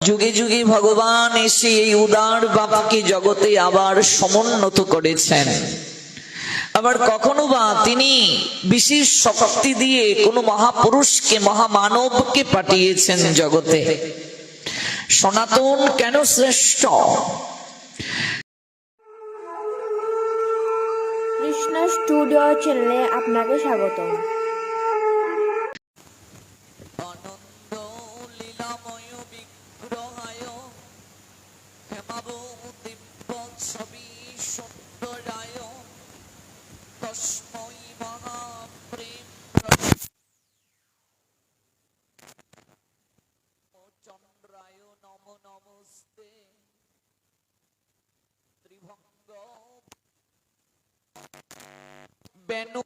যুগে যুগে ভগবান এসে এই উদার বাবাকে জগতে আবার সমুন্নত করেছেন। আবার কখনো বা তিনি বিশেষ শক্তি দিয়ে কোন মহাপুরুষকে মহামানবকে পাঠিয়েছেন জগতে। সনাতন কেন শ্রেষ্ঠ? কৃষ্ণ স্টুডিও চ্যানেলে আপনাকে স্বাগত। বেনু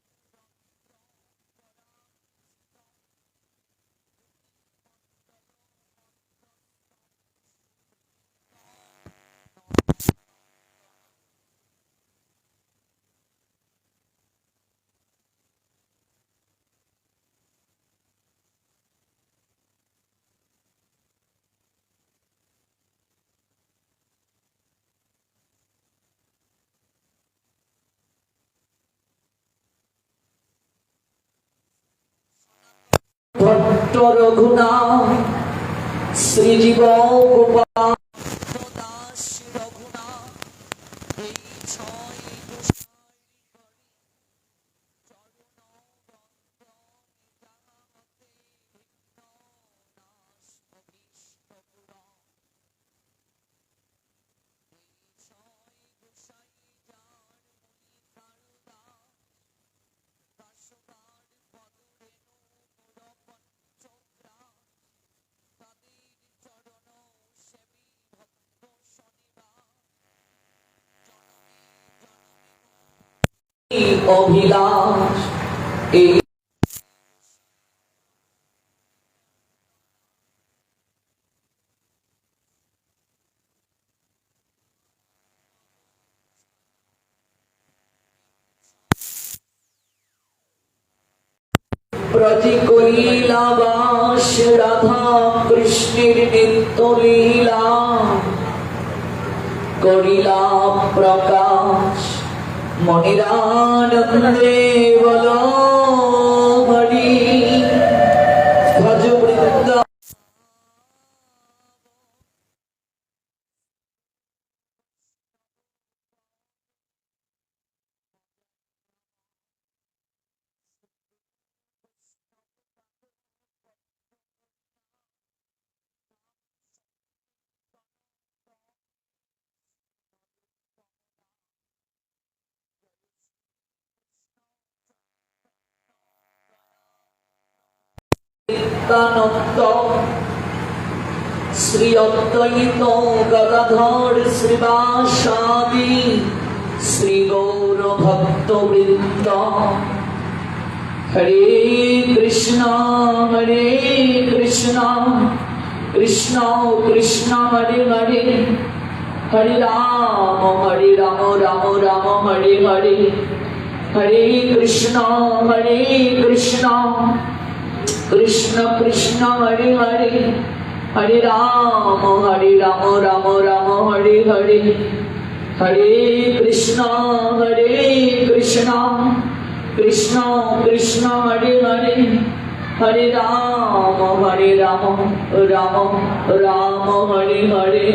ভট্ট রঘুনাথ শ্রীজীব গোপাল দাস রঘুনাথ এই ছয় অভিলাষ এই ব্রজে কৈলাবাস রাধা কৃষ্ণের নিত্য লীলা করিলা প্রকাশ মনিরানন্দে বল হরি ভজ বৃন্দ নিত্যানন্দ শ্রী অদ্বৈত গদাধর শ্রীবাসাদি শ্রী গৌর ভক্ত বৃন্দ হরে কৃষ্ণ কৃষ্ণ কৃষ্ণ হরে হরে হরে রাম রাম রাম হরে হরে হরে কৃষ্ণ কৃষ্ণ কৃষ্ণ হরে হরে হরে রাম রাম রাম হরে হরে হরে কৃষ্ণ কৃষ্ণ কৃষ্ণ হরে হরে হরে রাম রাম রাম হরে হরে।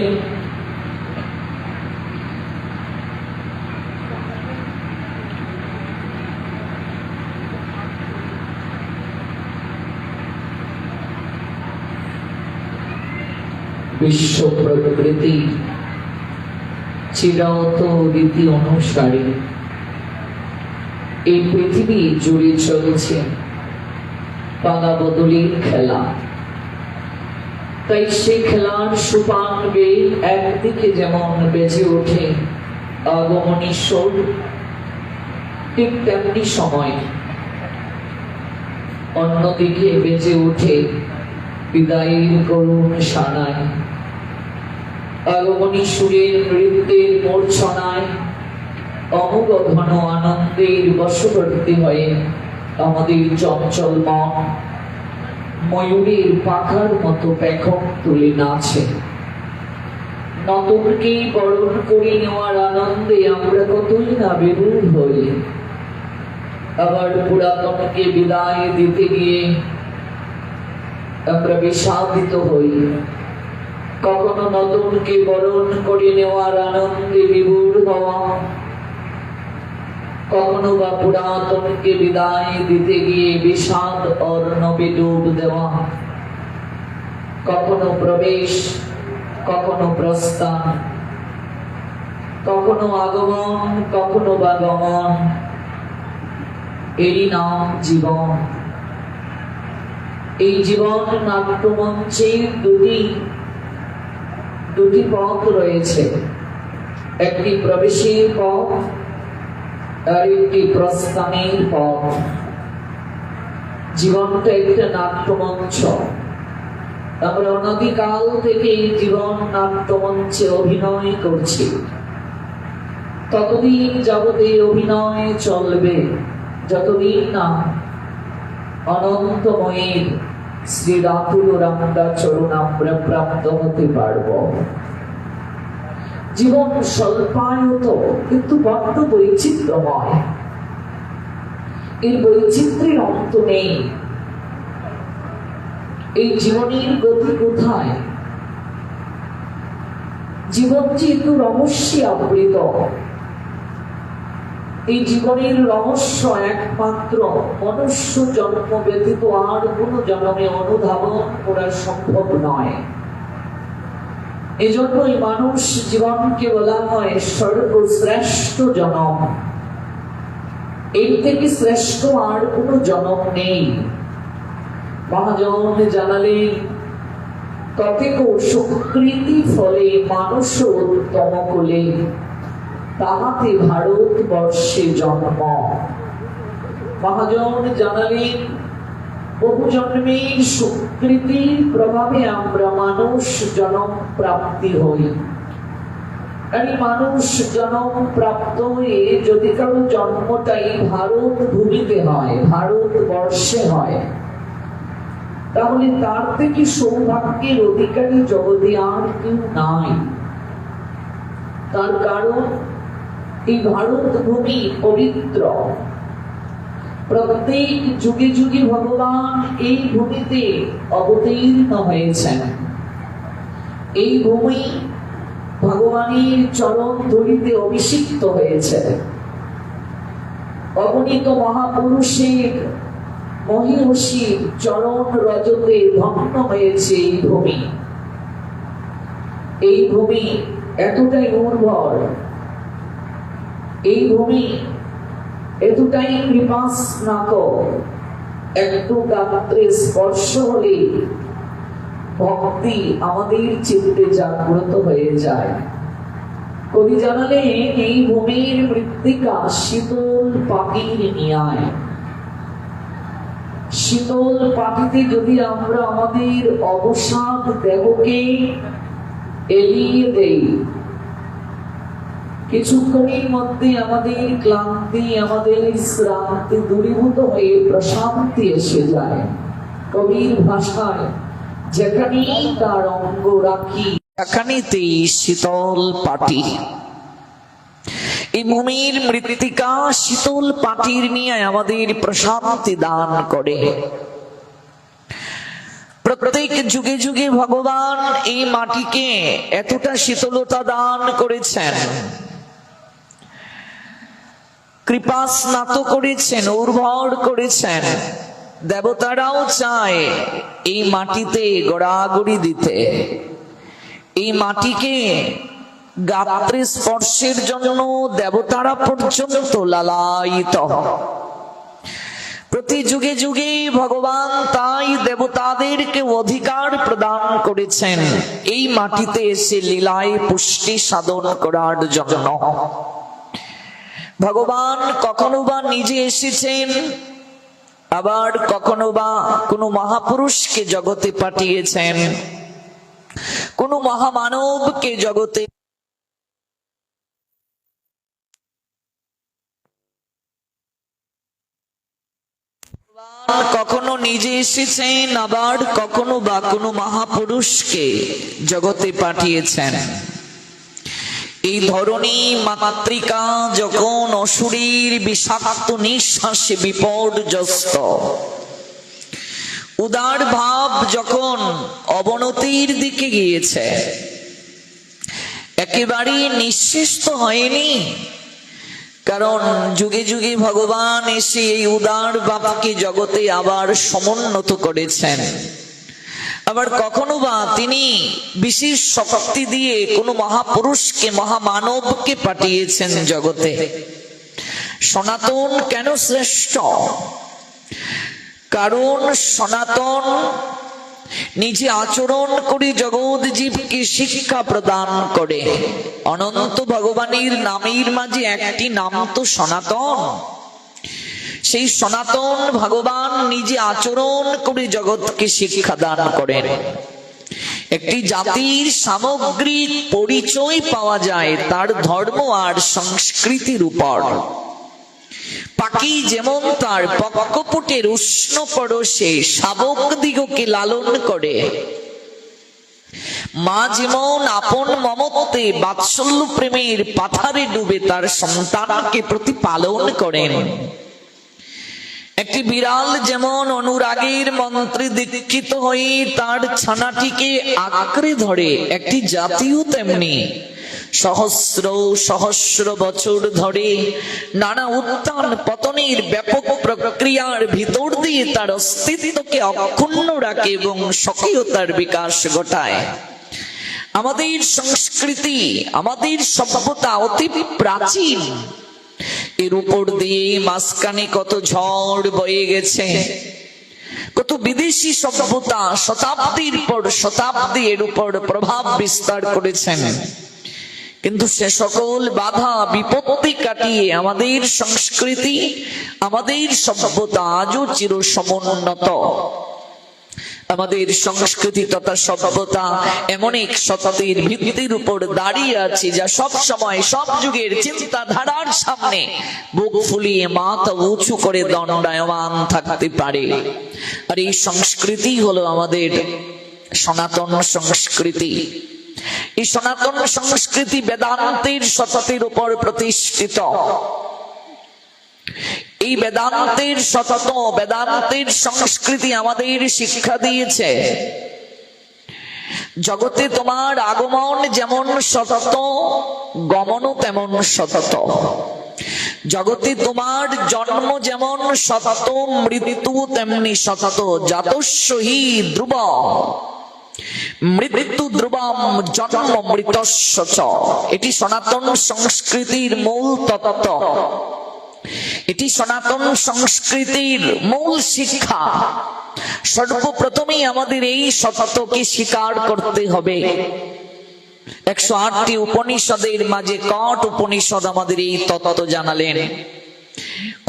বিশ্ব প্রকৃতি চিরায়ত রীতি অনুসারে এই পৃথিবী জুড়ে চলছে পালা বদলির খেলা। তাই সেই খেলার সোপান বেয়ে একদিকে যেমন বেজে ওঠে আগমনী স্বর, ঠিক তেমনি সময় অন্যদিকে বেজে ওঠে বিদায়ের করুণ সানায়। আগমনী সুরের নৃত্যের মূর্ছনায় অমোঘ ঘন আনন্দের বশবর্তী হয়ে আমাদের চঞ্চল মন ময়ূরের পাখার মতো পেখম তুলে নাচে। নতুনকে বরণ করে নেওয়ার আনন্দে আমরা কতই না বেরুর হই, আবার পুরাতনকে বিদায় দিতে গিয়ে আমরা বিষাদিত হই। কখনো নতুনকে বরণ করে নেওয়ার আনন্দে বিভোর হওয়া, কখনো বা পুরাতনকে বিদায় দিতে গিয়ে বিষাদ অর্ণবে ডুব দেওয়া, কখনো প্রবেশ, কখনো প্রস্থান, কখনো আগমন, কখনো বা গমন, এরই নাম জীবন। এই জীবন নাট্যমঞ্চের দুটি পথ রয়েছে, একটি প্রবেশের পথ আর একটি প্রস্থানের পথ। জীবনটা একটা নাট্যমঞ্চ। আমরা অনাদিকাল থেকে এই জীবন নাট্যমঞ্চে অভিনয় করছি। ততদিন যাবত এই অভিনয় চলবে যতদিন না অনন্তময়ের শ্রী রাতুল রামদা চরণ আমরা প্রাপ্ত হতে পারব। জীবন স্বল্পায়ত কিন্তু বড্ড বৈচিত্র্যময়। এর বৈচিত্র্যের অন্ত নেই। এই জীবনের গতি কোথায়? জীবন যেহেতু রহস্যে আবৃত, এই জীবনের রহস্য একমাত্র মনুষ্য জন্ম ব্যতীত আর কোন জন্মে অনুধাবন করা সম্ভব নয়। এজন্যই মানুষ জীবনকে বলা হয় সর্বশ্রেষ্ঠ জনম। এর থেকে শ্রেষ্ঠ আর কোন জনম নেই। মহাজন জানালেন, কতেক সুকৃতি ফলে মানুষ উত্তম কুলে, তাহাতে ভারতবর্ষে জন্ম। মহাজন জানালেন, বহু জন্মের সুকৃতির প্রভাবে আমরা মানুষ জন্ম প্রাপ্তি হই। আর এই মানুষ জন্ম প্রাপ্ত হয়ে যদি কারো জন্মটাই ভারত ভূমিতে হয়, ভারতবর্ষে হয়, তাহলে তার থেকে সৌভাগ্যের অধিকারী জগতে আর কেউ নাই। তার কারণ এই ভারত ভূমি পবিত্র। প্রত্যেক যুগে যুগে ভগবান এই ভূমিতে অবতীর্ণ হয়েছেন। এই ভূমি ভগবানের চরণ ধরিতে অভিষিক্ত হয়েছে। অগণিত মহাপুরুষের মহিষীর চরণ রজতে ধন্য হয়েছে এই ভূমি। এই ভূমি এতটাই উর্বর, এই ভূমি এতটাই কৃপাস্নাত, একটু গাত্রে স্পর্শ হলে ভক্তি আমাদের চিত্তে জাগ্রত হয়ে যায়। কবি জানালেন, এই ভূমির মৃত্তিকা শীতল পাখির ন্যায়। শীতল পাখিতে যদি আমরা আমাদের অবসাদ দেহকে এলিয়ে দেই, কিছুক্ষণের মধ্যে আমাদের ক্লান্তি, আমাদের শ্রান্তি দূরীভূত হয়ে প্রশান্তি এসে যায়। কবির ভাষায়, যেখানেই তার অঙ্গ রাখি সেখানেতেই শীতল পাটি। এই ভূমির মৃত্তিকা শীতল পাটির নিয়ে আমাদের প্রশান্তি দান করে। প্রত্যেক যুগে যুগে ভগবান এই মাটিকে এতটা শীতলতা দান করেছেন, কৃপা স্নাত করেছেন, উর্বর করেছেন। দেবতারাও চায় এই মাটিতে গড়াগড়ি দিতে, এই মাটিকে গাত্রে স্পর্শের জন্য দেবতারা পর্যন্ত লালায়িত। প্রতি যুগে যুগে ভগবান তাই দেবতাদেরকে অধিকার প্রদান করেছেন এই মাটিতে এসে লীলায় পুষ্টি সাধন করার জন্য। ভগবান কখনো বা নিজে এসেছেন, আবার কখনো বা কোনো মহাপুরুষকে জগতে পাঠিয়েছেন, কোনো মহামানবকে জগতে কখনো নিজে এসেছেন, আবার কখনো বা কোনো মহাপুরুষকে জগতে পাঠিয়েছেন। এই ধরনী মাতৃকা যখন অসুরীর বিষাক্ত নিঃশ্বাসে বিপর্যস্ত, উদার ভাব যখন অবনতির দিকে গিয়েছে, একেবারে নিঃশেষ তো হয়নি। কারণ যুগে যুগে ভগবান এসে এই উদার ভাবকে জগতে আবার সমুন্নত করেছেন। আবার কখনো বা তিনি বিশেষ শক্তি দিয়ে কোনো মহাপুরুষকে, মহামানবকে পাঠিয়েছেন জগতে। সনাতন কেন শ্রেষ্ঠ? কারণ সনাতন নিজে আচরণ করে জগৎ জীবকে শিক্ষা প্রদান করে। অনন্ত ভগবানের নামের মাঝে একটি নাম তো সনাতন। সেই সনাতন ভগবান নিজে আচরণ করে জগৎকে শিক্ষা দান করেন। একটি জাতির সামগ্রিক পরিচয় পাওয়া যায় তার ধর্ম আর সংস্কৃতির উপর। পাখি যেমন তার পক্ষপুটের উষ্ণ পরশে শাবক দিগকে লালন করে, মা যেমন আপন মমত্বে বাৎসল্য প্রেমের পাথারে ডুবে তার সন্তানকে প্রতিপালন করেন, একটি বিড়াল যেমন অনুরাগের মন্ত্রে দীক্ষিত হয়ে তার ছানাটিকে আঁকড়ে ধরে, একটি জাতিও তেমনি সহস্র সহস্র বছর ধরে নানা উত্থান পতনের ব্যাপক প্রক্রিয়ার ভিতর দিয়ে তার অস্তিত্বকে অক্ষুণ্ণ রাখে এবং স্বকীয়তার বিকাশ ঘটায়। আমাদের সংস্কৃতি, আমাদের সভ্যতা অতি প্রাচীন। এর উপর দিয়ে মাঝখানে কত ঝড় বয়ে গেছে, কত বিদেশি সভ্যতা শতাব্দীর পর শতাব্দী এর উপর প্রভাব বিস্তার করেছেন। কিন্তু সে সকল বাধা বিপত্তি কাটিয়ে আমাদের সংস্কৃতি, আমাদের সভ্যতা আজও চির সমুন্নত। আমাদের সংস্কৃতি তথা সভ্যতা এমন এক সত্যের ভিত্তির উপর দাঁড়িয়ে আছে যা সব সময় সব যুগের চিন্তাধারার সামনে বুক ফুলিয়ে মাথা উঁচু করে দণ্ডায়মান থাকতে পারে। আর এই সংস্কৃতি হলো আমাদের সনাতন সংস্কৃতি। এই সনাতন সংস্কৃতি বেদান্তের সত্যের উপর প্রতিষ্ঠিত। এই বেদান্তের সতত, বেদান্তের সংস্কৃতি আমাদের শিক্ষা দিয়েছে জগতে তোমার আগমন যেমন সতত, গমনও তেমন সতত। জগতে তোমার জন্ম যেমন সতত, মৃত্যু তেমনি সতত। জাতস্য হি ধ্রুব মৃত্যু ধ্রুবম জন্ম মৃতস্য চ। এটি সনাতন সংস্কৃতির মূল তত্ত্ব, এটি সনাতন সংস্কৃতির মূল শিক্ষা। সর্বপ্রথমেই আমাদের এই সততকে স্বীকার করতে হবে। 108টি উপনিষদের মাঝে কট উপনিষদ আমাদের এই তত্ত্ব জানালেন।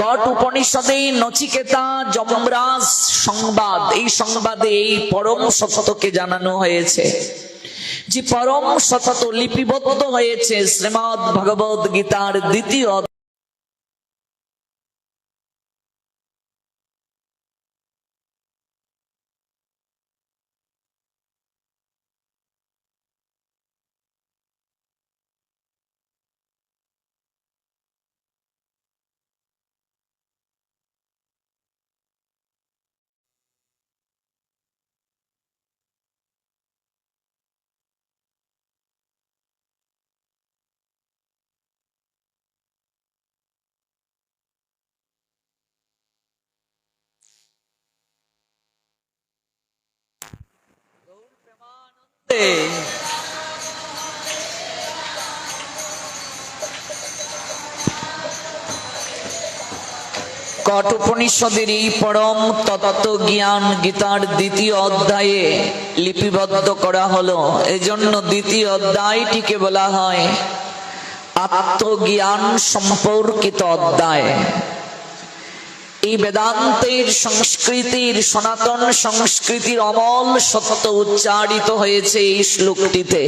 কট উপনিষদে নচিকেতা যমরাজ সংবাদ, এই সংবাদে এই পরম সত্যকে জানানো হয়েছে। যে পরম সত্য লিপিবদ্ধ হয়েছে শ্রীমদ্ ভগবদ গীতার 2য় কঠোপনিষদের এই পরম তত্ত্ব জ্ঞান গীতার 2য় অধ্যায়ে লিপিবদ্ধ করা হলো। এজন্য 2য় অধ্যায়টিকে বলা হয় আত্মজ্ঞান সম্পর্কিত অধ্যায়। এই বেদান্তের সংস্কৃতির, সনাতন সংস্কৃতির অমল সত্য উচ্চারিত হয়েছে এই শ্লোকটিতে।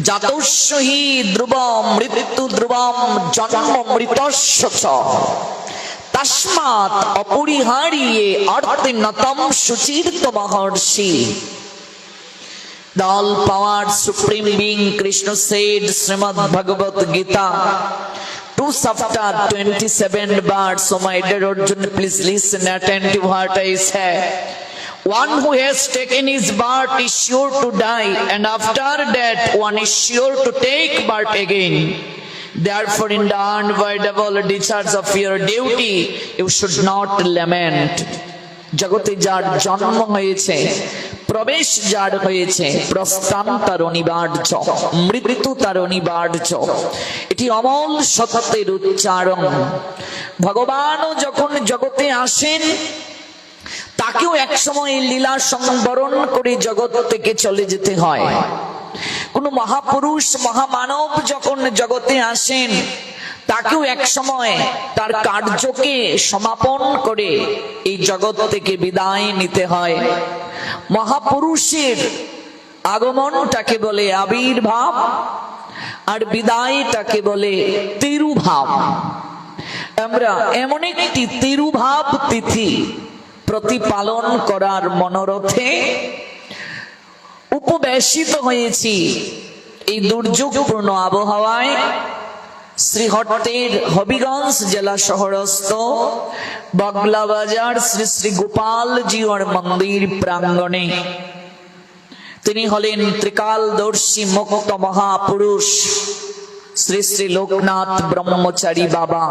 জাতস্য হি ধ্রুবম মৃত্যু ধ্রুবম জন্ম মৃতস্য চ তস্মাৎ অপরিহার্যে অর্থে নতম সুচির্ত মহর্ষি। The all-powered Supreme Being Krishna said, Srimad Bhagavad Gita, 2 chapter 27 verse. So my dear Arjun, please listen attentive what I say. One who has taken his birth is sure to die, and after that one is sure to take birth again. Therefore, in the unavoidable discharge of your duty, you should not lament. জগতে যার জন্ম হয়েছে, প্রবেশ যার হয়েছে, প্রস্থান তার অনিবার্য, মৃত্যু তার অনিবার্য। এটি অমল সত্যের উচ্চারণ। ভগবানও যখন জগতে আসেন, তাকেও একসময় লীলা সংবরণ করে জগৎ থেকে চলে যেতে হয়। কোন মহাপুরুষ মহামানব যখন জগতে আসেন, তাকেও একসময় তার কার্যকে সমাপন করে এই জগৎ থেকে বিদায় নিতে হয়। মহাপুরুষের আগমনটাকে বলে আবির্ভাব, আর বিদায়টাকে বলে তিরুভাব। আমরা এমন একটি তিরুভাব তিথি প্রতিপালন করার মনোরথে উপবেশিত হয়েছি। এই দুর্যোগপূর্ণ আবহাওয়ায় শ্রীহট্টের হবিগঞ্জ জেলা শহরস্থ বগলাবাজার শ্রী শ্রী গোপালজিউর মন্দির প্রাঙ্গণে তিনি হলেন ত্রিকালদর্শী মুক্ত মহাপুরুষ শ্রী শ্রী লোকনাথ ব্রহ্মচারী বাবা,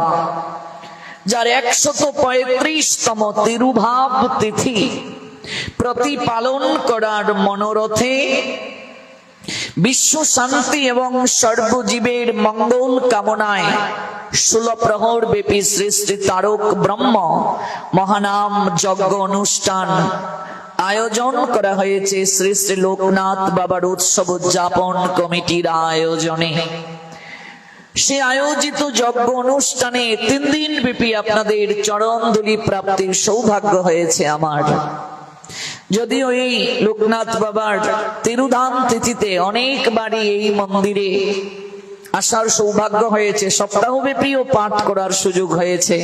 যার 135তম তিরুভাব তিথি প্রতিপালন করার মনোরথে বিশ্ব শান্তি এবং সর্বজীবের মঙ্গল কামনায় 16 প্রহর ব্যাপী শ্রী শ্রী তারক ব্রহ্ম মহানাম যজ্ঞ অনুষ্ঠান আয়োজন করা হয়েছে শ্রী শ্রী লোকনাথ বাবার উৎসব উদযাপন কমিটির আয়োজনে। সে আয়োজিত যজ্ঞ অনুষ্ঠানে 3 দিন ব্যাপী আপনাদের চরণ ধূলি প্রাপ্তির সৌভাগ্য হয়েছে আমার। যদিও এই লোকনাথ বাবার তিরুধাম তিথিতে অনেকবারই এই মন্দিরে আসার সৌভাগ্য হয়েছে, সপ্তাহব্যাপীও পাঠ করার সুযোগ হয়েছে।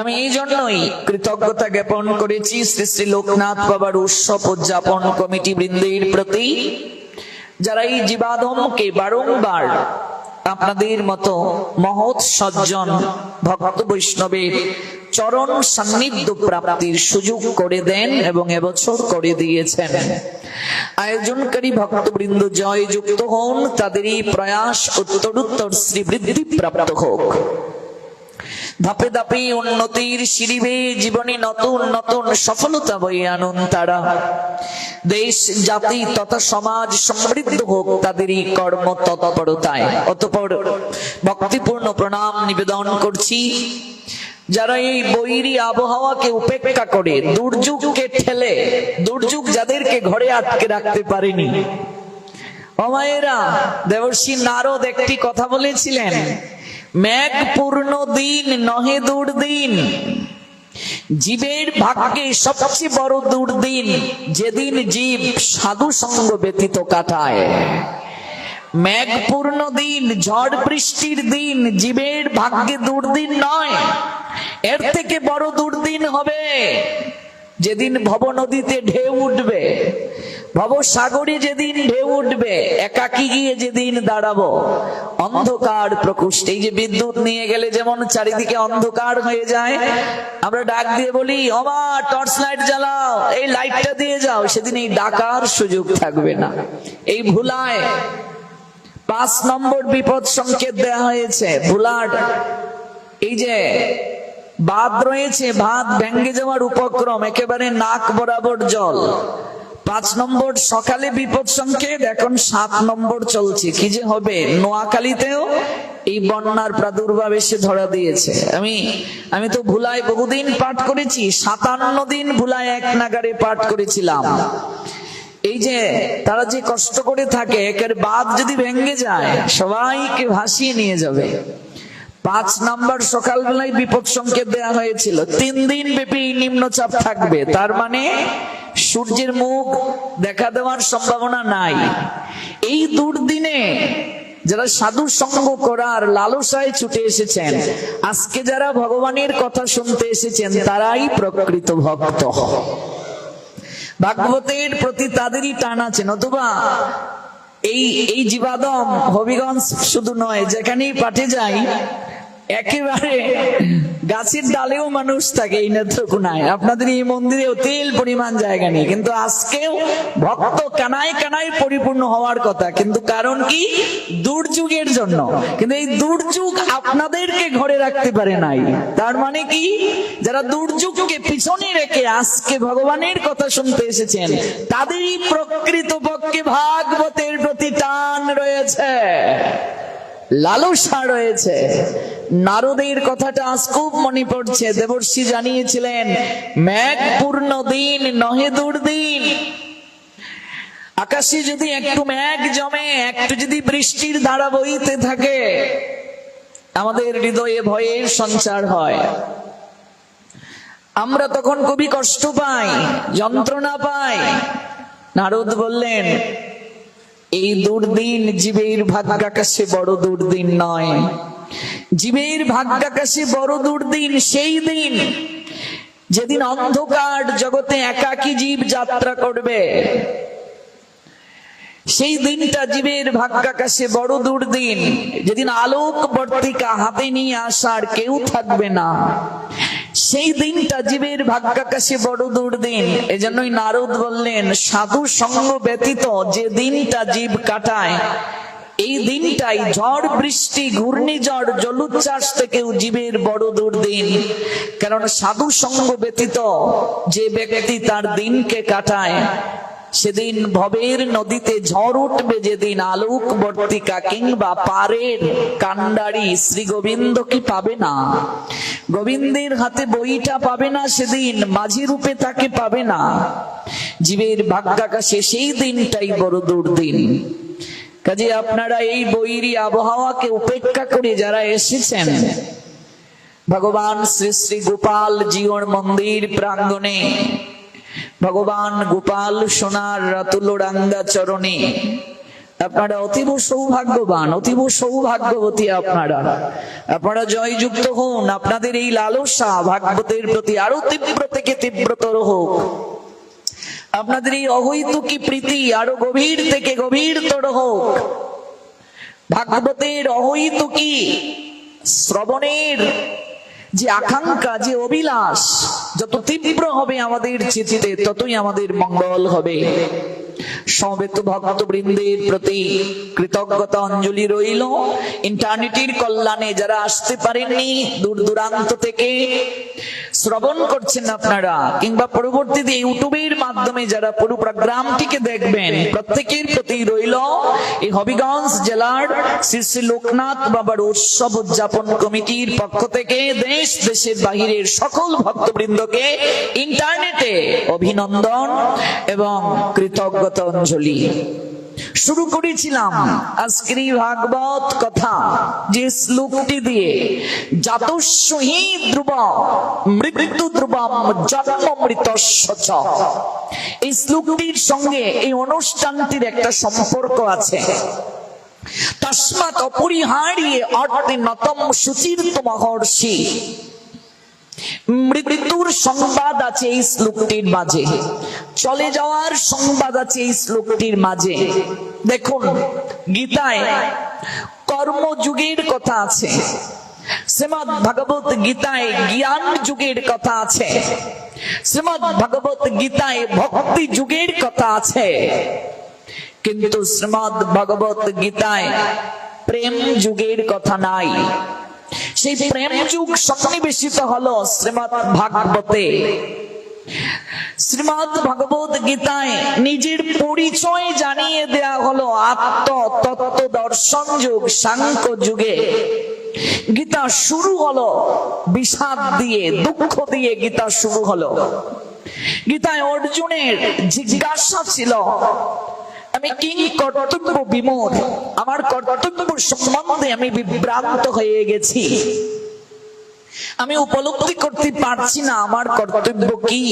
আমি এই জন্যই কৃতজ্ঞতা জ্ঞাপন করেছি শ্রী শ্রী লোকনাথ বাবার উৎসব উদযাপন কমিটি বৃন্দের প্রতি, যারা এই জীবাধমকে বারংবার আপনাদের মতো মহৎ সজ্জন ভক্ত বৈষ্ণবের চরণ সান্নিধ্য প্রাপ্তির সুযোগ করে দেন এবং এবছর করে দিয়েছেন। আয়োজনকারী ভক্তবৃন্দ জয়যুক্ত হন, তাদের এই প্রয়াস উত্তরোত্তর শ্রীবৃদ্ধি প্রাপ্ত হোক। ধাপে ধাপে উন্নতির সিঁড়ি বেয়ে জীবনে নতুন নতুন সফলতা বয়ে আনুন তারা। দেশ জাতি তথা সমাজ সমৃদ্ধ হোক তাদের এই কর্ম তৎপরতায়। অতঃপর ভক্তিপূর্ণ প্রণাম নিবেদন করছি যারা এই বৈরী আবহাওয়াকে উপেক্ষা করে, দুর্যোগকে ঠেলে, দুর্যোগ যাদেরকে ঘরে আটকে রাখতে পারেনি। অমায়েরা, দেবর্ষি নারদ একটি কথা বলেছিলেন, মেঘ পূর্ণ দিন নহে দুর্দিন। জীবের ভাগ্যে সবচেয়ে বড় দুর্দিন যেদিন জীব সাধু সঙ্গ ব্যতীত কাটায়। মেঘ পূর্ণ দিন, ঝড় বৃষ্টির দিন জীবের ভাগ্যে দুর্দিন নয়, এর থেকে বড় দুর্দিন হবে যেদিন ভব নদীতে ঢেউ উঠবে, ভবসাগরে যেদিন ঢেউ উঠবে, একাকী গিয়ে যেদিন দাঁড়াবো অন্ধকার প্রকোষ্ঠে। এই যে বিদ্যুৎ নিয়ে গেলে যেমন চারিদিকে অন্ধকার হয়ে যায়, আমরা ডাক দিয়ে বলি ওমা টর্চ লাইট জ্বালাও, এই লাইটটা দিয়ে যাও, সেদিন এই ডাকার সুযোগ থাকবে না। এই ভুলায় 5 নম্বর বিপদ সংকেত দেয়া হয়েছে। ভুলার এই যে বাঁধ রয়েছে, বাঁধ ভেঙে যাওয়ার উপক্রম, একেবারে নাক বরাবর জল। 5 নম্বর সকালে বিপদ সংকেত, এখন 7 নম্বর চলছে। কি যে হবে, নোয়াখালীতেও এই বন্যার প্রাদুর্ভাব এসে ধরা দিয়েছে। আমি তো ভুলায় বহুদিন পাঠ করেছি, 57 দিন ভুলায় এক নাগারে পাঠ করেছিলাম। এই যে তারা যে কষ্ট করে থাকে, একের বাঁধ যদি ভেঙে যায় সবাইকে ভাসিয়ে নিয়ে যাবে। 5 নম্বর সকালবেলায় বিপদ সংকেত দেয়া হয়েছিল। 3 দিন ব্যাপী নিম্নচাপ থাকবে, তার মানে সূর্যের মুখ দেখা দেওয়ার সম্ভাবনা নাই। এই দুর্দিনে যারা সাধু সঙ্গ করার লালসায় ছুটে এসেছেন, আজকে যারা ভগবানের কথা শুনতে এসেছেন, তারাই প্রকৃত ভক্ত। ভাগবতের প্রতি তাদেরই টান আছে, নতুবা এই জীবাদম হবিগঞ্জ শুধু নয়, যেখানেই পাঠে যাই একেবারে গাছের ডালেও মানুষ থাকে এই নেত্রকোনায়। আপনাদের এই মন্দিরে অতিল পরিমাণ জায়গা নেই, কিন্তু আজকেও ভক্ত কানায় কানায় পরিপূর্ণ হওয়ার কথা। কিন্তু কারণ কি? দুর্যোগের জন্য। কিন্তু এই দুর্যোগ আপনাদেরকে ঘরে রাখতে পারে নাই। তার মানে কি? যারা দুর্যোগকে পিছনে রেখে আজকে ভগবানের কথা শুনতে এসেছেন, তাদেরই প্রকৃতপক্ষে ভাগবতের প্রতি টান রয়েছে, লালসা রয়েছে। নারদের কথাটা আজ খুব মনে পড়ছে। দেবর্ষি জানিয়েছিলেন, মেঘ পূর্ণ দিন নহে দুর্দিন। আকাশে যদি একটু মেঘ জমে, একটু যদি বৃষ্টির ধারা বইতে থাকে, আমাদের হৃদয়ে ভয়ের সঞ্চার হয়। আমরা তখন খুবই কষ্ট পাই, যন্ত্রণা পাই। নারদ বললেন, এই দুর্দিন জীবের ভাগ্যাকাশে বড় দুর্দিন নয়। জীবের ভাগ্যাকাশে বড় দুর্দিন সেই দিন যেদিন অন্ধকার জগতে একাকী জীব যাত্রা করবে। সেই দিনটা জীবের ভাগ্যাকাশে বড় দুর্দিন, যেদিন আলোক বর্তিকা হাতে নিয়ে আসার কেউ থাকবে না। সেই দিনটা জীবের ভাগ্যাকাশে বড় দুর্দিন। এজন্যই নারদ বললেন, সাধু সঙ্গ ব্যতীত যে দিনটা জীব কাটায়, এই দিনটাই ঝড় বৃষ্টি ঘূর্ণিঝড় জলোচ্ছ্বাস থেকেও জীবের বড় দুর্দিন। কারণ সাধু সঙ্গ ব্যতীত যে ব্যক্তি তার দিনকে কাটায়, সেদিন ভবের নদীতে ঝড় উঠবে যেদিন, আলোক বর্তিকা কিংবা পারের কান্ডারি শ্রী গোবিন্দ কি পাবে না? গোবিন্দের হাতে বইটা পাবে না সেদিন, মাঝি রূপে তাকে পাবে না। জীবের ভাগ্যাকাশে সেই দিনটাই বড় দুর্দিন। কাজে আপনারা এই বৈরী আবহাওয়াকে উপেক্ষা করে যারা এসেছেন ভগবান শ্রী শ্রী গোপাল জিওর মন্দির প্রাঙ্গণে, ভগবান গোপাল সোনার রাতুল রাঙ্গা চরণে, আপনারা অতীব সৌভাগ্যবান, অতীব সৌভাগ্যবতী। আপনারা জয়যুক্ত হন। আপনাদের এই লালসা ভাগবতের প্রতি আরো তীব্র থেকে তীব্রতর হোক। আপনাদের এই অহৈতুকী প্রীতি আরো গভীর থেকে গভীরতর হোক। ভাগবতের অহৈতুকী শ্রবণের যে আকাঙ্ক্ষা, যে অভিলাষ যত তীব্র হবে আমাদের চিত্তে, ততই আমাদের মঙ্গল হবে। সমবেত ভক্তবৃন্দের প্রতি কৃতজ্ঞতা অঞ্জলি রইল। ইন্টারনেটের কল্যাণে যারা আসতে পারেননি, দূর দূরান্ত থেকে শ্রবণ করছেন আপনারা, কিংবা পরবর্তীতে ইউটিউবের মাধ্যমে যারা পুরো প্রোগ্রামটিকে দেখবেন, প্রত্যেকের প্রতি রইল এই হবিগঞ্জ জেলার শ্রী শ্রী লোকনাথ বাবার উৎসব উদযাপন কমিটির পক্ষ থেকে দেশ দেশের বাহিরের সকল ভক্তবৃন্দকে ইন্টারনেটে অভিনন্দন এবং কৃতজ্ঞতা অঞ্জলি। শুরু করেছিলাম আজকের ভাগবত কথা যে শ্লোকটি দিয়ে, জাতস্যহি ধ্রুব মৃত্যু ধ্রুবম জন্মমৃতস্য চ। এই শ্লোকটির সঙ্গে এই অনুষ্ঠানটির একটা সম্পর্ক আছে। তস্মাৎ অপরিহার্যে অর্থে নতম সুচির্ত মহর্ষি। মৃত্যুর সংবাদ আছে এই শ্লোকটির মাঝে, চলে যাওয়ার সংবাদ আছে এই শ্লোকটির মাঝে। দেখুন, গীতায় কর্মযুগের কথা আছে, শ্রীমদ্ ভগবত গীতায় জ্ঞান যুগের কথা আছে, শ্রীমদ্ ভগবত গীতায় ভক্তি যুগের কথা আছে, কিন্তু শ্রীমদ্ ভগবত গীতায় প্রেম যুগের কথা নাই। সেই প্রেম যুগ সন্নিবেশিত হলো শ্রীমদ্ ভাগবতে। শ্রীমদ্ ভগবত গীতায় নিজের পরিচয় জানিয়ে দেয়া হলো আত্ম তত্ত্ব দর্শন যুগ, সাংখ্য যুগে। গীতা শুরু হলো বিষাদ দিয়ে, দুঃখ দিয়ে গীতা শুরু হলো। গীতায় অর্জুনের জিজ্ঞাসা ছিল, আমি কিং কর্তব্য বিমূঢ়, আমার কর্তব্য সম্বন্ধে আমি বিভ্রান্ত হয়ে গেছি, আমি উপলব্ধি করতে পারছি না আমার কর্তব্য কি,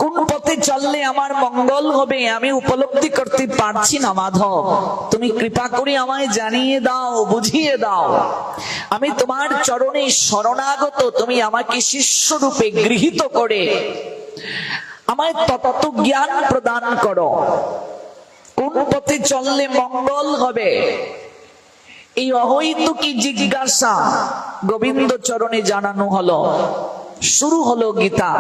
কোন পথে চললে আমার মঙ্গল হবে আমি উপলব্ধি করতে পারছি না। মাধব, তুমি কৃপা করে আমায় জানিয়ে দাও, বুঝিয়ে দাও। আমি তোমার চরণে শরণাগত, তুমি আমাকে শিষ্য রূপে গৃহীত করে আমায় তত্ত্ব জ্ঞান প্রদান করো, কোন পথে চললে মঙ্গল হবে। এই অহৈতুকী জিজ্ঞাসা গোবিন্দ চরণে জানানো হলো। শুরু হলো গীতা।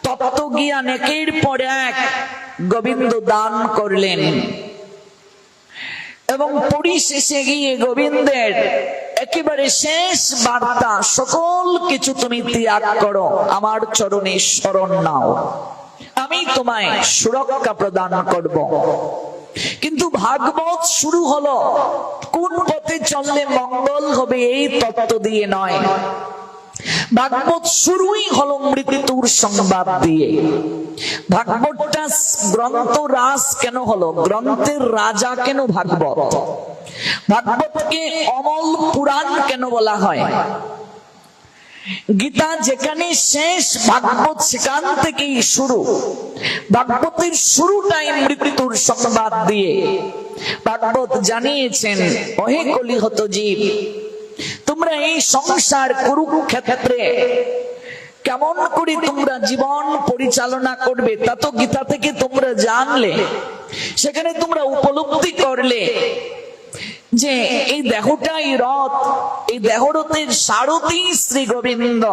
তত্ত্ব জ্ঞান একের পর এক গোবিন্দ দান করলেন এবং পরিশেষে গিয়ে গোবিন্দের একেবারে শেষ বার্তা, সকল কিছু তুমি ত্যাগ করো, আমার চরণে শরণ নাও, আমি তোমায় সুরক্ষা প্রদান করব। কিন্তু ভাগবত শুরু হলো কোন পথে চললে মঙ্গল হবে এই তত্ত্ব দিয়ে নয়। ভাগবত শুরুই হলো মৃত্যুর সংবাদ দিয়ে। ভাগবতটা গ্রন্থ রাস কেন হলো? গ্রন্থের রাজা কেন ভাগবত? ভাগবতকে অমল পুরাণ কেন বলা হয়? গীতা যেখানে শেষ, ভাগবত সেখান থেকেই শুরু। ভাগবতের শুরুটাই মৃত্যুর সংবাদ দিয়ে। ভাগবত জানিয়েছেন, ওহে কলিহত জীব, তোমরা এই সংসার কুরুক্ষেত্রে কেমন করে তোমরা জীবন পরিচালনা করবে তা তো গীতা থেকে তোমরা জানলে। সেখানে তোমরা উপলব্ধি করলে যে এই দেহটাই রথ, এই দেহরথের সারথি শ্রী গোবিন্দ।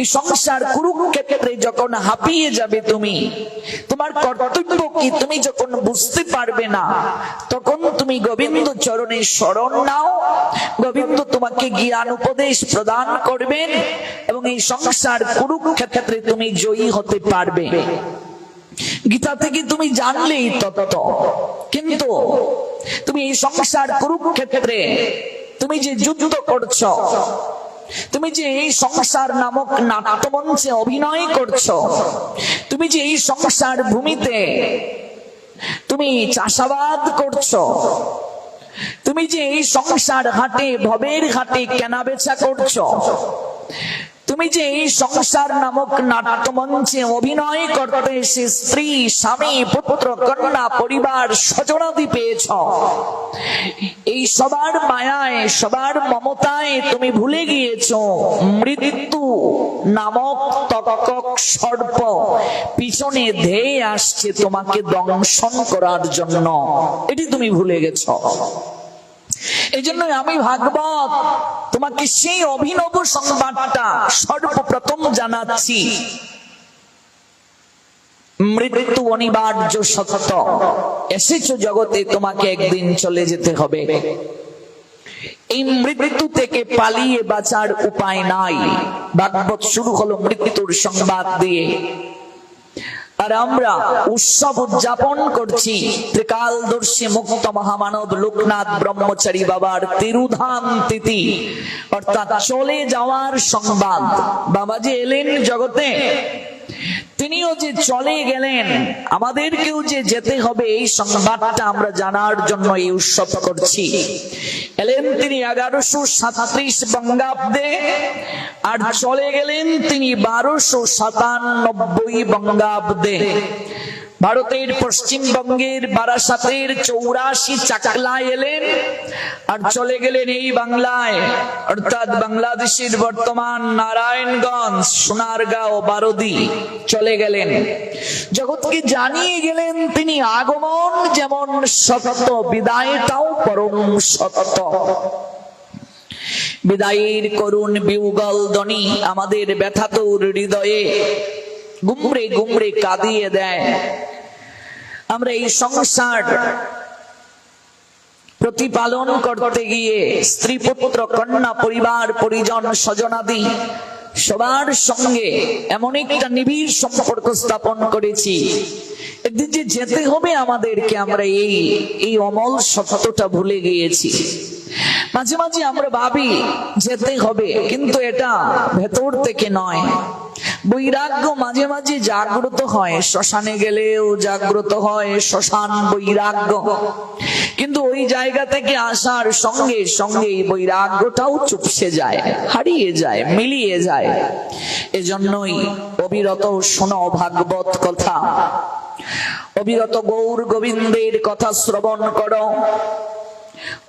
এই সংসার কুরুক্ষেত্রে যখন হাঁপিয়ে যাবে তুমি, তোমার কর্তব্য কি তুমি যখন বুঝতে পারবে না, তখন তুমি গোবিন্দ চরণে শরণ নাও। গোবিন্দ তোমাকে জ্ঞান উপদেশ প্রদান করবেন এবং এই সংসার কুরুক্ষেত্রে তুমি জয়ী হতে পারবে। গীতা থেকে তুমি জানলেই তত্ত্ব, কিন্তু তুমি এই সংসার কুরুক্ষেত্রে তুমি যে যুদ্ধ করছো, তুমি যে এই সংসার নামক নাট্যমঞ্চে অভিনয় করছো, তুমি যে এই সংসার ভূমিতে তুমি চাষাবাদ করছো, তুমি যে এই সংসার হাটে ভবের হাটে কেনাবেচা করছো, তুমি যে এই সংসার নামক নাট্যমঞ্চে অভিনয় করতে এসে স্ত্রী, স্বামী, পুত্র, কন্যা, পরিবার, স্বজনাদি পেয়েছ, এই সবার মায়ায়, সবার মমতায় তুমি ভুলে গিয়েছ মৃত্যু নামক তক্ষক সর্প পিছনে ধেয়ে আসছে তোমাকে দংশন করার জন্য। এটি তুমি ভুলে গেছ। এই জন্য আমি ভাগবত তোমাকে সেই অভিনব সংবাদটা সর্বপ্রথম জানাচ্ছি। মৃত্যু অনিবার্য সত্য, এসেছো জগতে, তোমাকে একদিন চলে যেতে হবে। এই মৃত্যু থেকে পালিয়ে বাঁচার উপায় নাই। ভাগবত শুরু হলো মৃত্যুর সংবাদ দিয়ে। আর আমরা উৎসব উদযাপন করছি ত্রিকালদর্শী মুক্ত মহামানব লোকনাথ ব্রহ্মচারী বাবার তিরুধাম তিথি, অর্থাৎ চলে যাওয়ার সংবাদ। বাবাজি এলেন জগতে, তিনিও যে চলে গেলেন, আমাদেরকেও যে যেতে হবে, এই সংবাদটা আমরা জানার জন্য এই উৎসব করছি। এলেন তিনি 1137 বঙ্গাব্দে, আর চলে গেলেন তিনি 1297 বঙ্গাব্দে। ভারতের পশ্চিমবঙ্গের বারাসাতের 84 চাকলায় এলেন আর চলে গেলেন এই বাংলায়, অর্থাৎ বাংলাদেশের বর্তমান নারায়ণগঞ্জ, সোনারগাঁও, বারদি চলে গেলেন। জগৎকে জানিয়ে গেলেন তিনি আগমন যেমন সত্য, বিদায়টাও পরম সত্য। বিদায়ের করুণ বিউগল ধ্বনি আমাদের ব্যথাতুর হৃদয়ে গুমড়ে গুমড়ে কাঁদিয়ে দেয়। আমরা এই সংসার প্রতিপালন করতে গিয়ে স্ত্রী, পুত্র, কন্যা, পরিবার, পরিজন, স্বজনাদি সবার সঙ্গে এমন একটা নিবিড় সম্পর্ক স্থাপন করেছি। একদিন যে যেতে হবে আমাদেরকে, আমরা এই অমল সত্যটা ভুলে গিয়েছি। মাঝে মাঝে আমরা ভাবি যেতে হবে, কিন্তু এটা ভেতর থেকে নয়। বৈরাগ্য মাঝে মাঝে জাগ্রত হয়, শ্মশানে গেলেও জাগ্রত হয় শ্মশান বৈরাগ্য, কিন্তু ওই জায়গা থেকে আসার সঙ্গে সঙ্গে বৈরাগ্যটাও চুপসে যায়, হারিয়ে যায়, মিলিয়ে যায়। এজন্যই অবিরত শোনো ভাগবত কথা, অবিরত গৌর গোবিন্দের কথা শ্রবণ করো।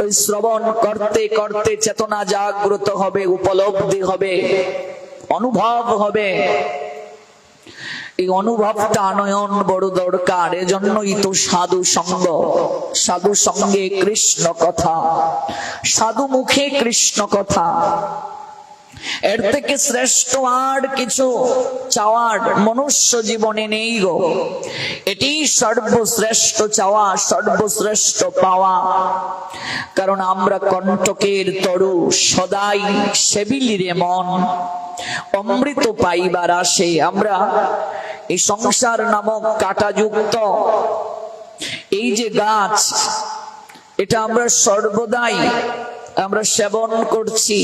ওই শ্রবণ করতে করতে চেতনা জাগ্রত হবে, উপলব্ধি হবে, অনুভব হবে। এই অনুভবটা আনয়ন বড় দরকার। এজন্যই তো সাধু সঙ্গ, সাধু সঙ্গে কৃষ্ণ কথা, সাধু মুখে কৃষ্ণ কথা। এর থেকে শ্রেষ্ঠ আর কিছু চাওয়ার মনুষ্য জীবনে নেই গো। এটি সর্বশ্রেষ্ঠ চাওয়া, সর্বশ্রেষ্ঠ পাওয়া। কারণ আমরা কণ্টকের তরু, সদাই সেবিলিরে মন, অমৃত পাইবার আসে। আমরা এই সংসার নামক কাঁটাযুক্ত এই যে গাছ, এটা আমরা সর্বদাই আমরা সেবন করছি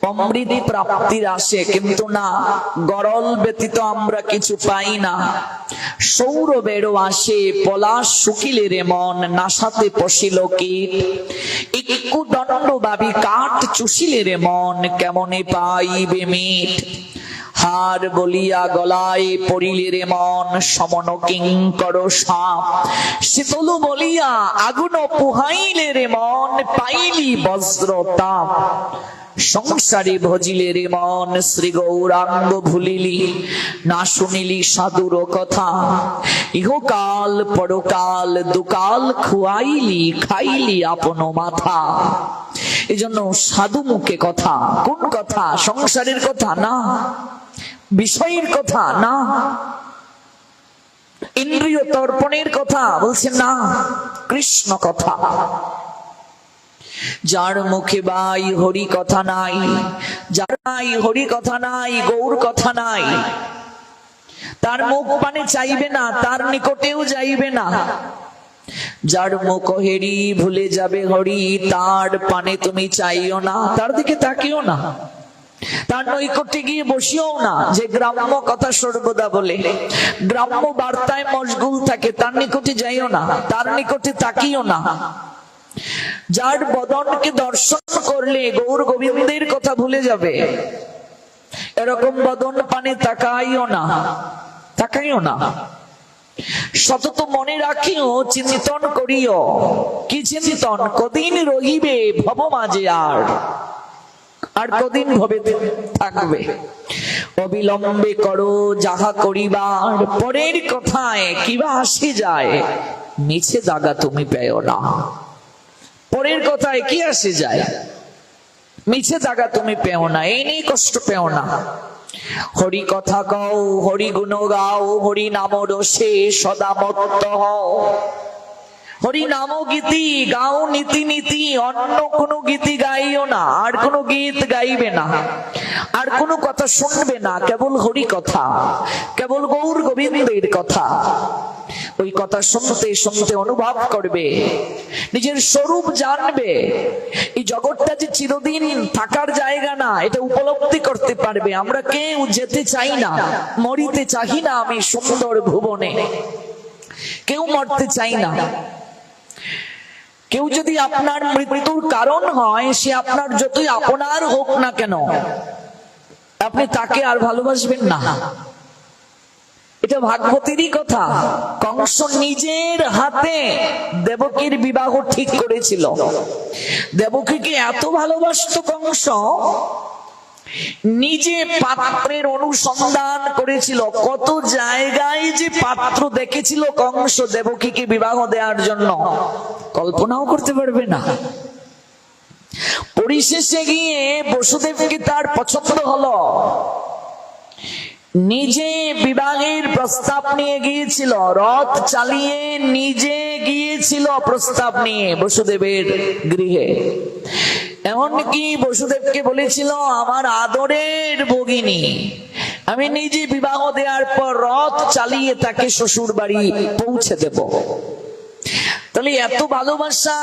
অমৃত প্রাপ্তির আসে, কিন্তু না, গরল ব্যতীত আমরা কিছু পাই না। সৌরভেরও আসে পলাশ শুকিলে রে মন, নাসাতে পশিল কীট, একটু দণ্ড ভাবি কাঠ চুষিলে রে মন, কেমনে পাইবে মিঠ। হার বলিয়া গলায় পড়িলে রে মন, সমন কিঙ্কর সাপ, শীতল বলিয়া আগুন পুহাইলে রে মন, পাইলি বজ্র তাপ। সংসারে ভজিলে রে মন, শ্রী গৌরাঙ্গ ভুলিলি, না শুনিলি সাধুর কথা। ইহকাল পরকাল দুকাল খুয়াইলি, খাইলি আপন মাথা। এই জন্য সাধু মুখে কথা। কোন কথা? সংসারের কথা না, বিষয়ের কথা না, ইন্দ্রিয় তর্পণের কথা বলছে না, কৃষ্ণ কথা। যার মুখে ভাই হরি কথা নাই, যার নাই হরি কথা নাই, গৌর কথা নাই, তার মুখ পানে চাইবে না, তার নিকটেও যাইবে না। যার মুখ হেরি ভুলে যাবে হরি, তার পানে তুমি চাইও না, তার দিকে তাকিও না, তার নৈকট্যে গিয়ে বসিও না। যে গ্রাম্য কথা সর্বদা বলে, গ্রাম্য বার্তায় মশগুল থাকে, তার নিকটে যাইও না, তার নিকটে তাকিও না। যার বদনকে দর্শন করলে গৌর গোবিন্দের কথা ভুলে যাবে, এরকম বদন পানে তাকাইও না, তাকাইও না। সতত মনে রাখিও, চিন্তন করিও। কি চিন্তন? কদিন রহিবে ভব মাঝে, আর কদিন ভবে থাকবে। অবিলম্বে করো যাহা করিবার, পরের কথায় কিবা আসে যায়, মিছে দাগা তুমি পেও না। পরের কথায় কি আসে যায়, মিছে দাগা তুমি পেও না, এই নিয়ে কষ্ট পেও না। হরি কথা কও, হরি গুণ গাও, হরি নাম রসে সদা মত্ত হও। হরি নাম গীতি গাও নীতি নীতি, অন্য কোনো গীতি গাইও না, আর কোনো গীত গাইবে না, আর কোনো কথা শুনবে না, কেবল হরি কথা, কেবল গৌর গোবিন্দের কথা। ওই কথা শুনতে শুনতে অনুভব করবে, নিজের স্বরূপ জানবে। এই জগৎটা যে চিরদিন থাকার জায়গা না, এটা উপলব্ধি করতে পারবে। আমরা কেউ যেতে চাই না, মরিতে চাই না আমি সুন্দর ভুবনে, কেউ মরতে চাই না। কেউ যদি আপনার মৃত্যুর কারণ হয়, সে আপনার যতই আপনার হোক না কেন, আপনি তাকে আর ভালোবাসবেন না। এটা ভাগবতেরই কথা। কংস নিজের হাতে দেবকীর বিবাহ ঠিক করেছিল। দেবকীকে এত ভালোবাসতো কংস, নিজে পাত্রের অনুসন্ধান করেছিল। কত জায়গায় যে পাত্র দেখেছিল কংস দেবকীকে বিবাহ দেওয়ার জন্য, কল্পনাও করতে পারবে না। পরিশেষে গিয়ে বসুদেবকে তার পছন্দ হলো, নিজে বিবাহের প্রস্তাব নিয়ে গিয়েছিল, রথ চালিয়ে নিজে গিয়েছিল প্রস্তাব নিয়ে বসুদেবের গৃহে। এমনকি বসুদেবকে বলেছিল, আমার আদরের ভগিনী, আমি নিজে বিবাহ দেওয়ার পর রথ চালিয়ে তাকে শ্বশুর বাড়ি পৌঁছে দেব। তাহলে এত ভালোবাসা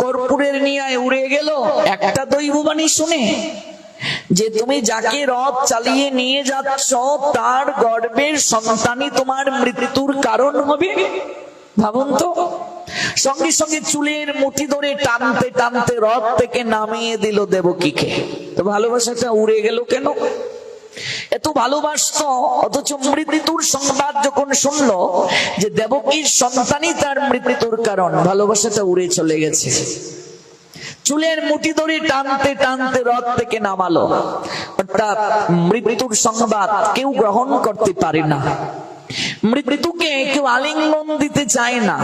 কর্পূরের নিয়ে উড়ে গেল একটা দৈববাণী শুনে, যে তুমি যাকে রথ চালিয়ে নিয়ে যাচ্ছ তার গর্ভের সন্তানই তোমার মৃত্যুর কারণ হবে। ভাবুন তো। সঙ্গে সঙ্গে চুলের মুঠি ধরে টানতে টানতে রথ থেকে নামিয়ে দিল দেবকীকে। তো ভালোবাসাটা উড়ে গেল কেন? এত ভালোবাসতো, অথচ মৃত্যুর সংবাদ যখন শুনলো যে দেবকীর সন্তানই তার মৃত্যুর কারণ, ভালোবাসাটা উড়ে চলে গেছে। চুলের মুঠি ধরে টানতে টানতে রথ থেকে নামালো। অর্থাৎ মৃত্যুর সংবাদ কেউ গ্রহণ করতে পারে না, মৃত্যুকে কেউ আলিঙ্গন দিতে চায় না,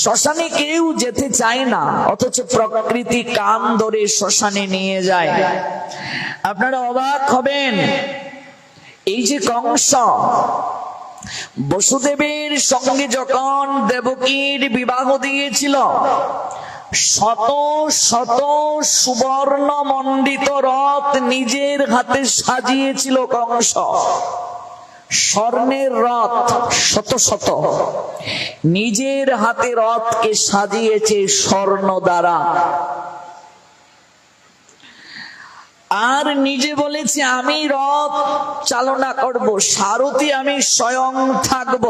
শ্মশানে কেউ যেতে চায় না, অথচ প্রকৃতি কান ধরে শ্মশানে নিয়ে যায়। আপনারা অবাক হবেন, এই যে কংস বসুদেবের সঙ্গে যখন দেবকীর বিবাহ দিয়েছিল, শত শত সুবর্ণ মণ্ডিত রথ নিজের হাতে সাজিয়েছিল কংস। স্বর্ণের রথ শত শত নিজের হাতে রথকে সাজিয়েছে স্বর্ণ দ্বারা, আর নিজে বলেছে আমি রথ চালনা করব, সারথি আমি স্বয়ং থাকব।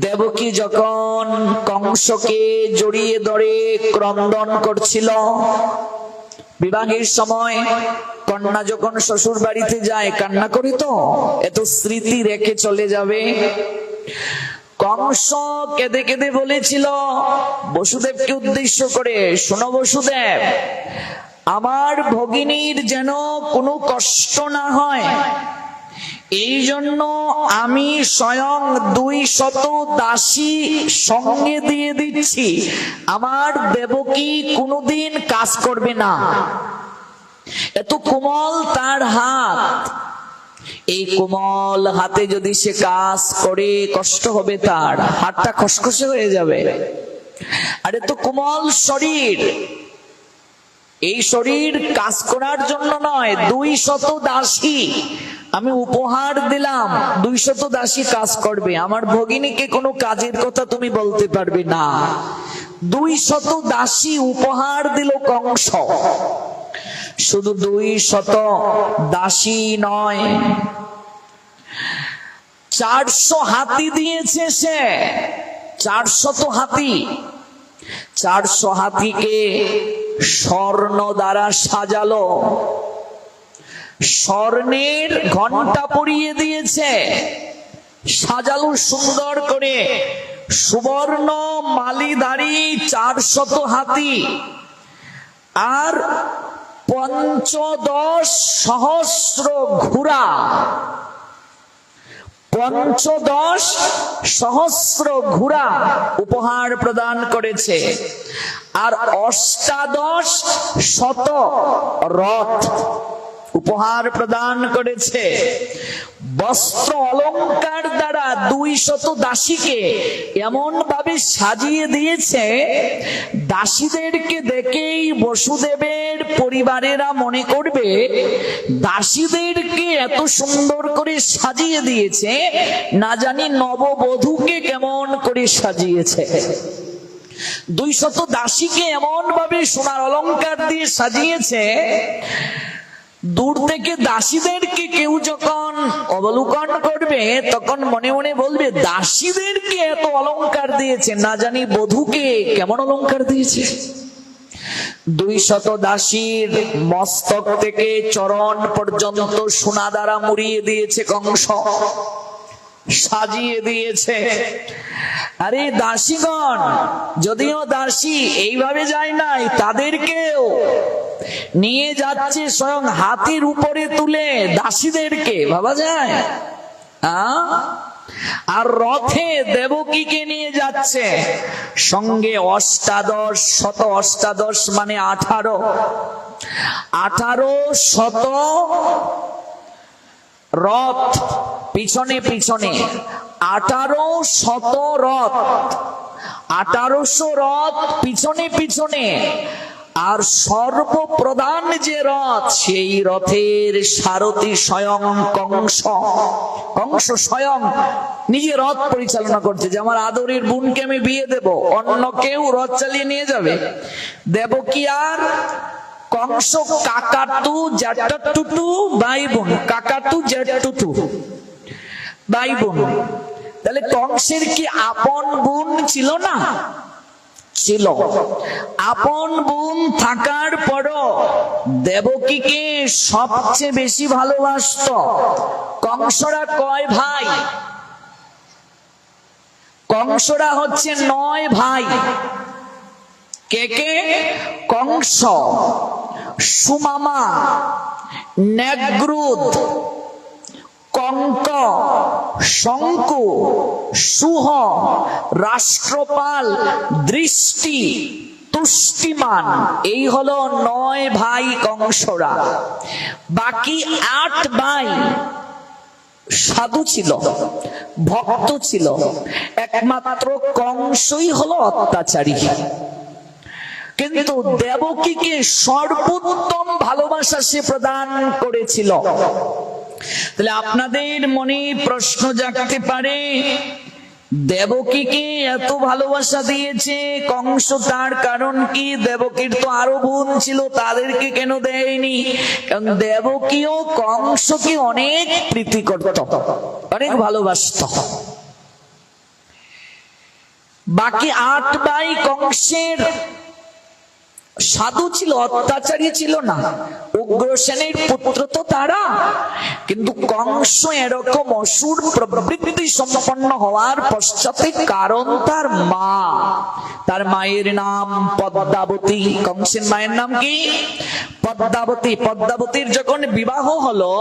দেবকী যখন কংসকে জড়িয়ে ধরে ক্রন্দন করছিল, বিবাহের সময় কন্যা যখন শ্বশুর বাড়িতে যায় কান্না করি তো, এত স্মৃতি রেখে চলে যাবে। কংস কেঁদে কেঁদে বলেছিল বসুদেবকে উদ্দেশ্য করে, শোনো বসুদেব, আমার ভগিনীর যেন কোনো কষ্ট না হয়, এই জন্য আমি স্বয়ং 200 দাসী সঙ্গে দিয়ে দিচ্ছি, আমার দেবকী কোনোদিন কাজ করবে না। এত কোমল তার হাত, এই কোমল হাতে যদি সে কাজ করে কষ্ট হবে, তার হাতটা খসখসে হয়ে যাবে। আর এত কোমল শরীর, এই শরীর কাজ করার জন্য নয়, 200 দাসী আমি উপহার দিলাম, 200 দাসী কাজ করবে, আমার ভগিনীকে কোনো কাজের কথা তুমি বলতে পারবে না। 200 দাসী উপহার দিল কংস। শুধু 200 দাসী নয়, 400 হাতি দিয়েছে সে, 400 হাতি। 400 হাতিকে স্বর্ণ দ্বারা সাজালো, স্বর্ণের ঘন্টা পরিয়ে দিয়েছে, সাজালো সুন্দর করে, সুবর্ণ মালিধারী 400 হাতি, আর 15 সহস্র ঘোড়া, 15 সহস্র ঘোড়া উপহার প্রদান করেছে, আর 18 শত রথ উপহার প্রদান করেছে। বস্ত্র অলংকার দ্বারা 200 দাসীকে এমন ভাবে সাজিয়ে দিয়েছে, দাসীদেরকে দেখেই বসুদেবের পরিবারেরা মনে করবে দাসীদেরকে এত সুন্দর করে সাজিয়ে দিয়েছে, না জানি নববধূকে কেমন করে সাজিয়েছে। 200 দাসীকে এমন ভাবে সোনার অলংকার দিয়ে সাজিয়েছে, দূর থেকে দাসীদেরকে কেউ যখন অবলোকন করবে তখন মনে মনে বলবে দাসীদেরকে এত অলংকার দিয়েছে, না জানি বধূকে কেমন অলংকার দিয়েছে। 200 দাসীর মস্তক থেকে চরণ পর্যন্ত সোনা দ্বারা মুড়িয়ে দিয়েছে কংস, সাজিয়ে দিয়েছে। আরে দাসীগণ যদিও দাসী এইভাবে যায় নাই, তাদেরকেও নিয়ে যাচ্ছে স্বয়ং হাতির উপরে তুলে দাসীদেরকে, ভাবা যায়? আর রথে দেবকীকে নিয়ে যাচ্ছে, সঙ্গে 18 শত, 18 মানে 18 শত রথ পিছনে পিছনে, 18 শত রথ, 1800 রথ পিছনে পিছনে, আর সর্বপ্রধান যে রথ, সেই রথের সারথি স্বয়ং কংস। কংস স্বয়ং নিজে রথ পরিচালনা করছে, যে আমার আদরের বোনকে আমি বিয়ে দেব, অন্য কেউ রথ চালিয়ে নিয়ে যাবে? দেবকী আর কংস কাকাতু জ্যাঠাটুটু ভাই বোন, কাকাতু জ্যাঠাটুটু ভাই বোন। তাহলে কংসের কি আপন বোন ছিল না? ছিল। আপন বোন থাকার পরও দেবকীকে সবচেয়ে বেশি ভালোবাসত। কংসরা কয় ভাই? কংসরা হচ্ছে 9 ভাই। কে কে? কংস সুমামা, নেগ্রুদ, কঙ্ক, শঙ্কু, সুহ, রাষ্ট্রপাল, দৃষ্টি, তুষ্টিমান, এই হলো 9 ভাই কংসরা। বাকি 8 ভাই সাধু ছিল, ভক্ত ছিল, একমাত্র কংসই হলো অত্যাচারী। কিন্তু দেবকীকে সর্বোত্তম ভালোবাসা সে প্রদান করেছিল। তাহলে আপনাদের মনে প্রশ্ন জাগতে পারে, দেবকীকে এত ভালোবাসা দিয়েছে কংস, তার কারণ কি? দেবকীর তো আরো বোন ছিল, তাদেরকে কেন দেয়নি? কারণ দেবকীও কংসকে অনেক প্রীতি করত, অনেক ভালোবাসত। বাকি 8 ভাই কংসের সাধু ছিল, অত্যাচারী ছিল না, উগ্রসেনের পুত্র তো তারা। কিন্তু কংস এরকম অসুর প্রবৃত্তি সম্পন্ন হওয়ার পশ্চাতে কারণ তার মা। তার মায়ের নাম পদ্মাবতী। কংসের মায়ের নাম কি? পদ্মাবতী। পদ্মাবতীর যখন বিবাহ হলো,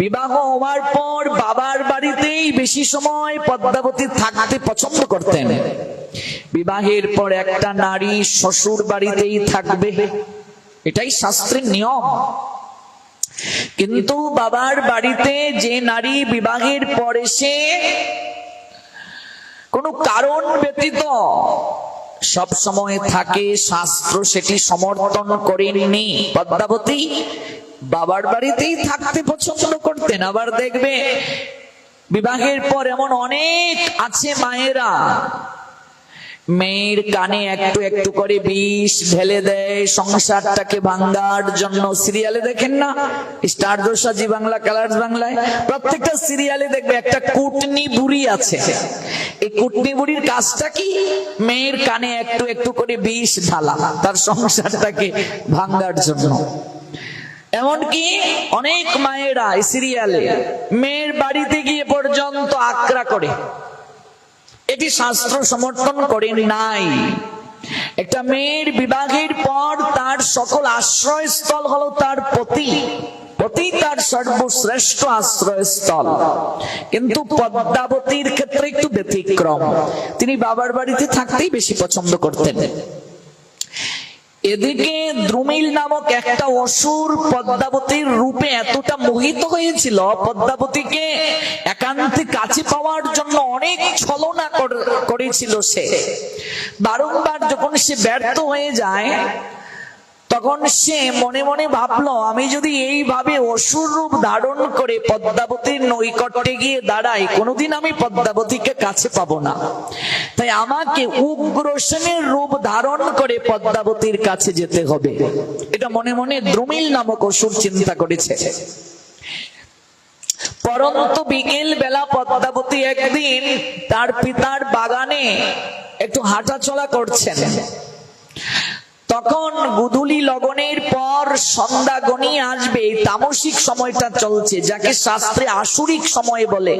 বিবাহ হওয়ার পর বাবার বাড়িতেই বেশি সময় পদ্মাবতী থাকতে পছন্দ করতেন। বিবাহের পর একটা নারী শ্বশুর বাড়িতেই থাকবে, এটাই শাস্ত্রের নিয়ম। কিন্তু বাবার বাড়িতে যে নারী বিবাহের পর এসে কোনো কারণ ব্যতীত সব সময় থাকে, শাস্ত্র সেটি সমর্থন করেননি। পদ্মাবতী বাবার বাড়িতেই থাকতে পছন্দ করতেন। আবার দেখবে বিবাহের পর এমন অনেক আছে মায়েরা, মেয়ের কানে একটু একটু করে বিষ ঢেলে দেয় সংসারটাকে ভাঙার জন্য। সিরিয়ালে দেখেন না, স্টার জলসা, জি বাংলা, কালার্স বাংলায় প্রত্যেকটা সিরিয়ালে দেখবে একটা কুটনি বুড়ি আছে। এই কুটনি বুড়ির কাজটা কি? মেয়ের কানে একটু একটু করে বিষ ঢালা, তার সংসারটাকে ভাঙার জন্য। এমনকি অনেক মায়েরা এই সিরিয়ালে মেয়ের বাড়িতে গিয়ে পর্যন্ত আক্রা করে। এটি শাস্ত্র সমর্থন করেন নাই। একটা মেয়ের বিবাহের পর তার সকল আশ্রয়স্থল হলো তার পতি, পতি তার সর্বশ্রেষ্ঠ আশ্রয়স্থল। কিন্তু পদ্মাবতীর ক্ষেত্রে একটু ব্যতিক্রম, তিনি বাবার বাড়িতে থাকতেই বেশি পছন্দ করতেন। এদিকে দ্রুমিল নামক একটা অসুর পদ্মাবতীর রূপে এতটা মোহিত হয়েছিল, পদ্মাবতীকে একান্তে কাছে পাওয়ার জন্য অনেক ছলনা করেছিল সে। বারংবার যখন সে ব্যর্থ হয়ে যায়, তখন সে মনে মনে ভাবলো, আমি যদি এইভাবে অসুর রূপ ধারণ করে পদ্মাবতীর নৈকট্যে গিয়ে দাঁড়াই, কোনোদিন আমি পদ্মাবতীকে কাছে পাবো না। তাই আমাকে উগ্রসেনের রূপ ধারণ করে পদ্মাবতীর কাছে যেতে হবে। এটা মনে মনে দ্রুমিল নামক অসুর চিন্তা করেছে। পরন্ত বিকেল বেলা পদ্মাবতী একদিন তার পিতার বাগানে একটু হাঁটাচলা করছেন। তখন গুধূলি লগনের পর সন্ধ্যা গনিয়ে আসবে, তামসিক সময়টা চলছে, যাকে শাস্ত্রে আসুরিক সময় বলে।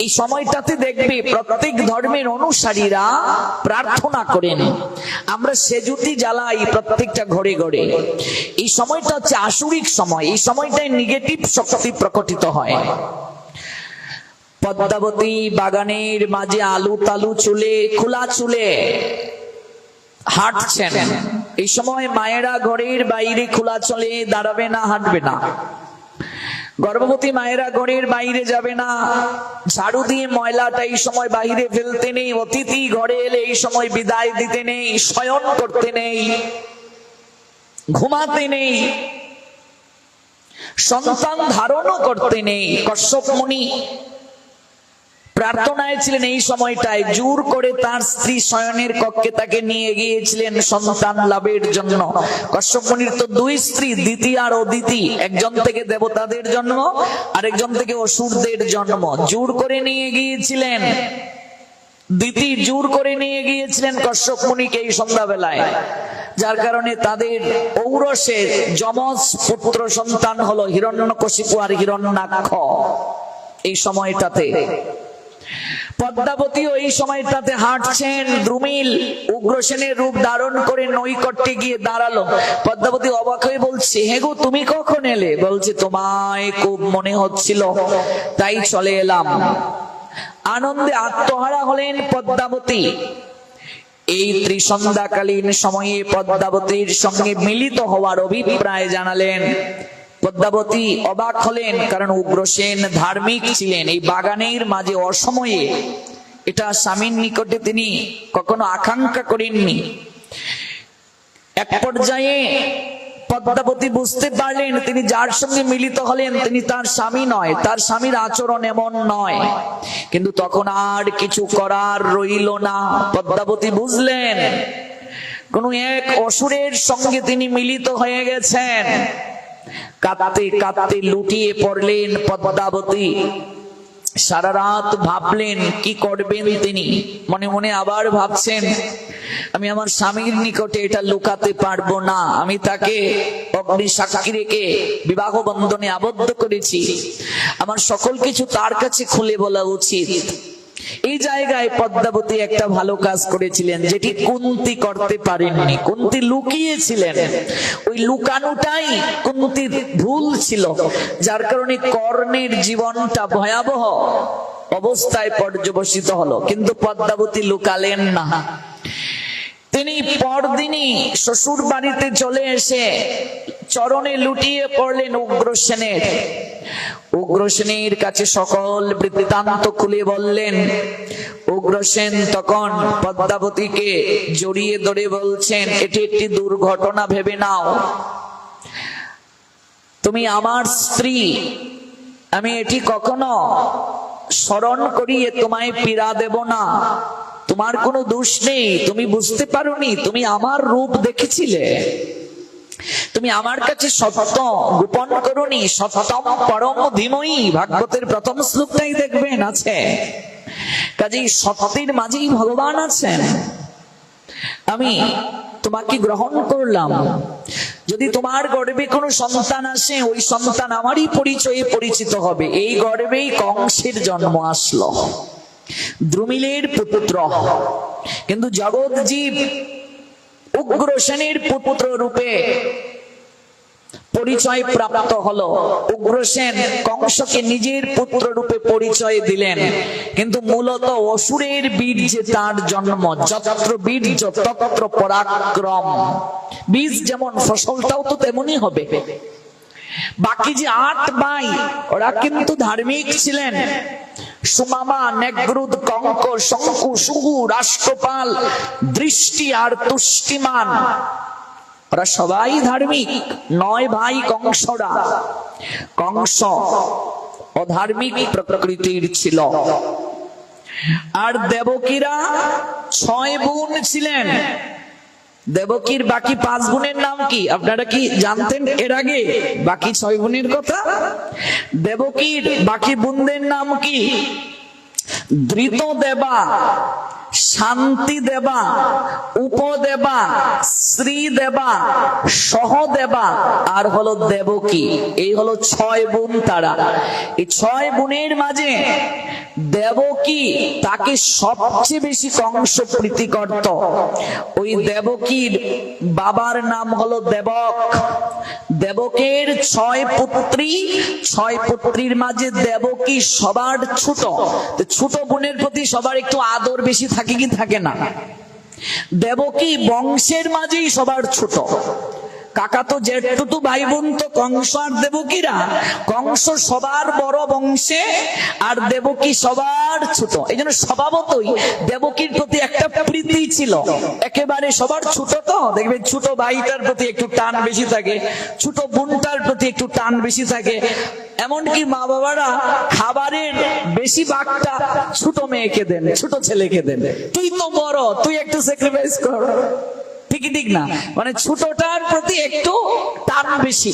এই সময়টাতে দেখবে প্রত্যেক ধর্মের অনুসারীরা প্রার্থনা করেন, আমরা সেজুতি জ্বালাই প্রত্যেকটা ঘরে ঘরে। এই সময়টা হচ্ছে আসুরিক সময়, এই সময়টায় নেগেটিভ শক্তি প্রকটিত হয়। পদ্মাবতী বাগানের মাঝে আলু তালু চুলে, খোলা চুলে হাঁটছেন। এই সময় মায়েরা ঘরের বাইরে খোলা চলে দাঁড়াবে না, হাঁটবে না। গর্ভবতী মায়েরা ঘরের বাইরে যাবে না, ঝাড়ু দিয়ে ময়লাটা এই সময় বাইরে ফেলতে নেই। অতিথি ঘরে এলে এই সময় বিদায় দিতে নেই, শয়ন করতে নেই, ঘুমাতে নেই, সন্তান ধারণও করতে নেই। কশ্যপ মুনি প্রার্থনায় ছিলেন এই সময়টায়, জোর করে তার স্ত্রী শয়নের কক্ষে তাকে নিয়ে গিয়েছিলেন সন্তান লাভের জন্য। কশ্যপ মুনির তো 2 স্ত্রী, দিতি আর অদিতি। একজন থেকে দেবতাদের জন্ম, আরেকজন থেকে অসুরদের জন্ম। জোর করে নিয়ে গিয়েছিলেন দিতি, জোর করে নিয়ে গিয়েছিলেন কশ্যপ মুনিকে এই সন্ধ্যাবেলায়, যার কারণে তাদের ঔরসের যমজ পুত্র সন্তান হলো হিরণ্যকশিপু আর হিরণ্যাক্ষ। এই সময়টাতে পদ্মাবতী ওই সময়টাতে হাঁটছেন, দ্রুমিল উগ্রসেনের রূপ ধারণ করে নৈকট্যে গিয়ে দাঁড়ালো। পদ্মাবতী অবাক হয়ে বলছে, হে গো তুমি কখন এলে? বলছে, তোমায় খুব মনে হচ্ছিল তাই চলে এলাম। আনন্দে আত্মহারা হলেন পদ্মাবতী। এই ত্রিসন্ধ্যাকালীন সময়ে পদ্মাবতীর সঙ্গে মিলিত হওয়ার অভিপ্রায় জানালেন। পদ্মাবতী অবাক হলেন, কারণ উগ্রসেন ধার্মিক ছিলেন। এই বাগানের মাঝে অসময়ে এটা স্বামীর নিকটে তিনি কখনো আকাঙ্ক্ষা করেননি। এক পর্যায়ে পদ্মাবতী বুঝতে পারলেন তিনি যার সঙ্গে মিলিত হলেন তিনি তার স্বামী নয়, তার স্বামীর আচরণ এমন নয়। কিন্তু তখন আর কিছু করার রইল না। পদ্মাবতী বুঝলেন কোন এক অসুরের সঙ্গে তিনি মিলিত হয়ে গেছেন। কাঁদতে কাঁদতে লুটিয়ে পড়লেন পদ্মাবতী। সারা রাত ভাবলেন কি করবেন তিনি। মনে মনে আবার ভাবছেন, আমি আমার স্বামীর নিকটে এটা লুকাতে পারবো না। আমি তাকে অগ্নি সাক্ষী রেখে বিবাহ বন্ধনে আবদ্ধ করেছি। আমার সকল কিছু তার কাছে খুলে বলা উচিত। এই জায়গায় পদ্মাবতী একটা ভালো কাজ করেছিলেন, যেটি কুন্তী করতে পারেননি। কুন্তী লুকিয়েছিলেন, ওই লুকানোটাই কুন্তীর ভুল ছিল, যার কারণে কর্ণের জীবনটা ভয়াবহ অবস্থায় পর্যবসিত হলো। কিন্তু পদ্মাবতী লুকালেন না। তিনি পরদিনই শ্বশুর বাড়িতে চলে এসে চরণে লুটিয়ে পড়লেন উগ্রসেনের। উগ্রসেনের কাছে সকল বৃত্তান্ত খুলে বললেন। উগ্রসেন তখন পদ্মাবতীকে জড়িয়ে ধরে বলছেন, এটি একটি দুর্ঘটনা ভেবে নাও। তুমি আমার স্ত্রী, আমি এটি কখনো স্মরণ করিয়ে তোমায় পীড়া দেব না। তোমার কোনো দোষ নেই, তুমি বুঝতে পারোনি, তুমি আমার রূপ দেখেছিলে, তুমি আমার কাছে সত্য গোপন করোনি। সত্যম পরম ধীমহি, ভাগবতের প্রথম শ্লোকটাই দেখবেন আছে। কাজেই সত্যের মাঝেই ভগবান আছেন। আমি তোমাকে গ্রহণ করলাম। যদি তোমার গর্ভে কোনো সন্তান আসে, ওই সন্তান আমারই পরিচয়ে পরিচিত হবে। এই গর্ভেই কংসের জন্ম আসলো, দ্রুমিলের পুত্র। কিন্তু জগৎ জীব উগ্রসেনের পুত্র রূপে পরিচয় প্রাপ্ত হলো। উগ্রসেন কংসকে নিজের পুত্র রূপে পরিচয় দিলেন, কিন্তু মূলত অসুরের বীর্যে তার জন্ম। যত্র বীর্য তত্র পরাক্রম। বীজ যেমন, ফসলটাও তো তেমনই হবে। বাকি যে 8 ভাই, ওরা কিন্তু ধার্মিক ছিলেন। সুমামা, নেগ্রুদ, কঙ্ক, শঙ্কু, সুহু, রাষ্ট্রপাল, দৃষ্টি আর তুষ্টিমান, ওরা সবাই ধার্মিক। 9 ভাই কংসরা। কংস অধার্মিক প্রকৃতির ছিল। আর দেবকীরা 6 বোন ছিলেন। দেবকীর বাকি 5 বোনের নাম কি আপনারা কি জানতেন এর আগে? বাকি 6 বোনের কথা। দেবকীর বাকি বোনদের নাম কি? ধৃত দেবা, শান্তি দেবা, উপদেবা, শ্রী দেবা, সহদেবা আর হলো দেবকী। এই হলো 6 বোন তারা। এই 6 বোনের মাঝে দেবকী তাকে সবচেয়ে বেশি কংস প্রীতি করত। ওই দেবকীর বাবার নাম হলো দেবক। দেবকের 6 পুত্রী, 6 পুত্রীর মাঝে দেবকী সবার ছোট। ছোট বোনের প্রতি সবার একটু আদর বেশি থাকে কি থাকে না? দেবকী বংশের মাঝেই সবার ছোট। কাকা তো জেঠু ভাই বোন তো কংস আর দেবকীরা। কংস সবার বড় বংশে আর দেবকী সবার ছোট। এই জন্য স্বভাবতই দেবকীর প্রতি একটা প্রীতি ছিল। একেবারে সবার ছোট তো দেখবেন ছোট ভাইটার প্রতি একটু টান বেশি থাকে, ছোট বোনটার প্রতি একটু টান বেশি থাকে। এমনকি মা বাবারা খাবারের বেশি ভাগটা ছোট মেয়েকে দেন, ছোট ছেলেকে দেন। তুই তো বড়, তুই একটু স্যাক্রিফাইস কর। ঠিকই ঠিক না? মানে ছোটটার প্রতি একটু টান বেশি,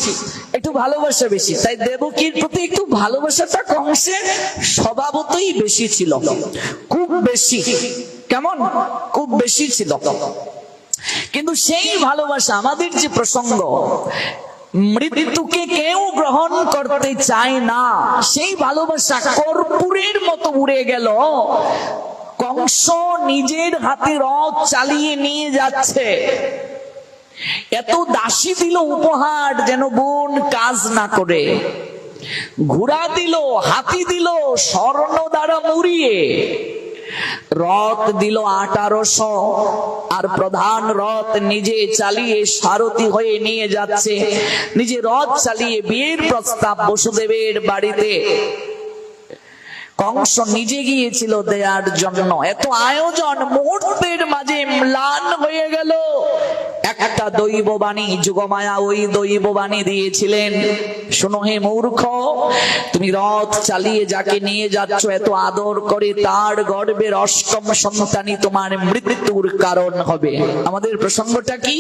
একটু ভালোবাসা বেশি। তাই দেবকীর প্রতি একটু ভালোবাসাটা কংসের স্বভাবতই বেশি ছিল, খুব বেশি। কেমন? খুব বেশি ছিল। কিন্তু সেই ভালোবাসা, আমাদের যে প্রসঙ্গ, মৃত্যুকে কেউ গ্রহণ করতে চায় না, সেই ভালোবাসা কর্পূরের মতো উড়ে গেল। কংস নিজের হাতে রথ চালিয়ে নিয়ে যাচ্ছে, এত দাসী দিল উপহার যেন বোন কাজ না করে, ঘোড়া দিল, হাতি দিল স্বর্ণ দ্বারা মুড়িয়ে, রথ দিল 1800, আর প্রধান রথ নিজে চালিয়ে সারথি হয়ে নিয়ে যাচ্ছে, নিজে রথ চালিয়ে বিয়ের প্রস্তাব বসুদেবের বাড়িতে কংস নিজে গিয়েছিল দেওয়ার জন্য। এত আয়োজন মুহূর্তের মাঝে ম্লান হয়ে গেল। একটা দৈববাণী যুগমায়া ওই দৈববাণী দিয়েছিলেন, শোনো হে মূর্খ, তুমি রথ চালিয়ে যাকে নিয়ে যাচ্ছ এত আদর করে, তার গর্ভের 8ম সন্তানই তোমার মৃত্যুর কারণ হবে। আমাদের প্রসঙ্গটা কি?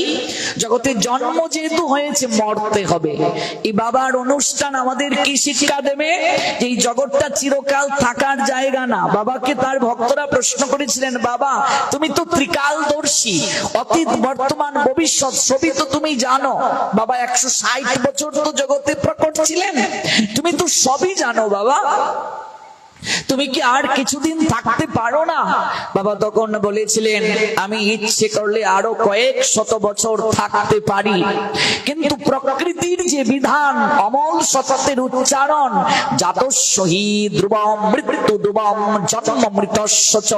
জগতে জন্ম যেহেতু হয়েছে মরতে হবে। এই বাবার অনুষ্ঠান আমাদের কি শিক্ষা দেবে? যে এই জগৎটা চিরকাল থাকার জায়গা না। বাবাকে তার ভক্তরা প্রশ্ন করেছিলেন, বাবা তুমি তো ত্রিকালদর্শী, অতীত বর্তমান ভবিষ্যৎ সবই তো তুমি জানো। বাবা 160 বছর তো জগতে প্রকট ছিলেন, তুমি তো সবই জানো বাবা, তুমি কি আর কিছুদিন থাকতে পারো না? বাবা তখন বলেছিলেন, আমি ইচ্ছে করলে আরো কয়েক শত বছর থাকতে পারি, কিন্তু প্রকৃতির যে বিধান, অমল সত্যের উচ্চারণ, জাতস্যহি ধ্রুবম মৃত্যু ধ্রুবম জন্ম মৃতস্য চ,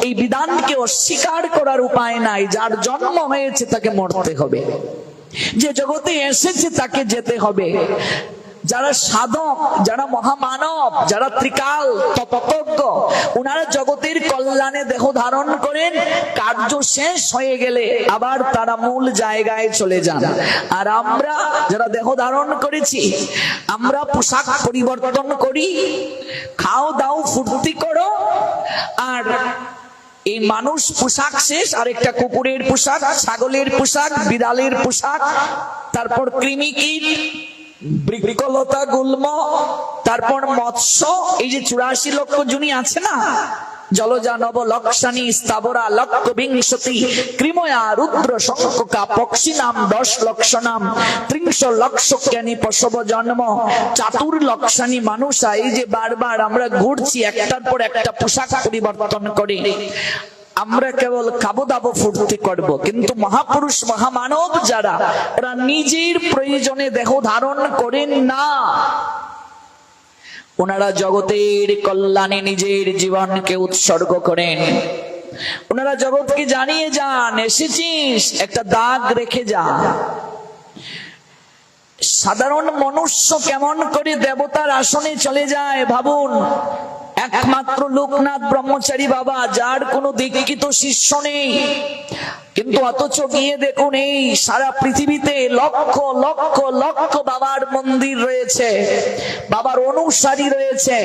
এই বিধানকে অস্বীকার করার উপায় নাই। যার জন্ম হয়েছে তাকে মরতে হবে, যে জগতে এসেছে তাকে যেতে হবে। যারা সাধক, যারা মহামানব, যারা ত্রিকাল তত্ত্বজ্ঞ, ওনারা জগতের কল্যাণে দেহ ধারণ করেন, কার্য শেষ হয়ে গেলে আবার তারা মূল জায়গায় চলে যান। আর আমরা যারা দেহ ধারণ করেছি, আমরা পোশাক পরিবর্তন করি, খাও দাও ফুর্তি করো, আর এই মানুষ পোশাক শেষ, আরেকটা কুকুরের পোশাক, ছাগলের পোশাক, বিড়ালের পোশাক, তারপর কৃমিকীট, বৃকলতা, গুল্ম, তারপর মৎস্য, এই যে 84 লক্ষ জুনি আছে না, জলজা নব লক্ষানি স্থাবরা লক্ষ বিংশতি কৃময়া রুদ্র শঙ্কা পক্ষী নাম 10 লক্ষ নাম 30 লক্ষ জ্ঞানী পশব জন্ম 4 লক্ষানি মানুষা। এই যে বারবার আমরা ঘুরছি একটার পর একটা পোশাক পরিবর্তন করে, আমরা কেবল খাবো দাবো ফুর্তি করব, কিন্তু মহাপুরুষ মহামানব যারা, ওরা নিজের প্রয়োজনে দেহ ধারণ করেন না। ওনারা জগতের কল্যাণে নিজের জীবনকে উৎসর্গ করেন। ওনারা জগৎকে জানিয়ে যান, এসেছিস একটা দাগ রেখে যা। সাধারণ মনুষ্য কেমন করে দেবতার আসনে চলে যায় ভাবুন। একমাত্র লোকনাথ ব্রহ্মচারী বাবা, যার কোনো দীক্ষিত শিষ্য নেই, কিন্তু অথচ গিয়ে দেখুন এই সারা পৃথিবীতে লক্ষ লক্ষ লক্ষ বাবার মন্দির রয়েছে, বাবার অনুসারী রয়েছে।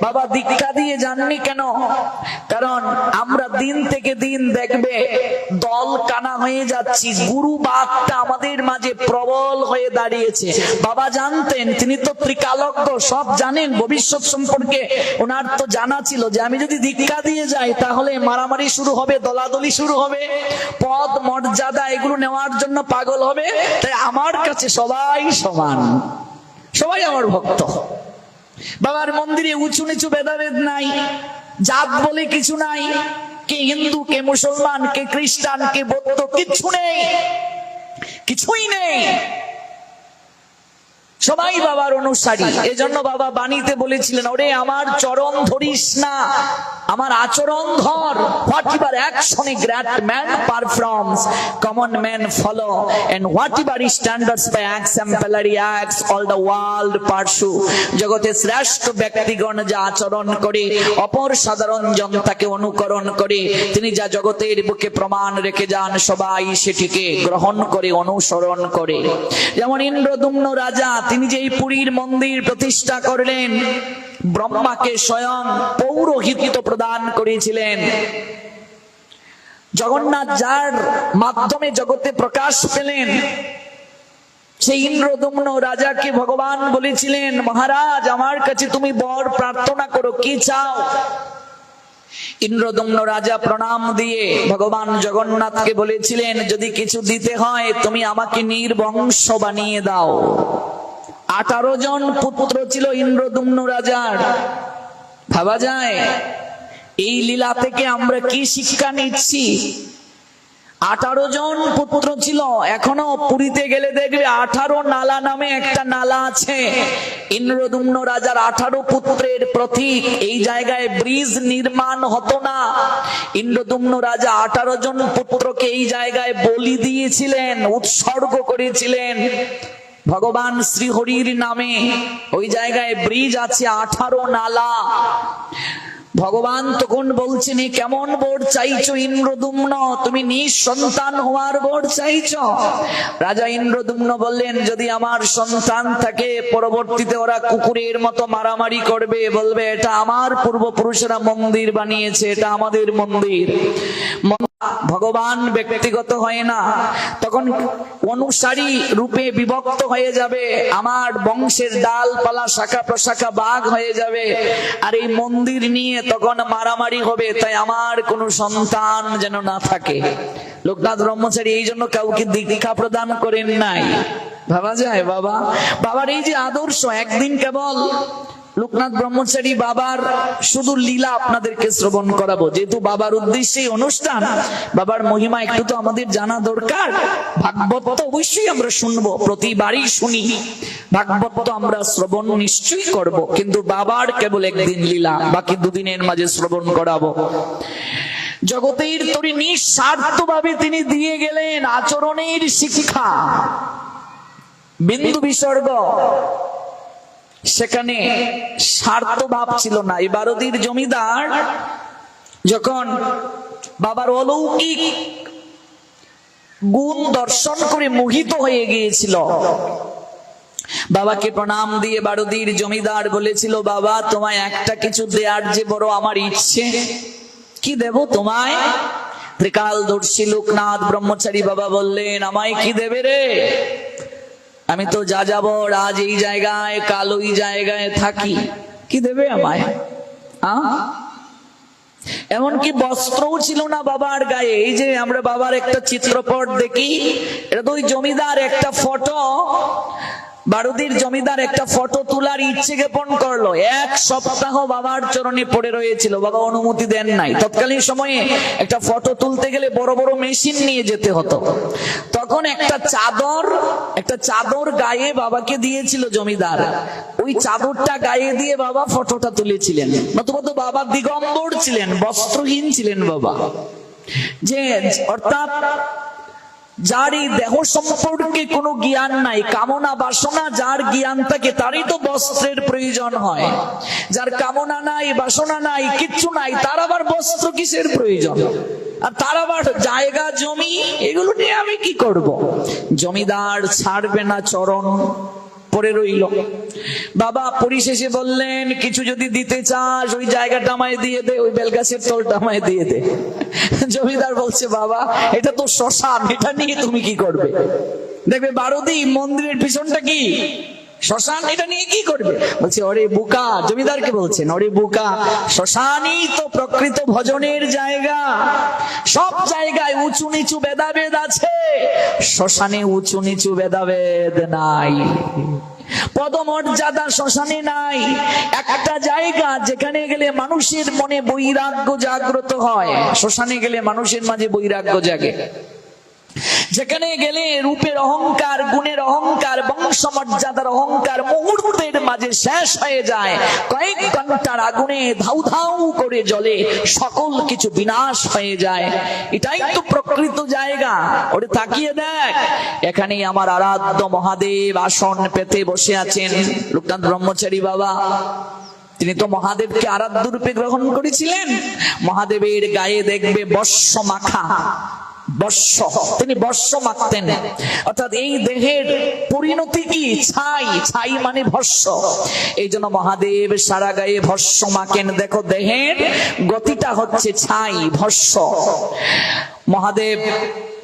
বাবা দীক্ষা দিয়ে যাননি কেন? কারণ আমরা দিন থেকে দিন দেখবে দল কানা হয়ে যাচ্ছি, গুরুবাদটা আমাদের মাঝে প্রবল হয়ে দাঁড়িয়েছে। বাবা জানতেন, তিনি তো ত্রিকালজ্ঞ, সব জানেন ভবিষ্যৎ সম্পর্কে। ওনার তো জানা ছিল যে আমি যদি দীক্ষা দিয়ে যাই তাহলে মারামারি শুরু হবে, দলাদলি শুরু হবে, পদ মর্যাদা এগুলো নেওয়ার জন্য পাগল হবে। তাই আমার কাছে সবাই সমান, সবাই আমার ভক্ত। বাবার মন্দিরে উঁচু নিচু ভেদাভেদ নাই, জাত বলে কিছু নাই, কে হিন্দু, কে মুসলমান, কে খ্রিস্টান, কে বৌদ্ধ, কিছু নেই, কিছুই নেই, সবাই বাবার অনুসারী। এজন্য বাবা বাণীতে বলেছিলেন, ওরে আমার চরণ ধরিস না, আমার আচরণ ধর। Whatever action a great man performs, common men follow, and whatever standards by exemplary acts, all the world pursue. জগতে শ্রেষ্ঠ ব্যক্তিগণ যা আচরণ করে, অপর সাধারণ জন তাকে অনুকরণ করে। তিনি যা জগতের বুকে প্রমাণ রেখে যান, সবাই সেটিকে গ্রহণ করে, অনুসরণ করে। যেমন ইন্দ্রদুম্ন রাজা, তিনি যেই পুরীর মন্দির প্রতিষ্ঠা করলেন, ব্রহ্মাকে স্বয়ং পৌরোহিত্য প্রদান করেছিলেন। জগন্নাথ যার মাধ্যমে জগতে প্রকাশ পেলেন, সেই ইন্দ্রদুম্ন রাজাকে ভগবান বলেছিলেন, মহারাজ আমার কাছে তুমি বর প্রার্থনা করো, কি চাও? ইন্দ্রদম্ন রাজা প্রণাম দিয়ে ভগবান জগন্নাথকে বলেছিলেন, যদি কিছু দিতে হয় তুমি আমাকে নির্বংশ বানিয়ে দাও। 18 জন পুত্র ছিল ইন্দ্রদম্ন রাজার। ভাবা যায় এই লীলা থেকে আমরা কি শিক্ষা নিচ্ছি? 18 জন পুত্র ছিল। এখনো পুরীতে গেলে দেখবে 18 নালা নামে একটা নালা আছে। ইন্দ্রদম্ন রাজার 18 পুত্রের প্রতীক। এই জায়গায় ব্রিজ নির্মাণ হতো না। ইন্দ্রদম্ন রাজা 18 জন পুত্রকে এই জায়গায় বলি দিয়েছিলেন, উৎসর্গ করেছিলেন ভগবান শ্রীহরির নামে। ওই জায়গায় ব্রিজ আছে, 18 নালা। ভগবান তখন বলছেন, কেমন বর চাইছো ইন্দ্রদম্ন? তুমি নিঃসন্তান হওয়ার বর চাইছো? রাজা ইন্দ্রদম্ন বললেন, যদি আমার সন্তান থাকে পরবর্তীতে ওরা কুকুরের মতো মারামারি করবে, বলবে এটা আমার পূর্বপুরুষেরা মন্দির বানিয়েছে, এটা আমাদের মন্দির। ভগবান ব্যক্তিগত হয় না, তখন অনুসারী রূপে বিভক্ত হয়ে যাবে। আমার বংশের ডালপালা শাখা প্রশাখা ভাগ হয়ে যাবে, আর এই মন্দির নিয়ে তখন মারামারি হবে। তাই আমার কোনো সন্তান যেন না থাকে। লোকনাথ ব্রহ্মচারী এই জন্য কাউকে দীক্ষা প্রদান করেন নাই। ভাবা যায় বাবার এই যে আদর্শ। একদিন কেবল লোকনাথ ব্রহ্মচারী বাবার শুধু লীলা আপনাদেরকে শ্রবণ করাবো, যেহেতু বাবার উদ্দেশ্যে অনুষ্ঠান, বাবার মহিমা একটু তো আমাদের জানা দরকার। ভাগবত তো অবশ্যই আমরা শুনবো, প্রতিবারই শুনি। ভাগবত তো আমরা শ্রবণ নিশ্চয়ই করব, কিন্তু বাবার কেবল একদিন লীলা, বাকি দুদিনের মাঝে শ্রবণ করাবো। জগতের তরি নিঃস্বার্থ ভাবে তিনি দিয়ে গেলেন আচরণের শিক্ষা, বিন্দু বিসর্গ। সেখানে স্বার্থ ভাব ছিল না। এই বারদির জমিদার যখন বাবার অলৌকিক গুণ দর্শন করে মোহিত হয়ে গিয়েছিল, বাবাকে প্রণাম দিয়ে বারদির জমিদার বলেছিল, বাবা তোমায় একটা কিছু দেওয়ার যে বড় আমার ইচ্ছে। কি দেব তোমায়? ত্রিকালদর্শী লোকনাথ ব্রহ্মচারী বাবা বললেন, আমায় কি দেবে রে? আমি তো যা যাব, আজ এই জায়গায় কাল ওই জায়গায় থাকি, কি দেবে আমায়? এমনকি বস্ত্রও ছিল না বাবার গায়ে। এই যে আমরা বাবার একটা চিত্রপট দেখি, এটা তো ওই জমিদার একটা ফটো, বারুদির জমিদার একটা ফটো তোলার ইচ্ছে জ্ঞাপন করলো। 1 সপ্তাহ বাবার চরণে পড়ে রয়েছিল, বাবা অনুমতি দেন নাই। তৎকালীন সময়ে একটা ফটো তুলতে গেলে বড় বড় মেশিন নিয়ে যেতে হতো। তখন একটা চাদর গায়ে বাবাকে দিয়েছিল জমিদার। ওই চাদরটা গায়ে দিয়ে বাবা ফটোটা তুলেছিলেন। নতুবা তো বাবা দিগম্বর ছিলেন, বস্ত্রহীন ছিলেন বাবা। যে অর্থাৎ যার এই দেহ সম্পর্কে কোনো জ্ঞান নাই, কামনা বাসনা যার জ্ঞান থাকে তারই তো বস্ত্রের প্রয়োজন হয়। যার কামনা নাই, বাসনা নাই, কিচ্ছু নাই, তার আবার বস্ত্র কিসের প্রয়োজন? আর তার আবার জায়গা জমি, এগুলো নিয়ে আমি কি করব? জমিদার ছাড়বে না, চরণ পড়ে রইল। বাবা পরিশেষে বললেন, কিছু যদি দিতে চাস ওই জায়গাটা আমায় দিয়ে দে, ওই বেলগাছের তলটা আমায় দিয়ে দে। জমিদার বলছে, বাবা এটা তো শ্মশান, এটা নিয়ে তুমি কি করবে? দেখবে বারদি মন্দিরের পিছনটা কি শ্মশান, এটা নিয়ে কি করবে? বলছে, ওরে বুকা, জমিদারকে বলছেন, ওরে বুকা, শ্মশানই তো প্রকৃত ভজনের জায়গা। সব জায়গায় উঁচু নিচু ভেদাভেদ আছে, শ্মশানে উঁচু নিচু ভেদাভেদ নাই। পদমর্যাদা শ্মশানে নাই। একটা জায়গা যেখানে গেলে মানুষের মনে বৈরাগ্য জাগ্রত হয়, শ্মশানে গেলে মানুষের মাঝে বৈরাগ্য জাগে। যেখানে গেলে রূপের অহংকার, গুণের অহংকার, বংশমর্যাদার অহংকার মুহূর্তের মাঝে শেষ হয়ে যায়। কয়েক ঘন্টার আগুনে ধাউ ধাউ করে জ্বলে, সকল কিছু বিনাশ হয়ে যায়। এটাই তো প্রকৃত জায়গা। ওরে তাকিয়ে দেখ, এখানেই আমার আরাধ্য মহাদেব আসন পেতে বসে আছেন। লোকনাথ ব্রহ্মচারী বাবা তিনি তো মহাদেবকে আরাধ্য রূপে গ্রহণ করেছিলেন। মহাদেবের গায়ে দেখবে বর্ষ মাখা, বর্ষ, তিনি বর্ষ মাখতেন। অর্থাৎ এই দেহের পরিণতি কি? ছাই, ছাই মানে ভস্য। এই জন্য মহাদেব সারা গায়ে ভস্য মাখেন। দেখো দেহের গতিটা হচ্ছে ছাই, ভস্য। মহাদেব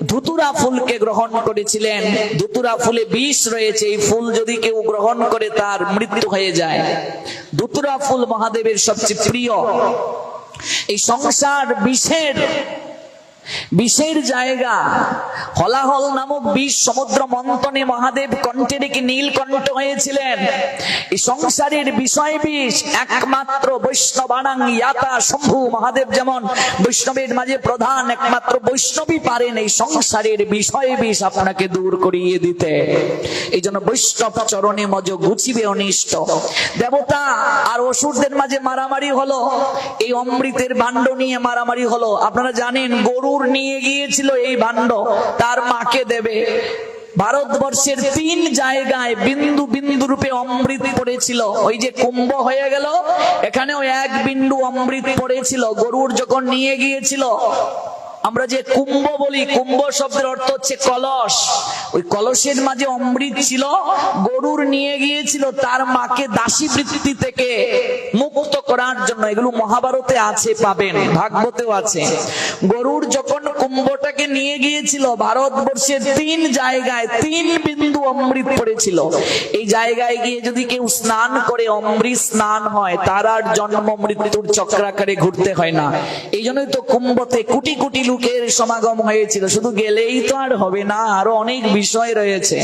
ধুতুরা ফুলকে গ্রহণ করেছিলেন। ধুতুরা ফুলে বিষ রয়েছে, এই ফুল যদি কেউ গ্রহণ করে তার মৃত্যু হয়ে যায়। ধুতুরা ফুল মহাদেবের সবচেয়ে প্রিয়। এই সংসার বিষের জায়গা। হলাহল নামক বিষ সমুদ্র মন্থনে মহাদেব কণ্ঠে রেখে নীলকণ্ঠ হয়েছিলেন। এই সংসারের বিষয় বিষ একমাত্র বৈষ্ণবানাং ইয়াতা শম্ভু, মহাদেব যেমন বৈষ্ণবের মাঝে প্রধান, একমাত্র বৈষ্ণবী পারেন এই সংসারের বিষয় বিষ আপনাকে দূর করিয়ে দিতে। এই জন্য বৈষ্ণব চরণে মজ গুছিবে অনিষ্ট। দেবতা আর অসুরদের মাঝে মারামারি হলো, এই অমৃতের ভাণ্ড নিয়ে মারামারি হলো। আপনারা জানেন গরুর নিয়ে গিয়েছিল এই ভাণ্ড, তার মাকে দেবে। ভারতবর্ষের 3 জায়গায় বিন্দু বিন্দু রূপে অমৃত পড়েছিল। ওই যে কুম্ভ হয়ে গেল, এখানেও 1 বিন্দু অমৃত পড়েছিল। গরুর যখন নিয়ে গিয়েছিল, আমরা যে কুম্ভ বলি, কুম্ভ শব্দের অর্থ হচ্ছে কলস, ওই কলসের মাঝে অমৃত ছিল। গরুর নিয়ে গিয়েছিল তার মাকে দাসী বৃত্তি থেকে মুক্ত করার জন্য। এগুলো মহাভারতে আছে, পাবেন, ভাগবতেও আছে। গরুর যখন কুম্ভটাকে নিয়ে গিয়েছিল, ভারতবর্ষের 3 জায়গায় 3 বিন্দু অমৃত পড়েছিল। এই জায়গায় গিয়ে যদি কেউ স্নান করে অমৃত স্নান হয়, তার আর জন্ম মৃত্যুর চক্রাকারে ঘুরতে হয় না। এই জন্যই তো কুম্ভতে কোটি কোটি লোকের সমাগম হয়েছিল। শুধু গেলেই তো আর হবে না, আরো অনেক বিষয় রয়েছে।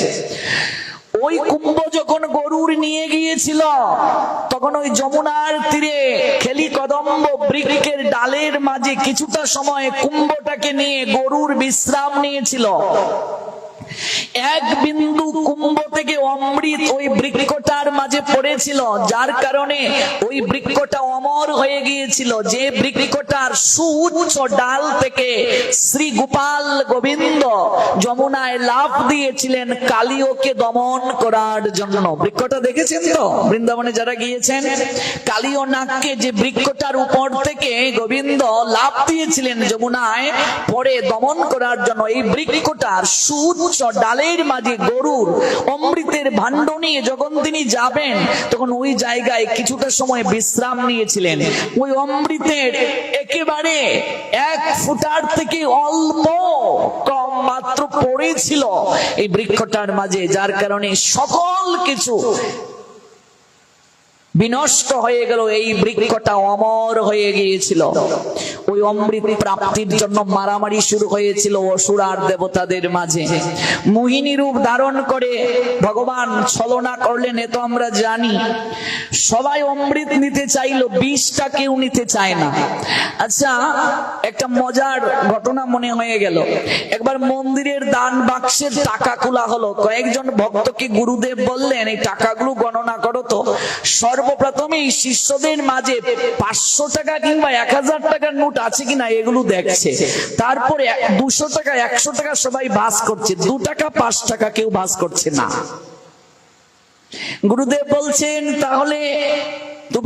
ওই কুম্ভ যখন গরুর নিয়ে গিয়েছিল, তখন ওই যমুনার তীরে খেলি কদম্ব বৃক্ষের ডালের মাঝে কিছুটা সময় কুম্ভটাকে নিয়ে গরুর বিশ্রাম নিয়েছিল। 1 বিন্দু কুম্ভ থেকে অমৃত ওই বৃক্ষটার মাঝে পড়েছিল, যার কারণে ওই বৃক্ষটা অমর হয়ে গিয়েছিল। যে বৃক্ষটার সুউচ্চ ডাল থেকে শ্রী গোপাল গোবিন্দ যমুনায় লাফ দিয়েছিলেন কালিওকে দমন করার জন্য। বৃক্ষটা দেখেছেন তো বৃন্দাবনে যারা গিয়েছেন? কালিও নাগকে যে বৃক্ষটার উপর থেকে গোবিন্দ লাফ দিয়েছিলেন যমুনায় পরে দমন করার জন্য, এই বৃক্ষটার সুউচ্চ ডালের মাঝে গরুর অমৃতের ভাণ্ড নিয়ে যখন তিনি যাবেন, তখন ওই জায়গায় কিছুটা সময় বিশ্রাম নিয়েছিলেন। ওই অমৃতের একেবারে 1 ফুটার থেকে অল্প কম মাত্র পড়েছিল এই বৃক্ষটার মাঝে, যার কারণে সকল কিছু বিনষ্ট হয়ে গেল। এই বৃক্ষটা অমর হয়ে গিয়েছিল। ওই অমৃত প্রাপ্তির জন্য মারামারি শুরু হয়েছিল অসুর আর দেবতাদের মাঝে। মোহিনী রূপ ধারণ করে ভগবান ছলনা করলেন, এ তো আমরা জানি। সবাই অমৃত নিতে চাইলো, বিষটা কেউ নিতে চায় না। আচ্ছা, একটা মজার ঘটনা মনে হয়ে গেল। একবার মন্দিরের দান বাক্সের টাকা খোলা হলো। কয়েকজন ভক্তকে গুরুদেব বললেন, এই টাকাগুলো গণনা করো তো। সর্বপ্রথমে শিষ্যদের মাঝে 500 টাকা কিংবা 1000 টাকার নোট আছে কিনা এগুলো দেখছে। তারপরে 200 টাকা 100 টাকা সবাই ভাস করছে, 2 টাকা 5 টাকা কেউ ভাস করছে না। গুরুদেব বলছেন, তাহলে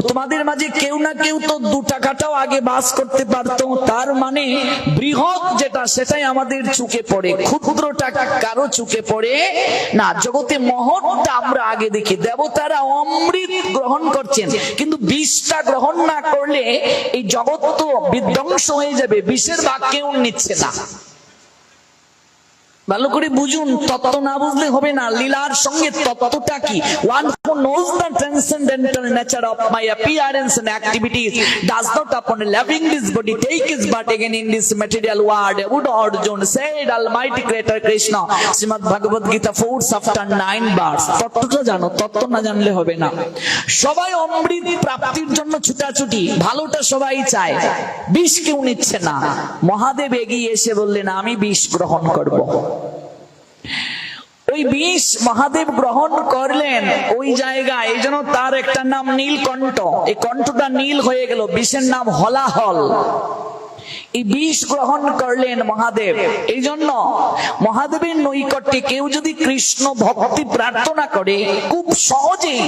তোমাদের মাঝে কেউ না কেউ তো 2 টাকাটাও আগে বাস করতে পারতো। তার মানে বৃহৎ যেটা সেটাই আমাদের চোখে পড়ে, ক্ষুদ্র টাকা কারো চোখে পড়ে না। জগতে মহৎটা আমরা আগে দেখি। দেবতারা অমৃত গ্রহণ করছেন, কিন্তু বিষটা গ্রহণ না করলে এই জগৎ তো বিধ্বংস হয়ে যাবে। বিষের ভাগ কেউ নিচ্ছে না। ভালো করে বুঝুন, তত্ত্ব না বুঝলে হবে না। লীলার সঙ্গে তত্ত্বটা কি? One who knows the transcendental nature of my appearance and activities does not upon loving this body take his but again in this material world. Would Arjun said Almighty Creator Krishna, Srimad Bhagavad Gita 4 chapter 9 verse. তত্ত্বটা জানো, তত্ত্ব না জানলে হবে না। সবাই অমৃত প্রাপ্তির জন্য ছুটাছুটি, ভালোটা সবাই চায়, বিষ কেউ নিচ্ছে না। মহাদেব এগিয়ে এসে বললেন, আমি বিষ গ্রহণ করব। ওই বিষ মহাদেব গ্রহণ করলেন ওই জায়গায়, এই জন্য তার একটা নাম নীলকণ্ঠ। এই কণ্ঠটা নীল হয়ে গেল, বিষের নাম হলাহল। এই বিষ গ্রহণ করলেন মহাদেব। এই জন্য মহাদেবের নৈকট্যে কেউ যদি কৃষ্ণ ভক্তি প্রার্থনা করে, খুব সহজেই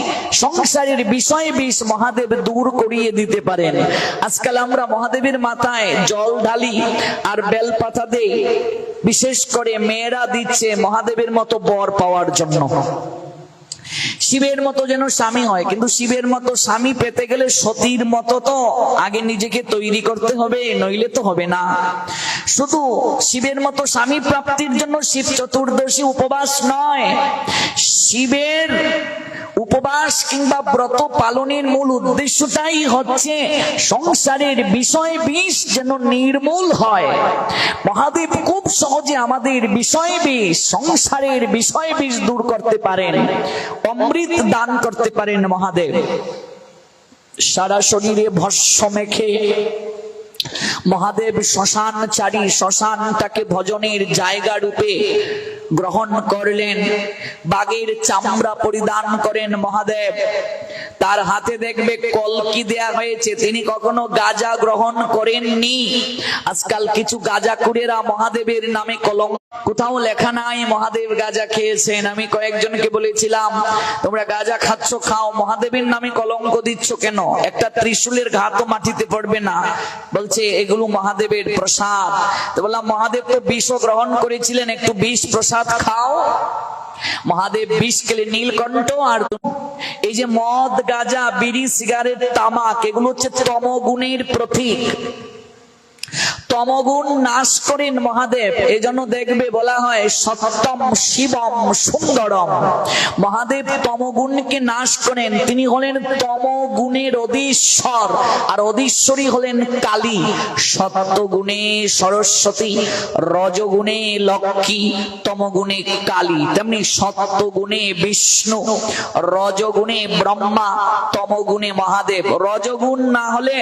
সংসারের বিষয় বিষ মহাদেব দূর করিয়ে দিতে পারেন। আজকাল আমরা মহাদেবের মাথায় জল ঢালি আর বেলপাতা দেই, বিশেষ করে মেয়েরা দিচ্ছে মহাদেবের মতো বর পাওয়ার জন্য। শিবের মতো যেন স্বামী হয়, কিন্তু শিবের মতো স্বামী পেতে গেলে সতীর মতো তো আগে নিজেকে তৈরি করতে হবে, নইলে তো হবে না। শুধু শিবের মতো স্বামী প্রাপ্তির জন্য শিব চতুর্দশী উপবাস নয়, শিবের উপবাস কিংবা ব্রত পালনের মূল উদ্দেশ্যটাই হচ্ছে সংসারের বিষয় বিষ যেন নির্মূল হয়। মহাদেব খুব সহজে আমাদের বিষয় বিষ, সংসারের বিষয় বিষ দূর করতে পারেন, অমৃত দান করতে পারেন মহাদেব। সারা শরীরে ভস্ম মেখে মহাদেব শ্মশানচারী, শ্মশানটাকে ভজনের জায়গা রূপে গ্রহণ করলেন। বাঘের চামড়া পরিধান করেন মহাদেব, তার হাতে দেখবে কলকি দেয়া হয়েছে। তিনি কখনো গাঁজা গ্রহণ করেননি। আজকাল কিছু গাঁজাখুরেরা মহাদেবের নামে কলঙ্ক, কোথাও লেখা নাই মহাদেব গাঁজা খেয়েছেন। আমি কয়েকজনকে বলেছিলাম, তোমরা গাঁজা খাচ্ছ খাও, মহাদেবের নামে কলঙ্ক দিচ্ছ কেন? একটা ত্রিশূলের ঘাতও মাটিতে পড়বে না। বলছে এগুলো মহাদেবের প্রসাদ। তো বললাম মহাদেব তো বিষ গ্রহণ করেছিলেন, একটু বিষ প্রসাদ খাও। মহাদেব বিষ খেলে নীলকণ্ঠ। আর এই যে মদ, গাঁজা, বিড়ি, সিগারেট, তামাক, এগুলো হচ্ছে তমগুণের প্রতীক। তমগুণ নাশ করেন মহাদেব। এই জন্য দেখবে বলা হয় সত্যম শিবম সুন্দরম। মহাদেব তমগুণকে নাশ করেন। তিনি হলেন তমগুণের অধীশ্বর, আর অধীশ্বরী হলেন কালী। সত্যগুণে সরস্বতী, রজগুণে লক্ষ্মী, তমগুণে কালী। তেমনি সত্যগুণে বিষ্ণু, রজগুণে ব্রহ্মা, তমগুণে মহাদেব। রজগুণ না হলে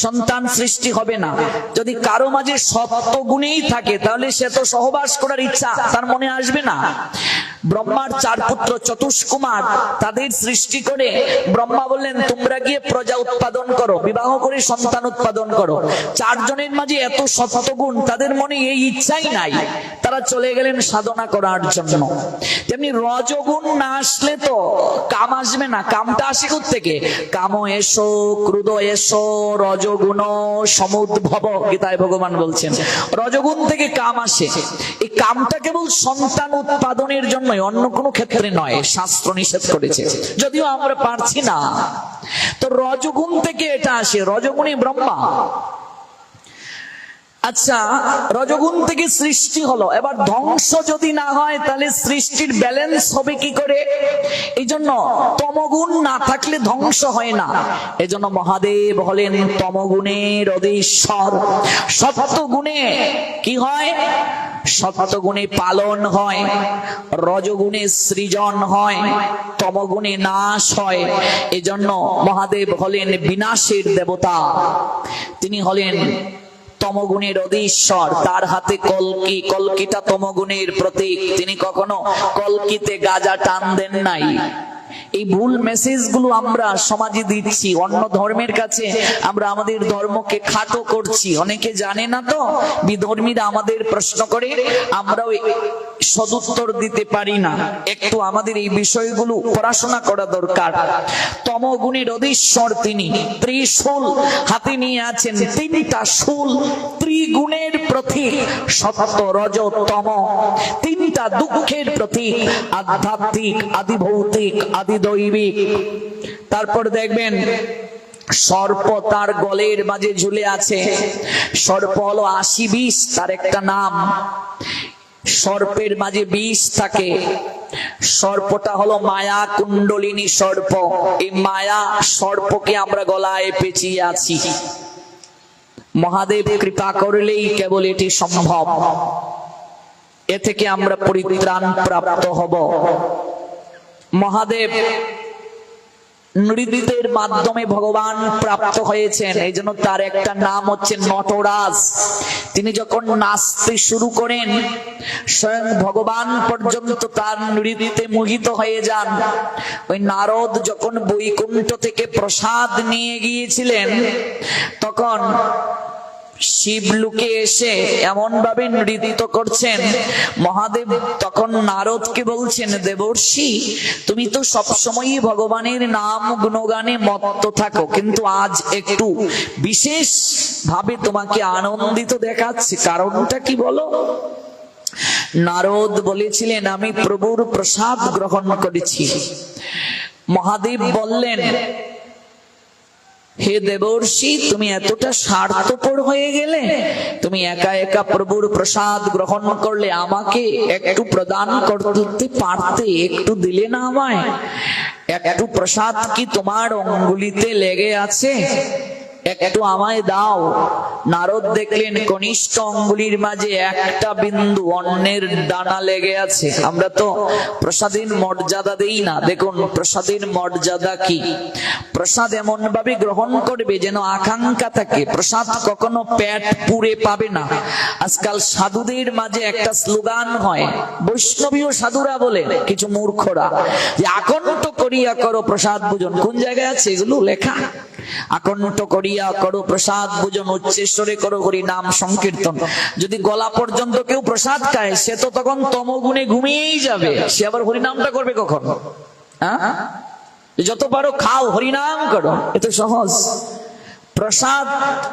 সন্তান সৃষ্টি হবে না। যদি কারো মাঝে সত্যগুণেই থাকে তাহলে সে তো সহবাস করার ইচ্ছা তার মনে আসবে না। ব্রহ্মার 4 পুত্র চতুষ্কুমার, তাদের সৃষ্টি করে ব্রহ্মা বললেন তোমরা গিয়ে প্রজা উৎপাদন করো, বিবাহ করে সন্তান উৎপাদন করো। 4 জনের মাঝে এত সত্যগুণ, তাদের মনে এই ইচ্ছাই নাই, তারা চলে গেলেন সাধনা করার জন্য। তেমনি রজগুণ না আসলে তো কাম আসবে না। কামটা আসে কোত্থেকে? কাম এসো ক্রোধ এসো রজগুণ সমুদ্ভব, গীতায় ভগবান বলছেন রজগুণ থেকে কাম আসে। এই কামটা কেবল সন্তান উৎপাদনের জন্য, অন্য কোনো ক্ষেত্রে নয়। শাস্ত্র নিষেধ করেছে, যদিও আমরা পারছি না। তো রজগুণ থেকে এটা আসে, রজগুণী ব্রহ্মা। আচ্ছা, রজগুণ থেকে সৃষ্টি হলো, এবার ধ্বংস যদি না হয় তাহলে সৃষ্টির ব্যালেন্স হবে কি করে? এই জন্য তমগুণ না থাকলে ধ্বংস হয় না। এই জন্য মহাদেব হলেন তমগুণের অধীশ্বর। সত্যগুণে কি হয়? সত্যগুণে পালন হয়, রজগুণে সৃজন হয়, তমগুণে নাশ হয়। এজন্য মহাদেব হলেন বিনাশের দেবতা। তিনি হলেন তমগুণের অধীশ্বর। তার হাতে কলকি, কলকিটা তমগুণের প্রতীক। তিনি কখনো কলকিতে গাঁজা টান দেন নাই। এই ভুল মেসেজ গুলো আমরা সমাজে দিচ্ছি। অন্য ধর্মের কাছে আমরা আমাদের ধর্মকে খাটো করছি, অনেকে জানে না তো। বিধর্মীরা আমাদের প্রশ্ন করে, আমরাও সদুত্তর দিতে পারি না। একটু আমাদের এই বিষয়গুলো পড়াশোনা করা দরকার। তমগুণের অধীশ্বর তিনি। ত্রিশূল হাতে নিয়ে আছেন, 3টা শূল ত্রিগুণের প্রতীক। সত্য, রজ, তম, 3টা দুঃখের প্রতীক। আধ্যাত্মিক, আদি ভৌতিক, আদি দৈবিক। তারপর দেখবেন সর্প তার গলের মাঝে ঝুলে আছে। সর্প হলো 80 বিষ, তার একটা নাম। সর্পের মাঝে বিষ থাকে। সর্পটা হলো মায়া কুণ্ডলিনী সর্প। এই মায়া সর্পকে আমরা গলায় পেঁচিয়ে আছি। মহাদেব কৃপা করলেই কেবল এটি সম্ভব। এ থেকে আমরা পরিত্রাণ প্রাপ্ত হব। মহাদেব নৃত্যের মাধ্যমে ভগবান প্রাপ্ত হয়েছেন, এই জন্য তার একটা নাম হচ্ছে নটরাজ। তিনি যখন নাচতে শুরু করেন, স্বয়ং ভগবান পর্যন্ত তার নৃত্যে মোহিত হয়ে যান। ওই নারদ যখন বৈকুণ্ঠ থেকে প্রসাদ নিয়ে গিয়েছিলেন, তখন শিবলোকে এসে এমন ভাবে নৃত্য করছেন, মহাদেব তখন নারদকে বলছেন, দেবর্ষি তুমি তো সবসময়ই ভগবানের নাম গুণগানে মত্ত থাকো, কিন্তু আজ একটু বিশেষ ভাবে তোমাকে আনন্দিত দেখাচ্ছে, কারণটা কি বলো? নারদ বলেছিলেন, আমি প্রভুর প্রসাদ গ্রহণ করেছি। মহাদেব বললেন, হে দেবর্ষি তুমি এতটা স্বার্থপর হয়ে গেলে, তুমি একা একা প্রভুর প্রসাদ গ্রহণ করলে, আমাকে একটু প্রদান করতে পারতে, একটু দিলে না আমায়? একটু প্রসাদ কি তোমার অঙ্গুলিতে লেগে আছে? একটু আমায় দাও। নারদ দেখলেন কনিষ্ঠ অঙ্গুলির মাঝে একটা বিন্দু অন্নের দানা লেগে আছে। আমরা তো প্রসাদের মর্যাদা দেই না। দেখুন প্রসাদের মর্যাদা কি। প্রসাদ এমন ভাবে গ্রহণ করবে যেন আকাঙ্ক্ষা থাকে। প্রসাদ কখনো পেট পুরে পাবে না। আজকাল সাধুদের মাঝে একটা স্লোগান হয়, বৈষ্ণবীয় সাধুরা বলে, কিছু মূর্খরা, যে আকণ্ঠ করিয়া করো প্রসাদ ভোজন। কোন জায়গায় আছে এগুলো লেখা? আকণ্ঠ করিয়া করো প্রসাদ ভোজন, উচ্চেশ্বরে করো হরি নাম সংকীর্তন। যদি গলা পর্যন্ত কেউ প্রসাদ খায়, সে তো তখন তমগুণে ঘুমিয়েই যাবে। সে আবার হরিনামটা করবে কখন? হ্যাঁ, যত পারো খাও, হরিনাম করো, এত সহজ। প্রসাদ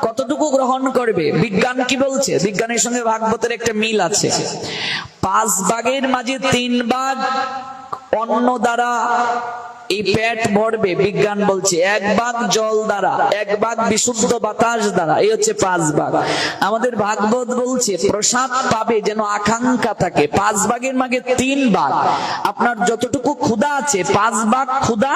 কতটুকু গ্রহণ করবে? বিজ্ঞান কি বলছে? বিজ্ঞানের সঙ্গে ভাগবতের একটা মিল আছে। 5 ভাগের মাঝে 3 ভাগ অন্ন দ্বারা এই পেট ভরবে। বিজ্ঞান বলছে 1 ভাগ জল দ্বারা, 1 ভাগ বিশুদ্ধ বাতাস দ্বারা, এই হচ্ছে 5 ভাগ। আমাদের ভাগবত বলছে প্রসাদ পাবে যেন আকাঙ্ক্ষা থাকে। 5 ভাগের মাঝে 3 ভাগ। আপনার যতটুকু ক্ষুধা আছে 5 ভাগ ক্ষুধা,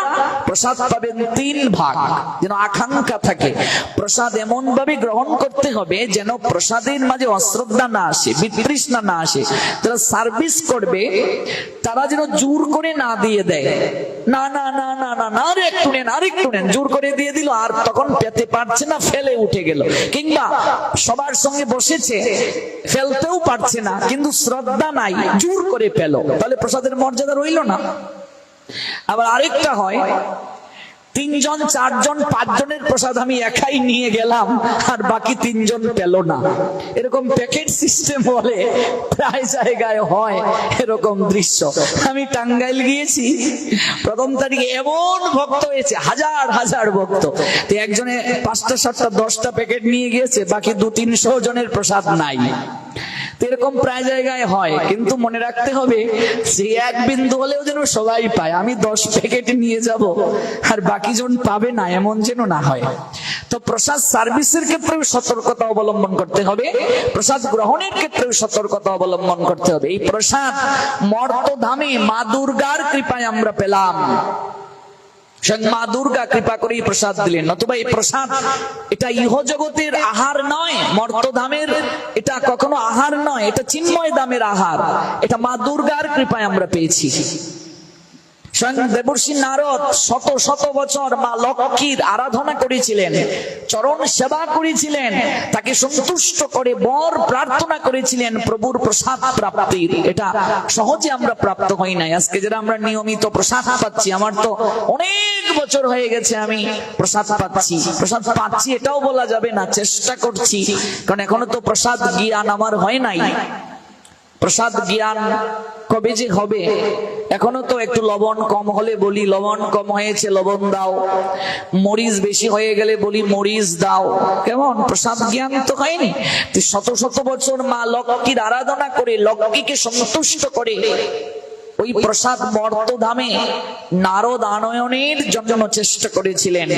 প্রসাদ পাবেন 3 ভাগ, যেন আকাঙ্ক্ষা থাকে। প্রসাদ এমন ভাবে গ্রহণ করতে হবে যেন প্রসাদের মাঝে অশ্রদ্ধা না আসে, বিতৃষ্ণা না আসে। যারা সার্ভিস করবে তারা যেন জোর করে না দিয়ে দেয়, না না না না না না আরে একটু নেন, আর একটু নেন, জোর করে দিয়ে দিল, আর তখন পেতে পারছে না, ফেলে উঠে গেল। কিংবা সবার সঙ্গে বসেছে, ফেলতেও পারছে না, কিন্তু শ্রদ্ধা নাই, জোর করে পেল, তাহলে প্রসাদের মর্যাদা রইল না। আবার আরেকটা হয়, 3 জন 4 জন 5 জনের প্রসাদ আমি একাই নিয়ে গেলাম, আর বাকি 3 জন পেল না। এরকম প্যাকেট সিস্টেম বলে প্রায় জায়গায় হয় এরকম দৃশ্য। আমি টাঙ্গাইল গিয়েছি, 1ম তারিখে এমন ভক্ত হয়েছে, হাজার হাজার ভক্ত। তো একজনে 5টা 7টা 10টা প্যাকেট নিয়ে গিয়েছে, বাকি 200-300 জনের প্রসাদ নাই। এরকম প্রায় জায়গায় হয়। কিন্তু মনে রাখতে হবে, সে 1 বিন্দু হলেও যেন সবাই পায়। আমি 10 প্যাকেট নিয়ে যাব আর বাকি জন পাবে না, এমন যেন না হয়। তো প্রসাদ সার্ভিসের ক্ষেত্রেও সতর্কতা অবলম্বন করতে হবে, প্রসাদ গ্রহণের ক্ষেত্রেও সতর্কতা অবলম্বন করতে হবে। এই প্রসাদ মর্তধামে মা দুর্গার কৃপায় আমরা পেলাম। স্বয়ং মা দুর্গা কৃপা করে প্রসাদ দিলেন। নতুবা এই প্রসাদ এটা ইহজগতের আহার নয়, মর্তধামের এটা কখনো আহার নয়, এটা চিন্ময় ধামের আহার। এটা মা দুর্গার কৃপায় আমরা পেয়েছি। স্বয়ং দেবর্ষি নারদ শত শত বছর মা লক্ষ্মীর আরাধনা করেছিলেন, চরণ সেবা করেছিলেন, তাকে সন্তুষ্ট করে বর প্রার্থনা করেছিলেন প্রভুর প্রসাদ প্রাপ্তির। এটা সহজে আমরা প্রাপ্ত হই নাই। আজকে যারা আমরা নিয়মিত প্রসাদ পাচ্ছি, আমার তো অনেক বছর হয়ে গেছে আমি প্রসাদ পাচ্ছি এটাও বলা যাবে না, চেষ্টা করছি, কারণ এখনো তো প্রসাদ জ্ঞান আমার হয় নাই। প্রসাদ জ্ঞান কবে যে হবে, এখনো তো একটু লবণ কম হলে বলি লবণ কম হয়েছে, লবণ দাও। মরিচ বেশি হয়ে গেলে বলি মরিচ দাও। কেমন প্রসাদ জ্ঞান তো হয়নি। শত শত বছর মা লক্ষ্মীর আরাধনা করে, লক্ষ্মীকে সন্তুষ্ট করে ওই প্রসাদ মর্তধামে নারদ আনয়নের জন্য চেষ্টা করেছিলেন।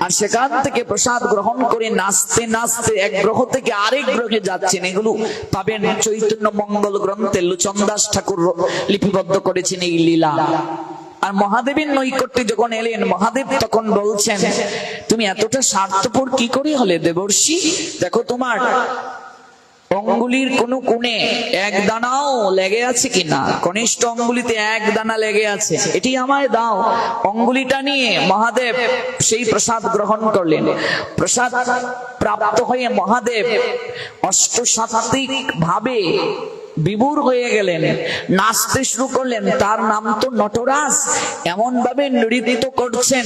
আর সেখান থেকে প্রসাদ গ্রহণ করে নাচতে নাচতে এক গ্রহ থেকে আরেক গ্রহে যাচ্ছেন। এগুলো পাবেন চৈতন্য মঙ্গল গ্রন্থে, লোচন দাস ঠাকুর লিপিবদ্ধ করেছেন এই লীলা। আর মহাদেবের নৈকট্যে যখন এলেন, মহাদেব তখন বলছেন, তুমি এতটা স্বার্থপর কি করে হলে দেবর্ষি? দেখো তোমার অঙ্গুলির কোন কোণে 1 দানাও লেগে আছে কিনা। কনিষ্ঠ অঙ্গুলিতে 1 দানা লেগে আছে, এটি আমায় দাও। অঙ্গুলিটা নিয়ে মহাদেব সেই প্রসাদ গ্রহণ করলেন। প্রসাদ প্রাপ্ত হয়ে মহাদেব অষ্টসাত্ত্বিক ভাবে বিভোর হয়ে গেলেন, নাচতে শুরু করলেন। তার নাম তো নটরাজ। এমন ভাবে নৃত্য করছেন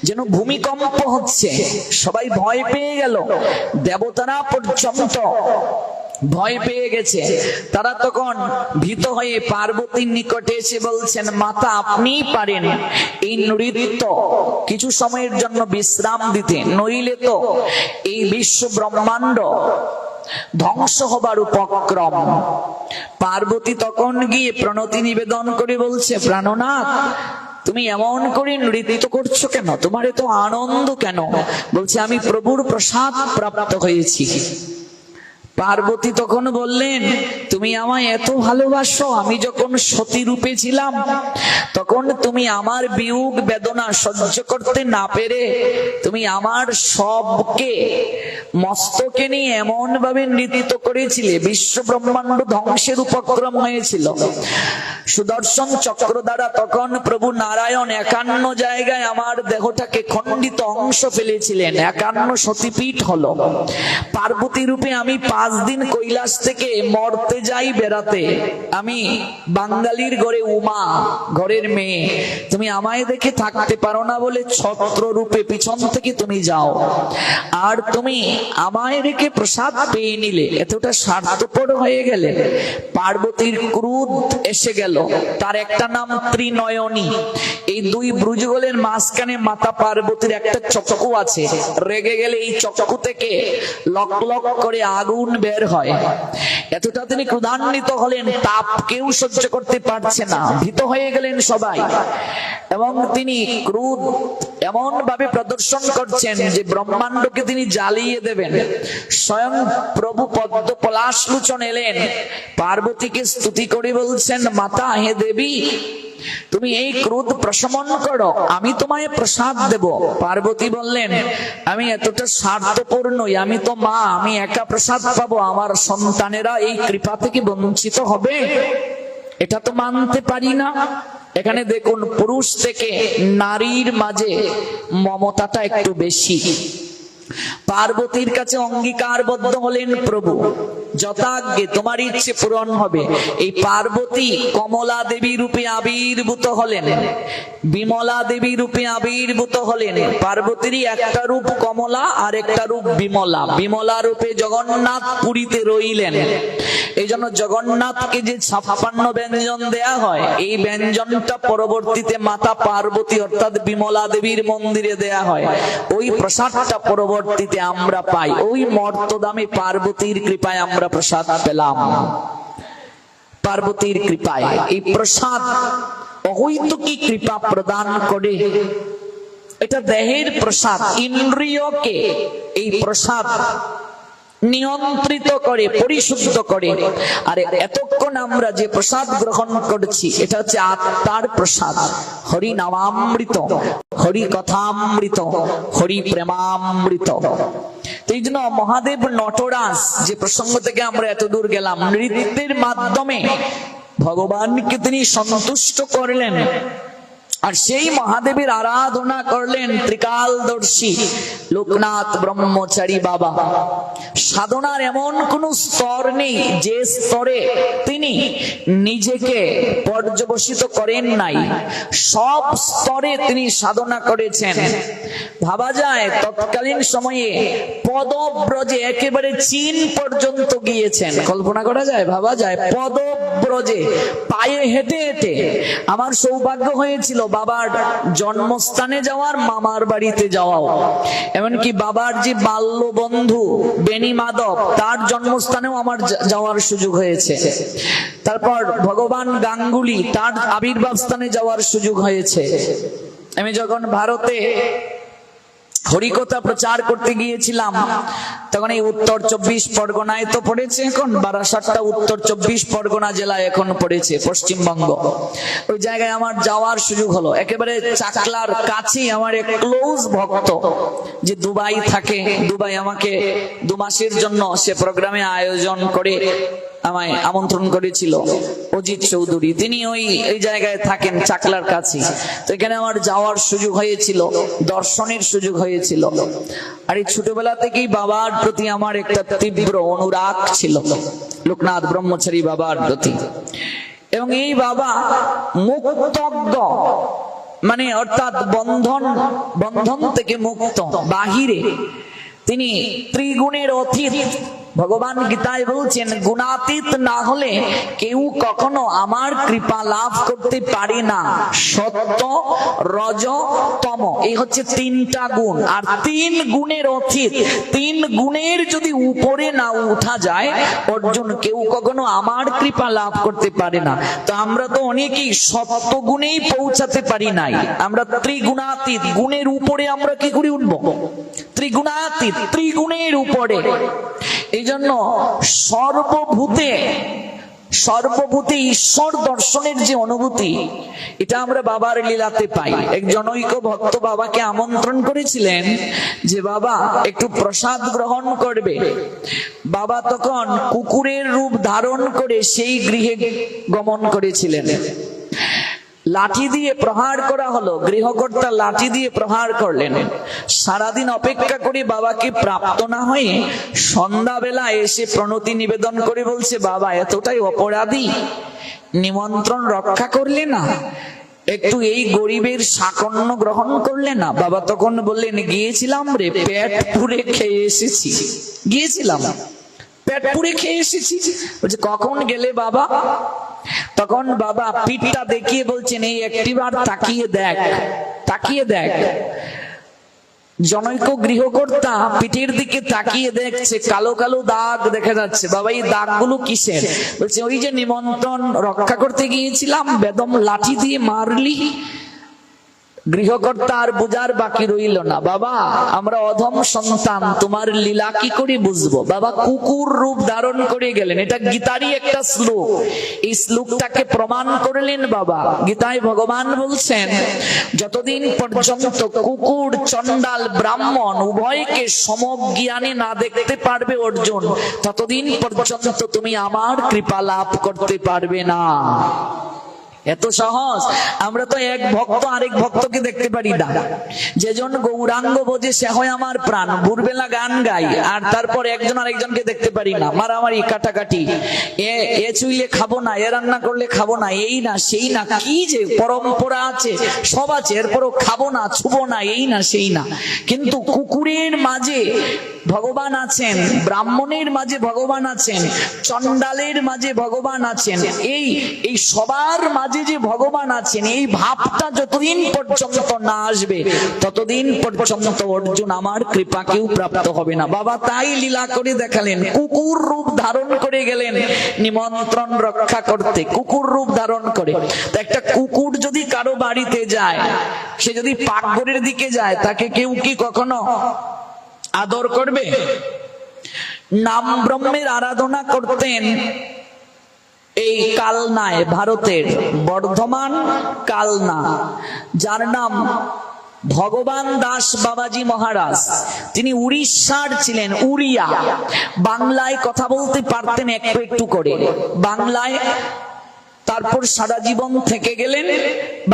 যেন ভূমিকম্প হচ্ছে। সবাই ভয় পেয়ে গেল, দেবতারা পর্যন্ত ভয় পেয়ে গেছে। তারা তখন ভীত হয়ে পার্বতীর নিকটে এসে বলছেন, মাতা আপনিই পারেন এই নৃত্য কিছু সময়ের জন্য বিশ্রাম দিতে, নইলে তো এই বিশ্ব ব্রহ্মাণ্ড ধ্বংস হবার উপক্রম। পার্বতী তখন গিয়ে প্রণতি নিবেদন করে বলছে, প্রাণনাথ তুমি এমন করে নৃত্য করছো কেন? তোমার এত আনন্দ কেন? বলছে, আমি প্রভুর প্রসাদ প্রাপ্ত হয়েছি। পার্বতী তখন বললেন, তুমি তুমি আমায় এত ভালোবাসো, আমি যখন সতী রূপে ছিলাম তখন তুমি আমার বিয়োগ বেদনা সহ্য করতে না পেরে তুমি আমার সবকে মস্তকে নিয়ে এমন ভাবে নৃত্য করেছিলে, বিশ্ব ব্রহ্মাণ্ড ধ্বংসের উপক্রম হয়েছিল। সুদর্শন চক্র দ্বারা তখন প্রভু নারায়ণ 51 জায়গায় আমার দেহটাকে খণ্ডিত অংশ ফেলেছিলেন, 51 সতীপীঠ হলো। পার্বতী রূপে আমি 5 দিন কৈলাস থেকে মর্তে যাই বেড়াতে। আমি বাঙালির ঘরে উমা, ঘরের মেয়ে, তুমি আমায় দেখে থাকতে পারো না বলে ছত্র রূপে পিছন থেকে তুমি যাও, আর তুমি আমায় রেখে প্রসাদ পেয়ে নিলে, এতটা স্বার্থপর হয়ে গেলে। পার্বতীর ক্রোধ এসে গেল, তার একটা নাম ত্রিনয়নী। এই 2 ভ্রুযুগলের মাঝখানে মাতা পার্বতীর একটা চক্ষু আছে, রেগে গেলে এই চক্ষু থেকে লক লক করে আগুন বের হয়। এতটা তিনি ক্রোধান্বিত হলেন, তাপ কেউ সহ্য করতে পারছে না, ভীত হয়ে গেলেন সবাই। এবং তিনি ক্রোধ এমন ভাবে প্রদর্শন করছেন যে ব্রহ্মাণ্ডকে তিনি জ্বালিয়ে দেবেন। স্বয়ং প্রভু পদ্ম পলাশ লোচন এলেন, পার্বতীকে স্তুতি করে বলছেন, মাতা হে দেবী, তুমি এই ক্রোধ প্রশমন করো, আমি তোমায় প্রসাদ দেব। পার্বতী বললেন, আমি এতটা স্বার্থপর নই, আমি তো মা, আমি একা প্রসাদ পাবো, আমার সন্তানেরা এই কৃপা থেকে বঞ্চিত হবে, এটা তো মানতে পারি না। এখানে দেখুন, পুরুষ থেকে নারীর মাঝে মমতাটা একটু বেশি। পার্বতীর কাছে অঙ্গীকারবদ্ধ হলেন প্রভু, যথাজ্ঞে তোমার ইচ্ছে পূরণ হবে। এই পার্বতী কমলা দেবী রূপে আবির্ভূত হলেন, বিমলা দেবী রূপে আবির্ভূত হলেন। পার্বতীরই একটা রূপ কমলা আর একটা রূপ বিমলা। বিমলা রূপে জগন্নাথ পুরীতে রইলেন। এই জন্য জগন্নাথকে যে 56 ব্যঞ্জন দেয়া হয়, এই ব্যঞ্জনটা পরবর্তীতে মাতা পার্বতী অর্থাৎ বিমলা দেবীর মন্দিরে দেয়া হয়। ওই প্রসাদটা পরবর্তীতে আমরা পাই, ওই মর্তদামে পার্বতীর কৃপায় আমরা প্রসাদ পেলাম। পার্বতীর কৃপায় এই প্রসাদ অহৈতুকী কৃপা প্রদান করে। এটা দেহের প্রসাদ, ইন্দ্রিয়কে এই প্রসাদ নিয়ন্ত্রিত করে, পরিশুদ্ধ করে। আর এতক্ষণ আমরা যে প্রসাদ গ্রহণ করছি, এটা হচ্ছে আত্মার প্রসাদ। হরি নামামৃত, হরি কথামৃত, হরি প্রেমামৃত। এই জন্য মহাদেব নটরাজ, যে প্রসঙ্গ থেকে আমরা এত দূর গেলাম, নৃত্যের মাধ্যমে ভগবানকে তিনি সন্তুষ্ট করলেন। আর সেই মহাদেবের আরাধনা করলেন ত্রিকালদর্শী লোকনাথ ব্রহ্মচারী বাবা। সাধনার এমন কোন স্তর নেই যে স্তরে তিনি নিজেকে পর্যবসিত করেন নাই, সব স্তরে তিনি সাধনা করেছেন। ভাবা যায় তৎকালীন সময়ে পদব্রজে একেবারে চীন পর্যন্ত গিয়েছেন, কল্পনা করা যায়, ভাবা যায়, পদব্রজে পায়ে হেঁটে হেঁটে। আমার সৌভাগ্য হয়েছিল বাবার জন্মস্থানে যাওয়ার, মামার বাড়িতে যাওয়াও। এমনকি বাবার যে বাল্য বন্ধু বেনি মাধব, তার জন্মস্থানেও আমার যাওয়ার সুযোগ হয়েছে। তারপর ভগবান গাঙ্গুলি, তার আবির্ভাব স্থানে যাওয়ার সুযোগ হয়েছে। আমি যখন ভারতে হরিকথা প্রচার করতে গিয়েছিলাম, তখন এই উত্তর 24 পরগনায় তো পড়েছে, এখন বারাসাতটা উত্তর 24 পরগনা জেলায় এখন পড়েছে, পশ্চিমবঙ্গ। ওই জায়গায় আমার যাওয়ার সুযোগ হলো। একেবারে চাকলার কাছেই আমার এক ক্লোজ ভক্ত যে দুবাই থাকে, দুবাই আমাকে 2 মাসের জন্য সে প্রোগ্রামে আয়োজন করে আমায় আমন্ত্রণ করেছিল, অজিত চৌধুরী। তিনি ওই জায়গায় থাকেন চাকলার কাছে। তো এখানে আমার যাওয়ার সুযোগ হয়েছিল, দর্শনের সুযোগ হয়েছিল। আর এই ছোটবেলা থেকেই বাবার প্রতি আমার একটা তীব্র অনুরাগ ছিল, লোকনাথ ব্রহ্মচারী বাবার প্রতি। এবং এই বাবা মুক্তজ্ঞ, মানে অর্থাৎ বন্ধন থেকে মুক্ত, বাহিরে তিনি ত্রিগুণের অতীত। ভগবান গীতায় বলছেন, গুণাতীত না হলে কেউ কখনো আমার কৃপা লাভ করতে পারে না। সত্য, রজ, তম, এই হচ্ছে 3টা গুণ। আর 3 গুণের অতীত, 3 গুণের যদি উপরে না উঠা যায় অর্জুন, কেউ কখনো আমার কৃপা লাভ করতে পারে না। তো আমরা তো অনেকেই সত্য গুণেই পৌঁছাতে পারি নাই, আমরা ত্রিগুণাতীত, গুণের উপরে আমরা কি করে উঠবো? ত্রিগুণাতীত, ত্রিগুণের উপরে। এই জন্য সর্বভূতে সর্বভূতে ঈশ্বর দর্শনের যে অনুভূতি, এটা আমরা বাবার লীলাতে পাই। এক জনৈক ভক্ত বাবাকে আমন্ত্রণ করেছিলেন যে বাবা একটু প্রসাদ গ্রহণ করবে। বাবা তখন কুকুরের রূপ ধারণ করে সেই গৃহে গমন করেছিলেন। লাঠি দিয়ে প্রহার করা হলো, গৃহকর্তা লাঠি দিয়ে প্রহার করলেন। সারাদিন অপেক্ষা করে বাবাকে প্রাপ্ত না হয়ে সন্ধ্যাবেলা এসে প্রণতি নিবেদন করে বলছে, বাবা এতটাই অপরাধী, নিমন্ত্রণ রক্ষা করলে না, একটু এই গরিবের সাকন্য গ্রহণ করলে না। বাবা তখন বললেন, গিয়েছিলাম রে, পেট পুরে খেয়ে এসেছি, গিয়েছিলাম পেট পুরে খেয়ে এসেছি। বলছে কখন গেলে বাবা? তখন বাবা পিঠটা দেখিয়ে বলছেন, এই একটিবার তাকিয়ে দেখ, তাকিয়ে দেখ। জনৈক গৃহকর্তা পিঠের দিকে তাকিয়ে দেখছে, কালো কালো দাগ দেখা যাচ্ছে। বাবা এই দাগগুলো কিসের? বলছে ওই যে নিমন্ত্রণ রক্ষা করতে গিয়েছিলাম, বেদম লাঠি দিয়ে মারলি। গৃহকর্তা আর বুঝার বাকি রইল না, বাবা আমরা অধম সন্তান, তোমার লীলা কি করে বুঝবো? বাবা কুকুর রূপ ধারণ করে গেলেন। এটা গীতারই একটা শ্লোক, এই শ্লোকটাকে প্রমাণ করলেন বাবা। গীতায় ভগবান বলছেন, যতদিন পর্যন্ত কুকুর, চণ্ডাল, ব্রাহ্মণ উভয়কে সমজ্ঞানে না দেখতে পারবে অর্জুন, ততদিন পর্যন্ত তুমি আমার কৃপা লাভ করতে পারবে না। এত সহজ। আমরা তো এক ভক্ত আরেক ভক্তকে দেখতে পারি না। যেজন গৌরাঙ্গ বোঝে সে হয় আমার প্রাণ, ভোরবেলা গান গাই, আর তারপর একজন আরেকজনকে দেখতে পারি না, মারামারি কাটাকাটি, এ চুইলে খাবো না, এ রান্না করলে খাবো না, এই না সেই না, কি যে পরম্পরা আছে সব আছে, এরপরও খাবো না, ছুবো না, এই না সেই না। কিন্তু কুকুরের মাঝে ভগবান আছেন, ব্রাহ্মণের মাঝে ভগবান আছেন, চণ্ডালের মাঝে ভগবান আছেন, এই সবার মাঝে যে ভগবান আছেন, এই ভাবটা যতদিন পর্যন্ত না আসবে ততদিন পর্যন্ত অর্জুন আমার কৃপাকেও প্রাপ্ত হবে না। বাবা তাই লীলা করে দেখালেন, কুকুর রূপ ধারণ করে গেলেন নিমন্ত্রণ রক্ষা করতে, কুকুর রূপ ধারণ করে। একটা কুকুর যদি কারো বাড়িতে যায়, সে যদি পাকঘরের দিকে যায়, তাকে কেউ কি কখনো আদর করবে? নাম ব্রহ্মের আরাধনা করতেন এই কালনায়, ভারতের বর্ধমান কালনা, যার নাম ভগবান দাস বাবাজি মহারাজ। তিনি উড়িষ্যার ছিলেন, উড়িয়া। বাংলায় কথা বলতে পারতেন একটু একটু করে, বাংলায়। তারপর সারা জীবন থেকে গেলেন,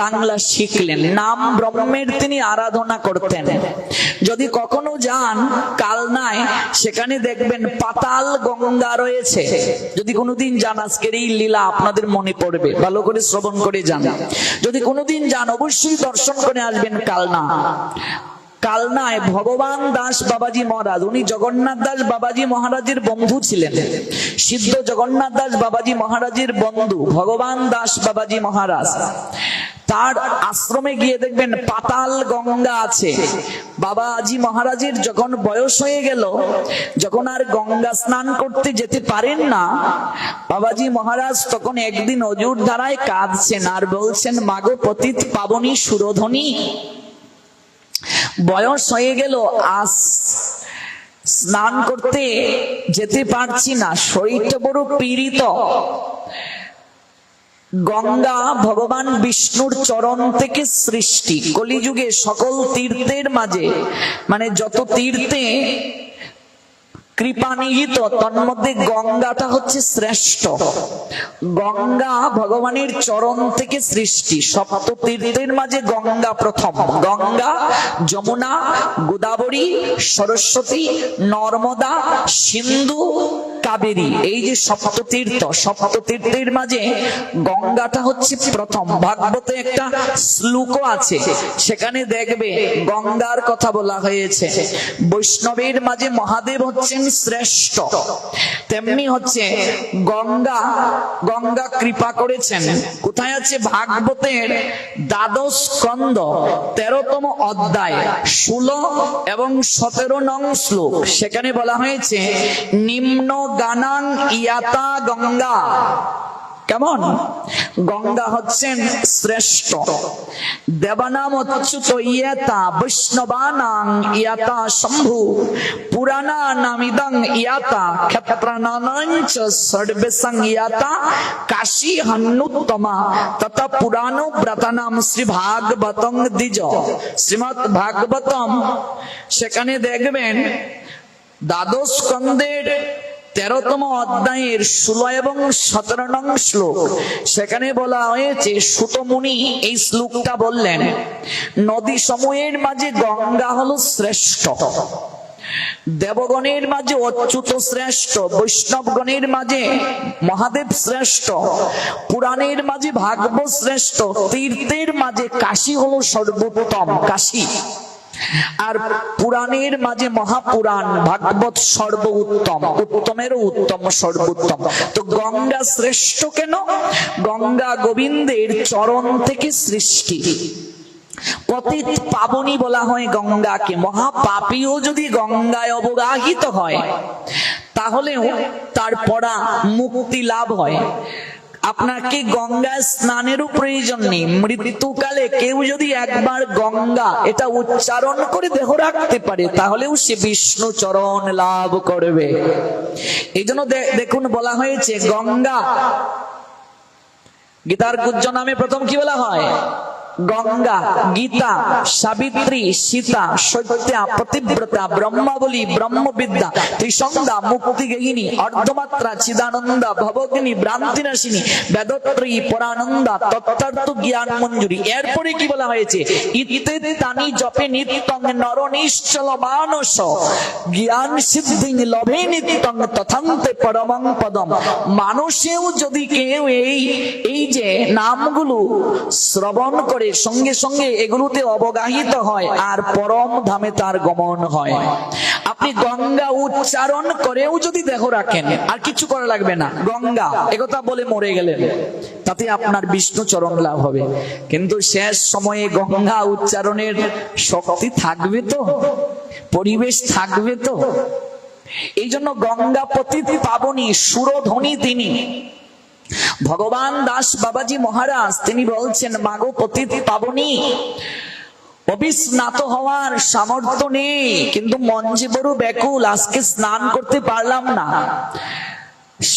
বাংলা শিখলেন। নাম ব্রহ্মের তিনি আরাধনা করতেন। যদি কখনো যান কালনায়, সেখানে দেখবেন পাতাল গঙ্গা রয়েছে। যদি কোনোদিন যান, আজকের এই লীলা আপনাদের মনে পড়বে, ভালো করে শ্রবণ করে যান। যদি কোনোদিন যান অবশ্যই দর্শন করে আসবেন কালনা। কালনায় ভগবান দাস বাবাজি মহারাজ, উনি জগন্নাথ দাস বাবাজি মহারাজের বন্ধু ছিলেন। সিদ্ধ জগন্নাথ দাস বাবাজি মহারাজের বন্ধু ভগবান দাস বাবাজি মহারাজ। তার আশ্রমে গিয়ে দেখবেন পাতাল গঙ্গা আছে। বাবাজি মহারাজের যখন বয়স হয়ে গেল, যখন আর গঙ্গা স্নান করতে যেতে পারেন না, বাবাজি মহারাজ তখন একদিন অজুর ধারায় কাঁদছেন আর বলছেন, মাগো পতিত পাবনী সুরধনী, বয়স হয়ে গেল, আজ স্নান করতে যেতে পারছি না, শরীরটা বড় পীড়িত। গঙ্গা ভগবান বিষ্ণুর চরণ থেকে সৃষ্টি। কলিযুগে সকল তীর্থের মাঝে, মানে যত তীর্থে কৃপা নিহিত, তন্মধ্যে গঙ্গাটা হচ্ছে শ্রেষ্ঠ। গঙ্গা ভগবানের চরণ থেকে সৃষ্টি। সপ্ত তীর্থের মাঝে গঙ্গা প্রথম। গঙ্গা, যমুনা, গোদাবরী, সরস্বতী, নর্মদা, সিন্ধু, কাবেরী, এই যে সপ্ত তীর্থ, সপ্ত তীর্থের মাঝে গঙ্গাটা হচ্ছে প্রথম। ভাগবতে একটা শ্লোক আছে, সেখানে দেখবে গঙ্গার কথা বলা হয়েছে। বৈষ্ণবের মাঝে মহাদেব হচ্ছেন শ্রেষ্ঠ, তেমনি হচ্ছে গঙ্গা। গঙ্গা কৃপা করেছেন। কোথায় আছে? ভাগবতের দ্বাদশ স্কন্ধ 13তম অধ্যায় 16 এবং 17 নং শ্লোক। সেখানে বলা হয়েছে, নিম্ন গানাং ইয়াতা গঙ্গা। কেমন? গঙ্গা হচ্ছেন শ্রেষ্ঠ, দেবানাম অচ্যুত ইয়াতা, বৈষ্ণবানাং ইয়াতা শম্ভু, পুরাণা নামিদং ইয়াতা, ক্ষেত্রানাঞ্চ সর্বেসং ইয়াতা, কাশী হন্নুত্তমা তথা পুরাণ ব্রতানাম শ্রী ভাগবতং দ্বিজ। শ্রীমৎ ভাগবতম সেখানে দেখবেন দ্বাদশ স্কন্ধের 13তম অধ্যায়ের 16 এবং 17 নং শ্লোক, সেখানে বলা হয়েছে সূত মুনি এই শ্লোকটা বললেন, নদী সমূহের মাঝে গঙ্গা হলো শ্রেষ্ঠ, দেবগণের মাঝে অচ্যুত শ্রেষ্ঠ, বৈষ্ণবগণের মাঝে মহাদেব শ্রেষ্ঠ, পুরাণের মাঝে ভাগবত শ্রেষ্ঠ, তীর্থের মাঝে কাশী হলো সর্বোত্তম কাশী, আর পুরাণের মাঝে মহাপুরাণ ভাগবত সর্বোত্তম, উত্তমেরও উত্তম সর্বোত্তম। তো গঙ্গা শ্রেষ্ঠ কেন? গঙ্গা গোবিন্দের চরণ থেকে সৃষ্টি। পতিত পাবনী বলা হয় গঙ্গাকে। মহাপাপীও যদি গঙ্গায় অবগাহিত হয় তাহলেও তার পড়া মুক্তি লাভ হয়। আপনাকে গঙ্গায় স্নানেরও প্রয়োজন নেই। মৃত্যুকালে কেউ যদি একবার গঙ্গা এটা উচ্চারণ করে দেহ রাখতে পারে তাহলেও সে বিষ্ণু চরণ লাভ করবে। এই জন্য দেখুন বলা হয়েছে গঙ্গা, গীতার গুজ্জ নামে প্রথম কি বলা হয়? গঙ্গা, গীতা, সাবিত্রী, সীতা, সত্যা, প্রতিব্রতা, ব্রহ্মাবলী, ব্রহ্মবিদ্যা, ত্রিসন্ধ্যা, মুক্তিগেহিনী, অর্ধমাত্রা, চিদানন্দা, ভবগ্নি, ভ্রান্তিনাশিনী, বেদত্রয়ী, পরানন্দা, তত্ত্বার্থ জ্ঞান মঞ্জুরি। এরপরে কি বলা হয়েছে? ইত্যাদি তানি জপে নিত্যং নর নিশ্চল মানস, জ্ঞান সিদ্ধি লভে নিত্যং তথান্তে পরমং পদম। মানুষেও যদি কেউ এই যে নামগুলো শ্রবণ করে সঙ্গে সঙ্গে এগুলোতে অবগাহিত হয় আর পরম ধামে তার গমন হয়। আপনি গঙ্গা উচ্চারণ করেও যদি দেহ রাখেন, আর কিছু করা লাগবে না, গঙ্গা একথা বলে মরে গেলেন, তাতে আপনার বিষ্ণু চরণ লাভ হবে। কিন্তু শেষ সময়ে গঙ্গা উচ্চারণের শক্তি থাকবে তো, পরিবেশ থাকবে তো। এই জন্য গঙ্গা পতিত পাবনী, সুরধ্বনি তিনি। ভগবান দাস বাবাজি মহারাজ তিনি বলছেন, মাগো পতিত পাবনী, অবিস্নাত হওয়ার সামর্থ্য নেই, কিন্তু মন যে বড় ব্যাকুল, আজকে স্নান করতে পারলাম না।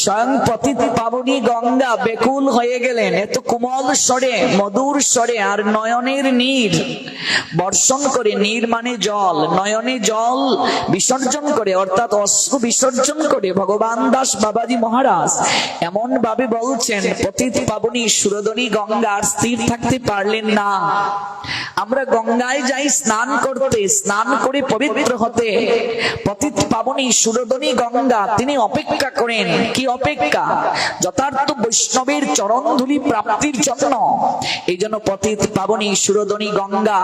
স্বয়ং পতিত পাবনী গঙ্গা বেকুল হয়ে গেলেন, এত কোমল স্বরে, মধুর স্বরে আর নয়নের নীর বর্ষণ করে, নীর মানে জল, নয়নে জল বিসর্জন করে, অর্থাৎ অশ্রু বিসর্জন করে ভগবান দাস বাবাজি মহারাজ এমন ভাবে বলছেন, পতিত পাবনী সুরধনী গঙ্গা আর স্থির থাকতে পারলেন না। আমরা গঙ্গায় যাই স্নান করতে, স্নান করে পবিত্র হতে, পতিত পাবনী সুরধনী গঙ্গা তিনি অপেক্ষা করেন। কি অপেক্ষা? যথার্থ বৈষ্ণবের চরণ ধুলি প্রাপ্তির জন্য। এই জন্য পতিত পাবনী সুরধনী গঙ্গা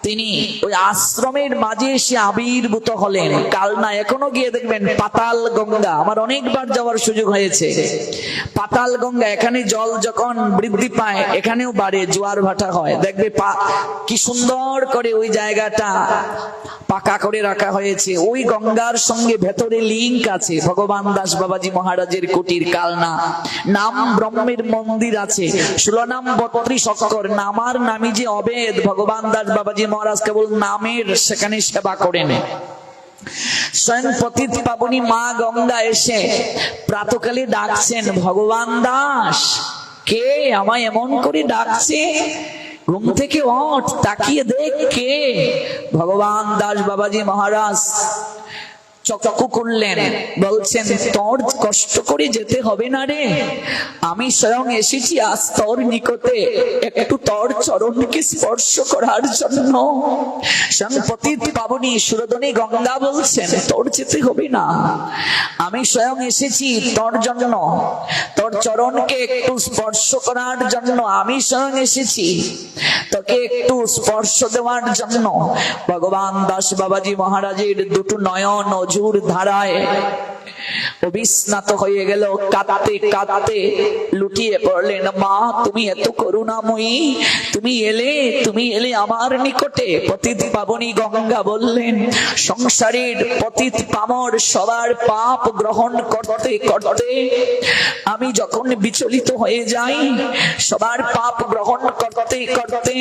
তিনি ওই আশ্রমের মাঝে এসে আবির্ভূত হলেন। কালনা এখনো গিয়ে দেখবেন পাতাল গঙ্গা, আমার অনেকবার যাওয়ার সুযোগ হয়েছে। পাতাল গঙ্গা, এখানে জল যখন বৃদ্ধি পায় এখানেও বাড়ে, জোয়ার ভাটা হয়, দেখবে কি সুন্দর করে ওই জায়গাটা পাকা করে রাখা হয়েছে। ওই গঙ্গার সঙ্গে ভেতরে লিঙ্ক আছে ভগবান দাস বাবাজি মহারাজের কুটির কালনা। নাম ব্রহ্মের মন্দির আছে, 16 নাম 32 অক্ষর, নামার নামি যে অবেদ। ভগবান দাস বাবাজি মহারাজ কেবল নামের সেখানে সেবা করেন। স্বয়ং পতিত পাবনী মা গঙ্গা এসে প্রাতকালে ডাকছেন, ভগবান দাস কে আমায় এমন করে ডাকছে? ঘুম থেকে ওঠ, তাকিয়ে দেখ কে। ভগবান দাস বাবাজি মহারাজ চক্ষু করলেন, বলছেন, তোর কষ্ট করে যেতে হবে না রে, আমি স্বয়ং এসেছি আজ তোর নিকটে একটু তোর চরণকে স্পর্শ করার জন্য। স্বয়ং পতিত পাবনী সুরধনী গঙ্গা বলছেন, তোর যেতে হবে না, আমি স্বয়ং এসেছি তোর জন্য, তোর চরণকে একটু স্পর্শ করার জন্য আমি স্বয়ং এসেছি, তোকে একটু স্পর্শ দেওয়ার জন্য। ভগবান দাস বাবাজি মহারাজের দুটো নয়ন অঝুর ধারায় অবিস্নাত হয়ে গেল, কাঁদতে কাঁদতে লুটিয়ে পড়লেন। মা, তুমি এত করুণাময়ী, তুমি এলে আমার নিকটে। পতিত পাবনী গঙ্গা বললেন, সংসারের পতিত পামর সবার পাপ গ্রহণ করতে করতে আমি যখন বিচলিত হয়ে যাই, সবার পাপ গ্রহণ করতে করতে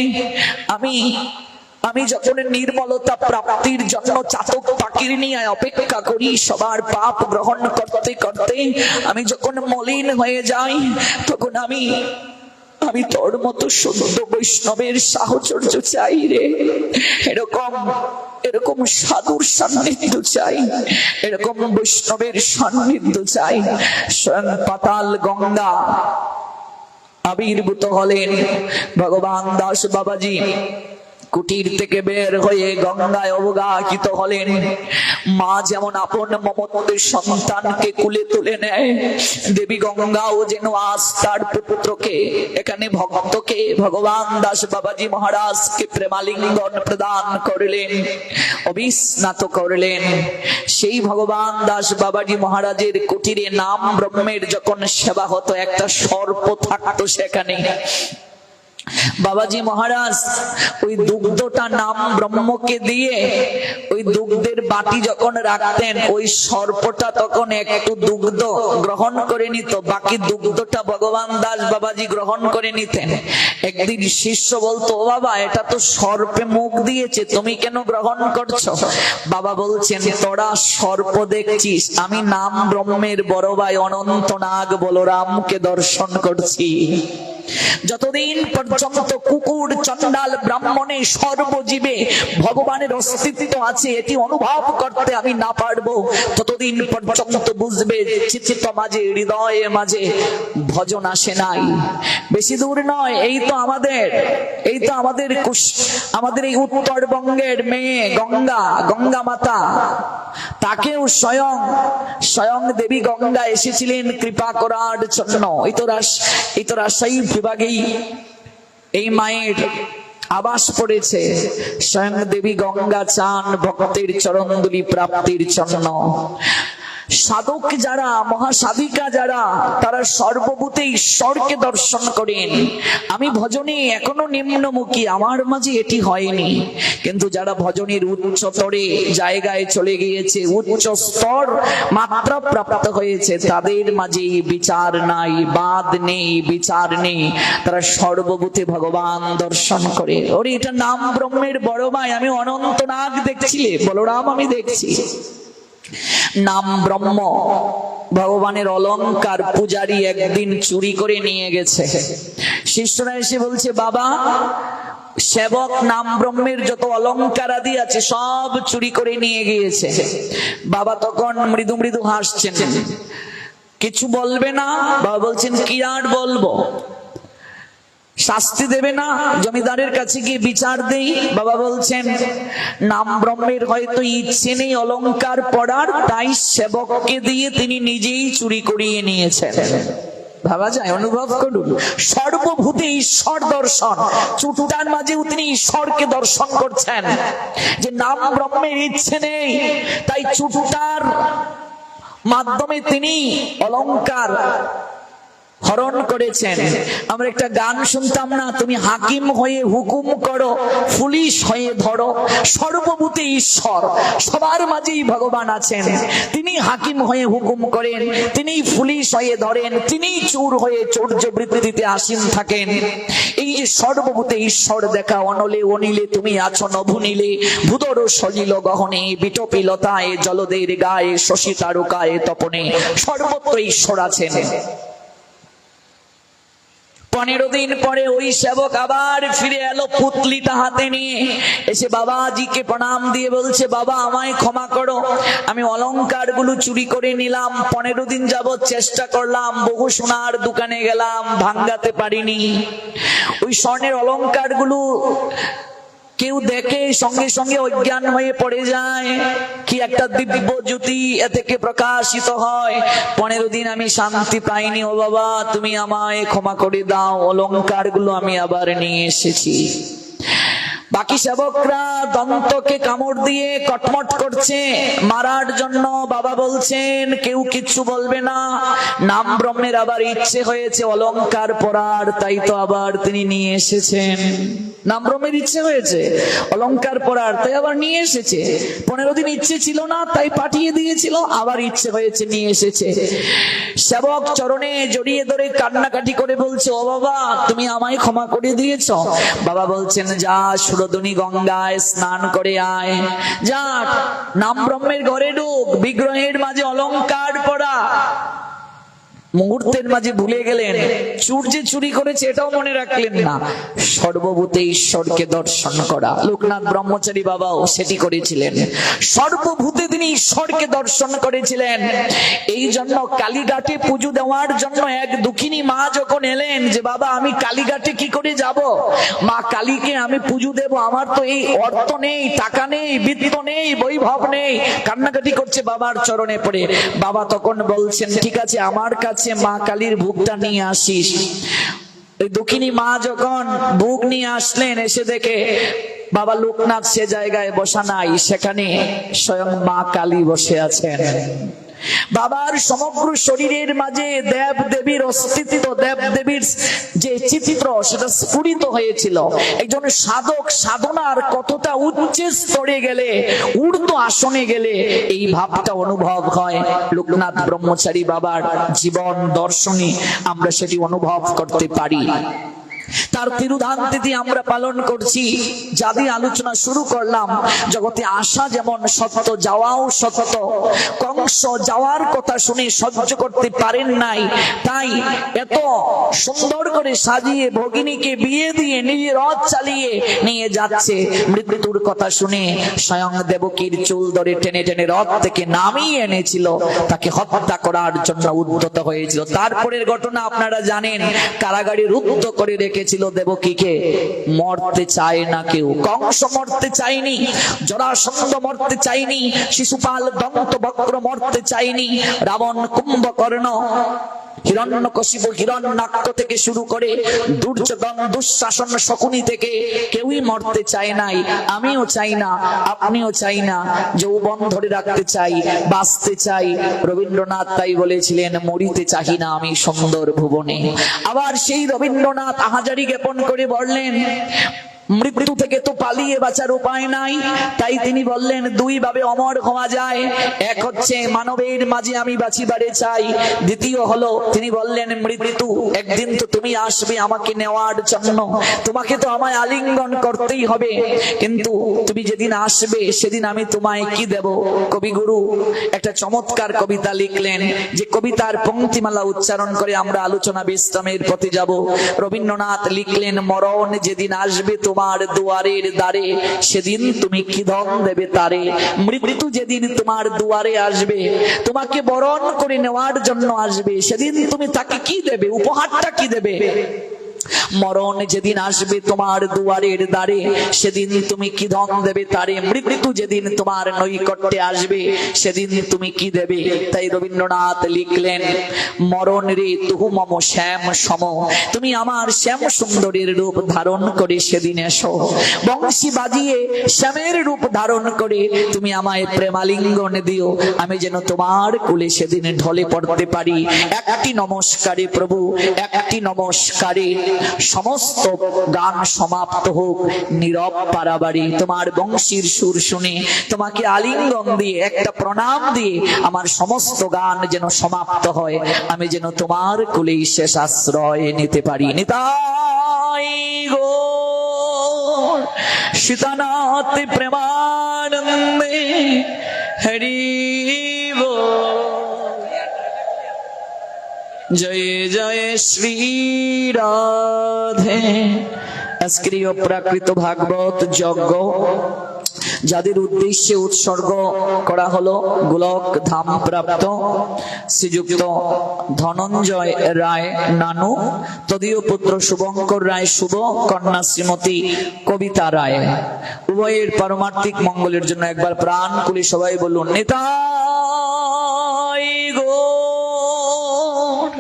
আমি যখন নির্মলতা প্রাপ্তির জন্য চাতক পাখির নিয়ে অপেক্ষা করি, সবার পাপ গ্রহণ করতে করতে আমি যখন মলিন হয়ে যাই, তখন আমি তোর মতো শুদ্ধ বৈষ্ণবের সাহচর্য চাই রে। এরকম সাধুর সান্নিধ্য চাই, এরকম বৈষ্ণবের সান্নিধ্য চাই। স্বয়ং পাতাল গঙ্গা আবির্ভূত হলেন। ভগবান দাস বাবাজি কুটির থেকে বের হয়ে গঙ্গায় অবগাহিত হলেন। মা যেমন আপন মমতার সন্তানকে কুলে তুলে নেয়, দেবী গঙ্গাও যেন আজ তার পুত্রকে, এখানে ভক্তকে ভগবান দাস বাবাজি মহারাজকে প্রেমালিঙ্গন প্রদান করলেন, অবিস্নাত করলেন। সেই ভগবান দাস বাবাজি মহারাজের কুটিরে নাম ব্রহ্মের যখন সেবা হতো, একটা সর্প থাকতো সেখানে। বাবাজি মহারাজ ওই দুগ্ধটা নাম ব্রহ্মকে দিয়ে ওই দুগ্ধের বাটি যখন রাখতেন, ওই সর্পটা তখন একটু দুগ্ধ গ্রহণ করে নিত, বাকি দুগ্ধটা ভগবান দাস বাবাজি গ্রহণ করে নিতেন। একদিন শিষ্য বলতো, ও বাবা, এটা তো সর্পে মুখ দিয়েছে, তুমি কেন গ্রহণ করছো? বাবা বলছেন, তোরা সর্প দেখছিস, আমি নাম ব্রহ্মের বড় ভাই অনন্ত নাগ বলরামকে দর্শন করছি। যতদিন পর্যন্ত কুকুর চন্ডাল ব্রাহ্মণে সর্বজীবে ভগবানের অস্তিত্ব আছে এটি অনুভব করতে আমি না পারবো, ততদিন পর্যন্ত বুঝবে চিত্ত মাঝে, হৃদয়ে মাঝে ভজন আসে নাই। বেশি দূর নয়, এই তো আমাদের আমাদের এই উত্তরবঙ্গের মেয়ে গঙ্গা মাতা, তাকেও স্বয়ং দেবী গঙ্গা এসেছিলেন কৃপা করার জন্য। এই তো রাজশাহী বিভাগেই এই মায়ের আবাস পড়েছে। স্বয়ং দেবী গঙ্গা চান ভক্তের চরণধুলি প্রাপ্তির জন্য। সাধক যারা, মহাসাধিকা যারা, তারা সর্বভূতে ঈশ্বরকে দর্শন করেন। আমি ভজনে এখনো নিম্নমুখী, আমার মাঝে এটি হয়নি, কিন্তু যারা ভজনের উচ্চতরে জায়গায় চলে গিয়েছে, উচ্চ স্তর মাত্রা প্রাপ্ত হয়েছে, তাদের মাঝে বিচার নাই, বাদ নেই, বিচার নেই, তারা সর্বভূতে ভগবান দর্শন করে। ওরে, এটা নাম ব্রহ্মের বড় ভাই, আমি অনন্ত নাগ দেখছিলে, বলরাম আমি দেখছি। নাম ব্রহ্ম ভগবানের অলংকার পূজারী একদিন চুরি করে নিয়ে গেছে। শিষ্যরা এসে বলছে, বাবা, সেবক নাম ব্রহ্মের যত অলংকার আদি আছে সব চুরি করে নিয়ে গিয়েছে। বাবা তখন মৃদু মৃদু হাসছেন, কিছু বলবে না? বাবা বলছেন, কি আর বলবো, শাস্তি দেবে না? জমিদারের কাছে গিয়ে বিচার দেই? বাবা বলছেন, নাম ব্রহ্মের হয়তো ইচ্ছে নেই অলংকার পড়ার, তাই সেবককে দিয়ে তিনি নিজেই চুরি করিয়ে নিয়েছেন। ভাবা যায়, অনুভব করুন, সর্বভূতে ঈশ্বর দর্শন, চুটুটার মাঝেও তিনি ঈশ্বরকে দর্শন করছেন। যে নাম ব্রহ্মের ইচ্ছে নেই, তাই চুটুটার মাধ্যমে তিনি অলংকার হরণ করেছেন। আমরা একটা গান শুনতাম না, তুমি হাকিম হয়ে হুকুম করো, পুলিশ হয়ে ধরো। সর্বভূতে ঈশ্বর, সবার মাঝেই ভগবান আছেন। তিনি হাকিম হয়ে হুকুম করেন, তিনি পুলিশ হয়ে ধরেন, তিনি চোর হয়ে চৌর্য বৃত্তিতে আসীন থাকেন। এই যে সর্বভূতে ঈশ্বর দেখা, অনলে অনিলে তুমি আছো নভুনিলে, ভূতর সলিল গহনে, বিটপিলতায় জলদের গায়ে, শশী তারকায় তপনে, সর্বত্র ঈশ্বর আছেন। 15 দিন পরে ওই সেবক আবার ফিরে এলো পুতলিটা হাতে নিয়ে, এসে বাবাজিকে প্রণাম দিয়ে বলছে, বাবা আমায় ক্ষমা করো, আমি অলংকার গুলো চুরি করে নিলাম, 15 দিন যাবত চেষ্টা করলাম, বহু সোনার দোকানে গেলাম, ভাঙ্গাতে পারিনি। ওই স্বর্ণের অলংকার গুলো কেউ দেখে সঙ্গে সঙ্গে অজ্ঞান হয়ে পড়ে যায়, কি একটা দিব্য জ্যোতি এ থেকে প্রকাশিত হয়। 15 দিন আমি শান্তি পাইনি, ও বাবা তুমি আমায় ক্ষমা করে দাও, অলংকার গুলো আমি আবার নিয়ে এসেছি। বাকি সেবকরা দন্তকে কামড় দিয়ে কটমট করছে মারার জন্য। বাবা বলছেন কেউ কিচ্ছু বলবে না। নাম ব্রহ্মের আবার ইচ্ছে হয়েছে অলংকার পরার, তাই তো আবার তিনি নিয়ে এসেছেন। নাম ব্রহ্মের ইচ্ছে হয়েছে অলংকার পরার, তাই আবার নিয়ে এসেছে। 15 দিন ইচ্ছে ছিল না, তাই পাঠিয়ে দিয়েছিল, আবার ইচ্ছে হয়েছে নিয়ে এসেছে। সেবক চরণে জড়িয়ে ধরে কান্নাকাটি করে বলছে, ও বাবা তুমি আমায় ক্ষমা করে দিয়েছ। বাবা বলছেন যা সুরধুনী গঙ্গায় স্নান করে আয়, যা নাম ব্রহ্মের ঘরে ঢুক, বিগ্রহের মাঝে অলংকার পরা। মুহূর্তের মাঝে ভুলে গেলেন, চুর যে চুরি করেছে এটাও মনে রাখলেন না। সর্বভূতে ঈশ্বরকে দর্শন করা, লোকনাথ ব্রহ্মচারী বাবাও সেটি করেছিলেন। সর্বভূতে তিনি ঈশ্বরকে দর্শন করেছিলেন। এই জন্য কালীঘাটে পুজো দেওয়ার জন্য এক দুঃখিনী মা যখন এলেন যে বাবা আমি কালীঘাটে কি করে যাব, মা কালীকে আমি পুজো দেব, আমার তো এই অর্থ নেই, টাকা নেই, বিত্ত নেই, বৈভব নেই, কান্নাকাটি করছে বাবার চরণে পড়ে। বাবা তখন বলছেন ঠিক আছে আমার কাছে মা কালীর ভোগটা নিয়ে আসিস। ওই দক্ষিণী মা যখন ভোগ নিয়ে আসলেন, এসে দেখে বাবা লোকনাথ সে জায়গায় বসা নাই, সেখানে স্বয়ং মা কালী বসে আছেন। বাবার সমগ্র শরীরের মাঝে দেব দেবীর অস্তিত্ব, দেব দেবীর যে চিত্র সেটা স্ফুরিত হয়েছিল। একজন সাধক সাধনার কতটা উচ্চ স্তরে গেলে, ঊর্ধ্ব আসনে গেলে এই ভাবটা অনুভব হয়। লোকনাথ ব্রহ্মচারী বাবার জীবন দর্শনে আমরা সেটি অনুভব করতে পারি। তার তিরুধান তিথি আমরা পালন করছি। যা দিয়ে আলোচনা শুরু করলাম, জগতে আসা যেমন সত্য, যাওয়াও সত্য। কংস যাওয়ার কথা শুনে সহ্য করতে পারেন নাই, তাই এত সুন্দর করে সাজিয়ে ভগিনীকে বিয়ে দিয়ে নিজে রথ চালিয়ে নিয়ে যাচ্ছে। মৃত্যুর কথা শুনে স্বয়ং দেবকীর চুল ধরে টেনে টেনে রথ থেকে নামিয়ে এনেছিল, তাকে হত্যা করার জন্য উদ্যত হয়েছিল। তারপরের ঘটনা আপনারা জানেন, কারাগারে রুদ্ধ করে রেখেছিল দেবকীকে। মরতে চায় না কেউ, কংস মরতে চায়নি, জরাসন্ধ মরতে চায়নি, শিশুপাল দন্তবক্র মরতে চায়নি, রাবণ কুম্ভকর্ণ, হিরণ্যকশিপু হিরণ্যাক্ষ থেকে শুরু করে দুর্যোধন দুঃশাসন শকুনি থেকে কেউই মরতে চায় নাই। আমিও চাই না, আপনিও চাই না। যৌবন ধরে রাখতে চাই, বাঁচতে চাই। রবীন্দ্রনাথ তাই বলেছিলেন মরিতে চাহি না আমি সুন্দর ভুবনে। আবার সেই রবীন্দ্রনাথ আহাজারি জ্ঞাপন করে বললেন মৃত্যু থেকে তো পালিয়ে বাঁচার উপায় নাই, তাই তিনি বললেন দুই ভাবে অমর হওয়া যায়। এক হচ্ছে মানবের মাঝে আমি বাঁচিবারে চাই, দ্বিতীয় হলো তিনি বললেন মৃত্যু একদিন তো তুমি আসবে আমাকে নেওয়ার জন্য, তোমাকে তো আমায় আলিঙ্গন করতেই হবে, কিন্তু তুমি যেদিন আসবে সেদিন আমি তোমায় কি দেব। কবিগুরু একটা চমৎকার কবিতা লিখলেন, যে কবিতার পংক্তিমালা উচ্চারণ করে আমরা আলোচনা বিশ্রামের পথে যাব। রবীন্দ্রনাথ লিখলেন মরণ যেদিন আসবে তোমার দুয়ারের দ্বারে, সেদিন তুমি কি ধন দেবে তারে। মৃত্যু যেদিন তোমার দুয়ারে আসবে, তোমাকে বরণ করে নেওয়ার জন্য আসবে, সেদিন তুমি তাকে কি দেবে, উপহারটা কি দেবে। মরণ যেদিন আসবে তোমার দুয়ারের দ্বারে, সেদিন তুমি কি ধন দেবে তারে। মৃত্যু যেদিন তোমার নৈকট্যে আসবে, সেদিন তুমি কি দেবে। তাই রবীন্দ্রনাথ লিখলেন মরণ রে তুহু মম শ্যাম সম, তুমি আমার শ্যাম সুন্দরের রূপ ধারণ করে সেদিন এসো। বংশী বাজিয়ে শ্যামের রূপ ধারণ করে তুমি আমায় প্রেমালিঙ্গন দিও, আমি যেন তোমার কুলে সেদিন ঢলে পড়তে পারি। একটি নমস্কারে প্রভু, একটি নমস্কারে সমস্ত গান সমাপ্ত হোক। নীরব পারাবাড়ি তোমার বংশীর সুর শুনে, তোমাকে আলিঙ্গন দিয়ে একটা প্রণাম দিয়ে আমার সমস্ত গান যেন সমাপ্ত হয়, আমি যেন তোমার কুলেই শেষ আশ্রয় নিতে পারি। নিতাই গৌর সীতানাথ প্রেমানন্দে হরি বল। জয় জয় শ্রী রাধে। আজকের প্রাকৃত ভাগবত যজ্ঞ যাদের উদ্দেশ্যে উৎসর্গ করা হলো, গোলক ধাম প্রাপ্ত শ্রীযুক্ত ধনঞ্জয় রায় নানু, তদীয় পুত্র শুভঙ্কর রায় শুভ, কন্যা শ্রীমতী কবিতা রায়, উভয়ের পারমার্থিক মঙ্গলের জন্য একবার প্রাণ খুলে সবাই বলুন নিতাই গৌর।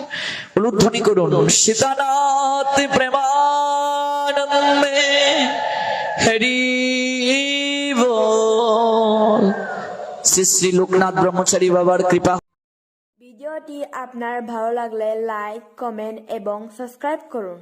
উলুধ্বনি করুন সীতানাথ প্রেমানন্দে হরি বল। শ্রী শ্রী লোকনাথ ব্রহ্মচারী বাবার কৃপা। ভিডিওটি আপনার ভালো লাগলে লাইক, কমেন্ট এবং সাবস্ক্রাইব করুন।